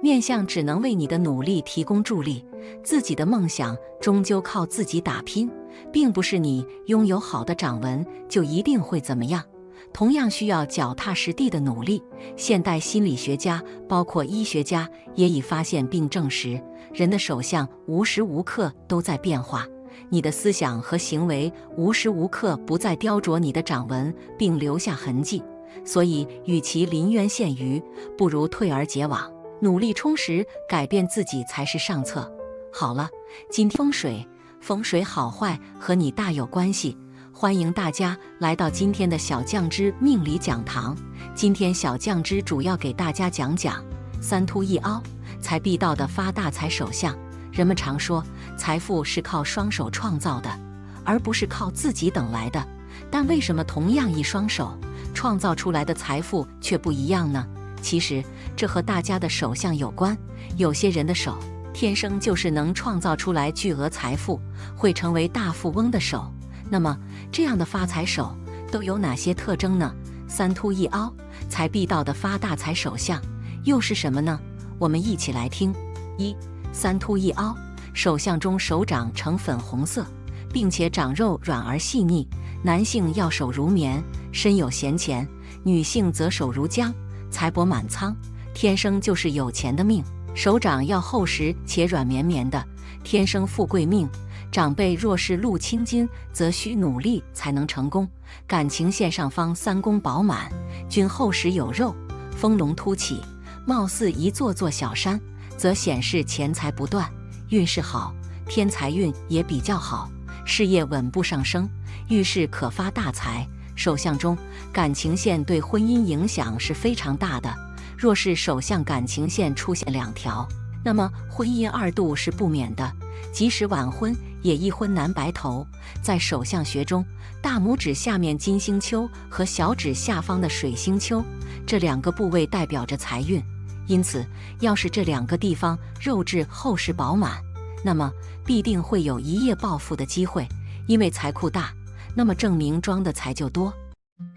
面相只能为你的努力提供助力，自己的梦想终究靠自己打拼，并不是你拥有好的掌纹就一定会怎么样，同样需要脚踏实地的努力。现代心理学家包括医学家也已发现并证实，人的手相无时无刻都在变化，你的思想和行为无时无刻不在雕琢你的掌纹并留下痕迹。所以与其临渊羡鱼，不如退而结网，努力充实改变自己才是上策。好了，今天风水好坏和你大有关系，欢迎大家来到今天的小酱汁命理讲堂。今天小酱汁主要给大家讲讲三凸一凹财必到的发大财手相。人们常说财富是靠双手创造的，而不是靠自己等来的，但为什么同样一双手创造出来的财富却不一样呢？其实这和大家的手相有关，有些人的手天生就是能创造出来巨额财富，会成为大富翁的手。那么这样的发财手都有哪些特征呢？三凸一凹财必到的发大财手相又是什么呢？我们一起来听。1. 三凸一凹手相中手掌呈粉红色，并且掌肉软而细腻，男性要手如棉，身有闲钱；女性则手如浆，财帛满仓，天生就是有钱的命。手掌要厚实且软绵绵的，天生富贵命。长辈若是禄青金，则需努力才能成功。感情线上方三宫饱满，均厚实有肉，丰隆凸起，貌似一座座小山，则显示钱财不断，运势好，偏财运也比较好，事业稳步上升，遇事可发大财。手相中感情线对婚姻影响是非常大的，若是手相感情线出现2条，那么婚姻2度是不免的，即使晚婚也一婚难白头。在手相学中，大拇指下面金星丘和小指下方的水星丘这2个部位代表着财运，因此要是这2个地方肉质厚实饱满，那么必定会有一夜暴富的机会，因为财库大，那么证明装的财就多。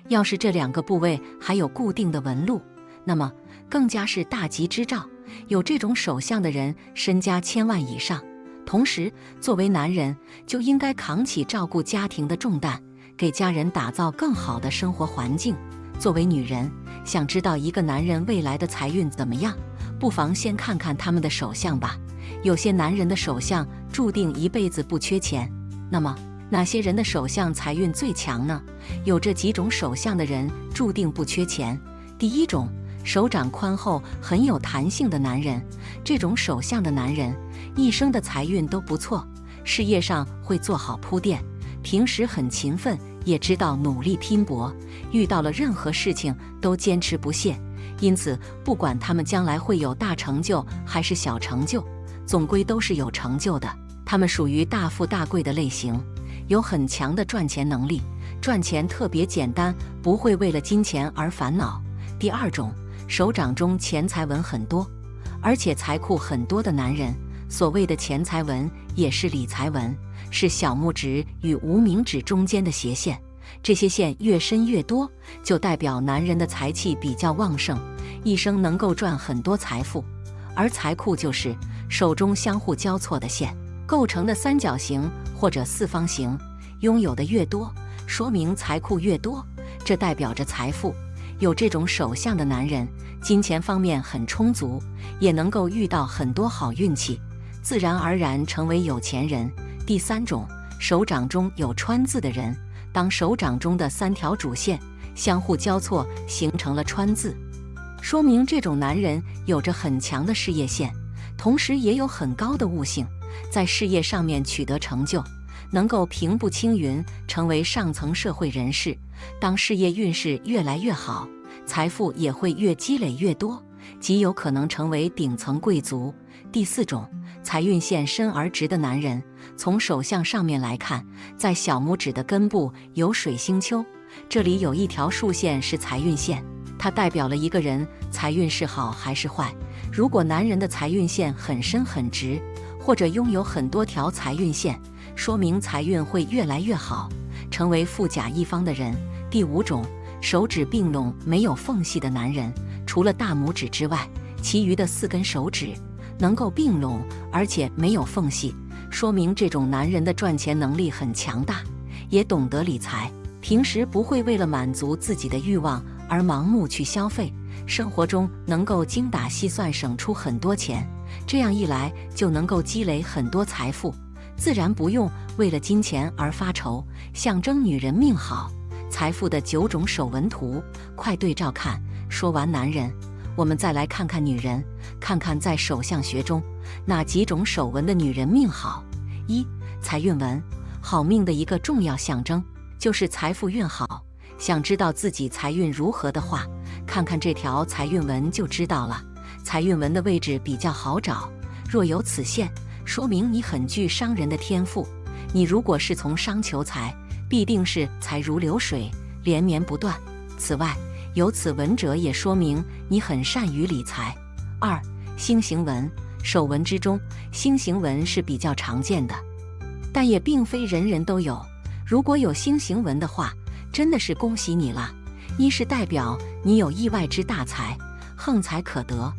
要是这2个部位还有固定的纹路，那么更加是大吉之兆。有这种手相的人身家1000万以上，同时作为男人就应该扛起照顾家庭的重担，给家人打造更好的生活环境。作为女人，想知道一个男人未来的财运怎么样，不妨先看看他们的手相吧。有些男人的手相注定一辈子不缺钱，那么哪些人的手相财运最强呢？有这几种手相的人注定不缺钱。第一种，手掌宽厚、很有弹性的男人。这种手相的男人一生的财运都不错，事业上会做好铺垫，平时很勤奋，也知道努力拼搏，遇到了任何事情都坚持不懈。因此，不管他们将来会有大成就还是小成就，总归都是有成就的。他们属于大富大贵的类型，有很强的赚钱能力，赚钱特别简单，不会为了金钱而烦恼。第二种，手掌中钱财纹很多，而且财库很多的男人。所谓的钱财纹也是理财纹，是小拇指与无名指中间的斜线，这些线越深越多，就代表男人的财气比较旺盛，一生能够赚很多财富。而财库就是手中相互交错的线构成的三角形或者四方形，拥有的越多，说明财库越多，这代表着财富。有这种手相的男人，金钱方面很充足，也能够遇到很多好运气，自然而然成为有钱人。第三种，手掌中有川字的人。当手掌中的三条主线相互交错，形成了川字，说明这种男人有着很强的事业线，同时也有很高的悟性，在事业上面取得成就，能够平步青云，成为上层社会人士。当事业运势越来越好，财富也会越积累越多，极有可能成为顶层贵族。第四种，财运线深而直的男人。从手相上面来看，在小拇指的根部有水星丘，这里有一条竖线是财运线，它代表了一个人财运是好还是坏。如果男人的财运线很深很直，或者拥有很多条财运线，说明财运会越来越好，成为富甲一方的人。第五种，手指并拢没有缝隙的男人。除了大拇指之外，其余的4根手指能够并拢，而且没有缝隙，说明这种男人的赚钱能力很强大，也懂得理财，平时不会为了满足自己的欲望而盲目去消费，生活中能够精打细算，省出很多钱，这样一来就能够积累很多财富，自然不用为了金钱而发愁。象征女人命好财富的9种手纹图，快对照看。说完男人，我们再来看看女人，看看在手相学中哪几种手纹的女人命好。1. 财运纹。好命的一个重要象征就是财富运好，想知道自己财运如何的话，看看这条财运纹就知道了。财运纹的位置比较好找，若有此线，说明你很具商人的天赋。你如果是从商求财，必定是财如流水，连绵不断。此外，有此纹者也说明你很善于理财。2. 星形纹。手纹之中，星形纹是比较常见的，但也并非人人都有。如果有星形纹的话，真的是恭喜你了。一是代表你有意外之大财，横财可得；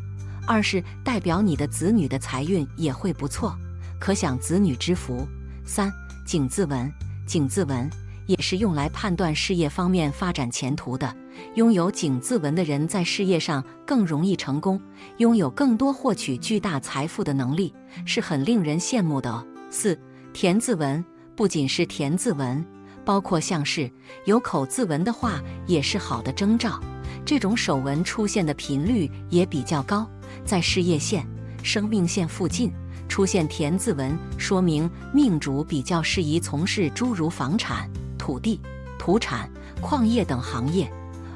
二是代表你的子女的财运也会不错，可享子女之福。3. 井字纹。井字纹也是用来判断事业方面发展前途的，拥有井字纹的人在事业上更容易成功，拥有更多获取巨大财富的能力，是很令人羡慕的。4. 田字纹。不仅是田字纹，包括像是有口字纹的话，也是好的征兆。这种手纹出现的频率也比较高，在事业线、生命线附近出现田字纹，说明命主比较适宜从事诸如房产、土地、土产、矿业等行业，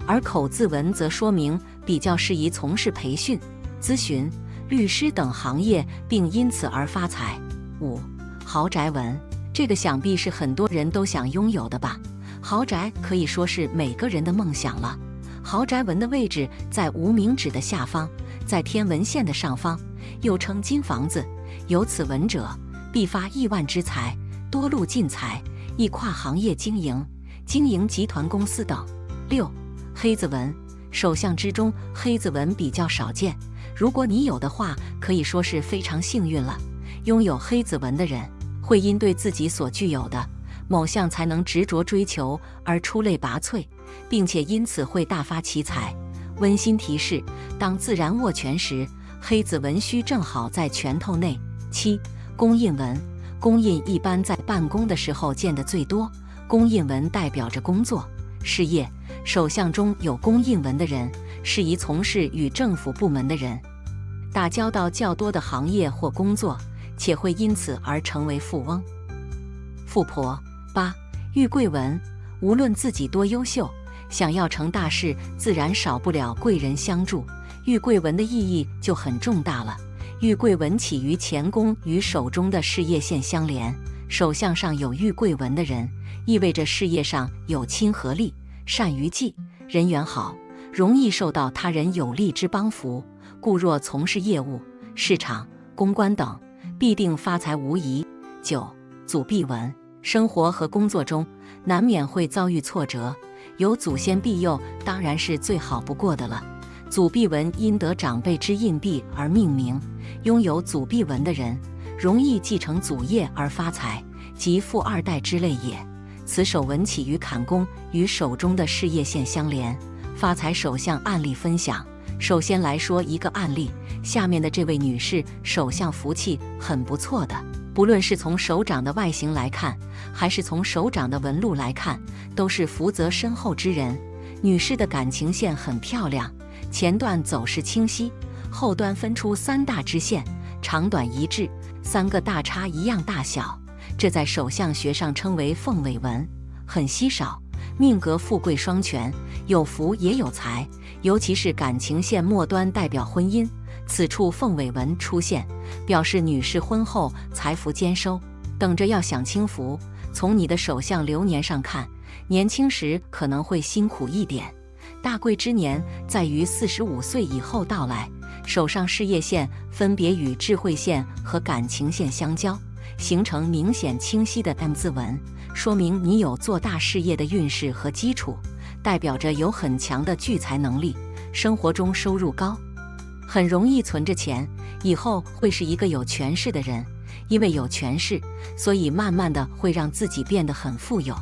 而口字纹则说明比较适宜从事培训、咨询、律师等行业，并因此而发财。5. 豪宅纹。这个想必是很多人都想拥有的吧？豪宅可以说是每个人的梦想了。豪宅纹的位置在无名指的下方，在天文线的上方，又称金房子。有此纹者，必发亿万之财，多路进财，易跨行业经营集团公司等。6. 黑字纹。手相之中，黑字纹比较少见，如果你有的话，可以说是非常幸运了。拥有黑字纹的人，会因对自己所具有的，某项才能执着追求而出类拔萃，并且因此会大发奇财。温馨提示：当自然握拳时，黑子纹须正好在拳头内。7. 公印纹。公印一般在办公的时候见得最多，公印纹代表着工作、事业。手相中有公印纹的人，适宜从事与政府部门的人，打交道较多的行业或工作，且会因此而成为富翁。富婆。8. 玉桂纹。无论自己多优秀，想要成大事，自然少不了贵人相助。玉桂纹的意义就很重大了。玉桂纹起于前宫，与手中的事业线相连。手相上有玉桂纹的人，意味着事业上有亲和力，善于济，人缘好，容易受到他人有力之帮扶，故若从事业务、市场、公关等，必定发财无疑。9. 祖臂纹。生活和工作中难免会遭遇挫折，有祖先庇佑当然是最好不过的了。祖臂纹因得长辈之印币而命名，拥有祖臂纹的人容易继承祖业而发财，即富二代之类也。此手纹起于坎宫，与手中的事业线相连。发财手相案例分享。首先来说一个案例，下面的这位女士手相福气很不错的，不论是从手掌的外形来看，还是从手掌的纹路来看，都是福泽深厚之人。女士的感情线很漂亮，前段走势清晰，后端分出3大支线，长短一致，3个大叉一样大小，这在手相学上称为凤尾纹，很稀少。命格富贵双全，有福也有财，尤其是感情线末端代表婚姻，此处凤尾纹出现，表示女士婚后财福兼收，等着要享清福。从你的手相流年上看，年轻时可能会辛苦一点，大贵之年在于45岁以后到来。手上事业线分别与智慧线和感情线相交，形成明显清晰的 M 字纹，说明你有做大事业的运势和基础，代表着有很强的聚财能力，生活中收入高，很容易存着钱，以后会是一个有权势的人。因为有权势，所以慢慢的会让自己变得很富有，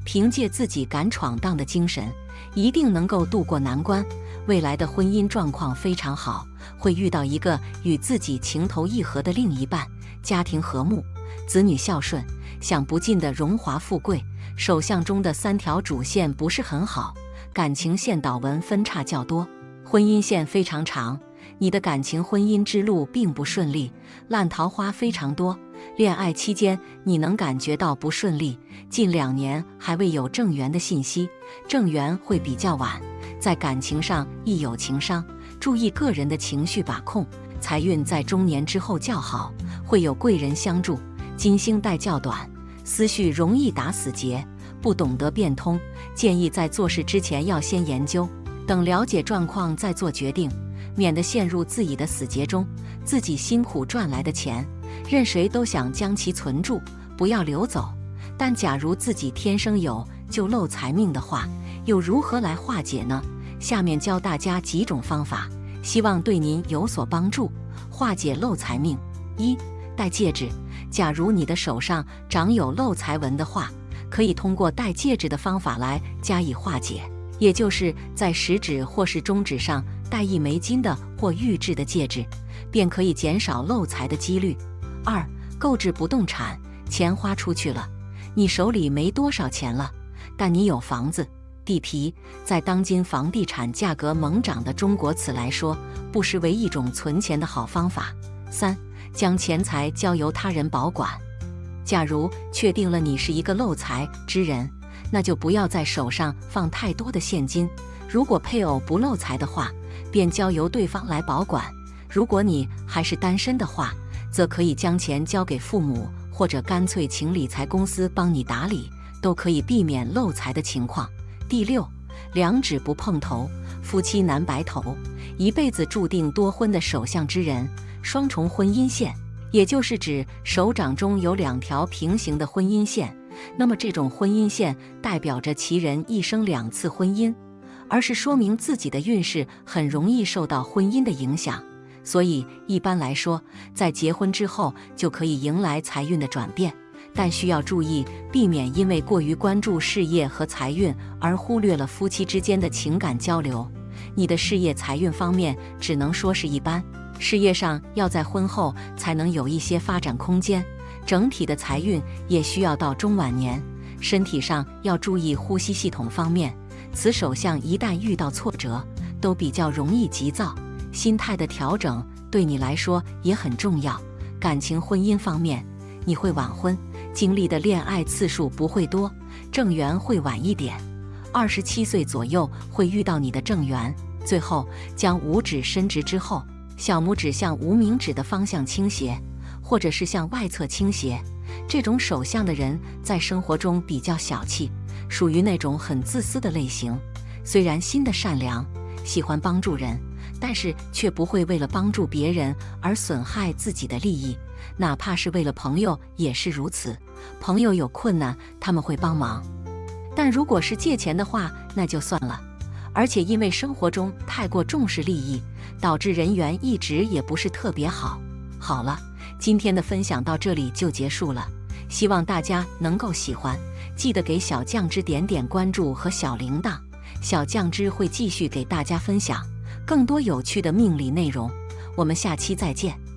凭借自己敢闯荡的精神，一定能够渡过难关。未来的婚姻状况非常好，会遇到一个与自己情投意合的另一半，家庭和睦，子女孝顺，享不尽的荣华富贵。手相中的3条主线不是很好，感情线导纹分叉较多，婚姻线非常长，你的感情婚姻之路并不顺利，烂桃花非常多。恋爱期间你能感觉到不顺利，近2年还未有正缘的信息，正缘会比较晚。在感情上易有情伤，注意个人的情绪把控。财运在中年之后较好，会有贵人相助。金星带较短，思绪容易打死结，不懂得变通，建议在做事之前要先研究，等了解状况再做决定，免得陷入自己的死结中。自己辛苦赚来的钱，任谁都想将其存住，不要流走。但假如自己天生有就漏财命的话，又如何来化解呢？下面教大家几种方法，希望对您有所帮助。化解漏财命。1. 戴戒指。假如你的手上长有漏财纹的话，可以通过戴戒指的方法来加以化解，也就是在食指或是中指上戴一枚金的或玉制的戒指，便可以减少漏财的几率。2. 购置不动产，钱花出去了，你手里没多少钱了，但你有房子、地皮，在当今房地产价格猛涨的中国，此来说不失为一种存钱的好方法。3. 将钱财交由他人保管。假如确定了你是一个漏财之人，那就不要在手上放太多的现金。如果配偶不漏财的话，便交由对方来保管。如果你还是单身的话，则可以将钱交给父母，或者干脆请理财公司帮你打理，都可以避免漏财的情况。第6，两指不碰头，夫妻难白头。一辈子注定多婚的手相之人，双重婚姻线，也就是指手掌中有2条平行的婚姻线，那么这种婚姻线代表着其人一生2次婚姻，而是说明自己的运势很容易受到婚姻的影响。所以一般来说，在结婚之后就可以迎来财运的转变，但需要注意，避免因为过于关注事业和财运而忽略了夫妻之间的情感交流。你的事业财运方面只能说是一般，事业上要在婚后才能有一些发展空间，整体的财运也需要到中晚年。身体上要注意呼吸系统方面，此手相一旦遇到挫折，都比较容易急躁，心态的调整对你来说也很重要。感情婚姻方面，你会晚婚，经历的恋爱次数不会多，正缘会晚一点。27岁左右会遇到你的正缘，最后将五指伸直之后，小拇指向无名指的方向倾斜，或者是向外侧倾斜。这种手相的人在生活中比较小气，属于那种很自私的类型。虽然心的善良，喜欢帮助人，但是却不会为了帮助别人而损害自己的利益，哪怕是为了朋友也是如此。朋友有困难，他们会帮忙，但如果是借钱的话，那就算了。而且因为生活中太过重视利益，导致人缘一直也不是特别好。好了，今天的分享到这里就结束了，希望大家能够喜欢，记得给小酱汁点点关注和小铃铛，小酱汁会继续给大家分享更多有趣的命理内容。我们下期再见。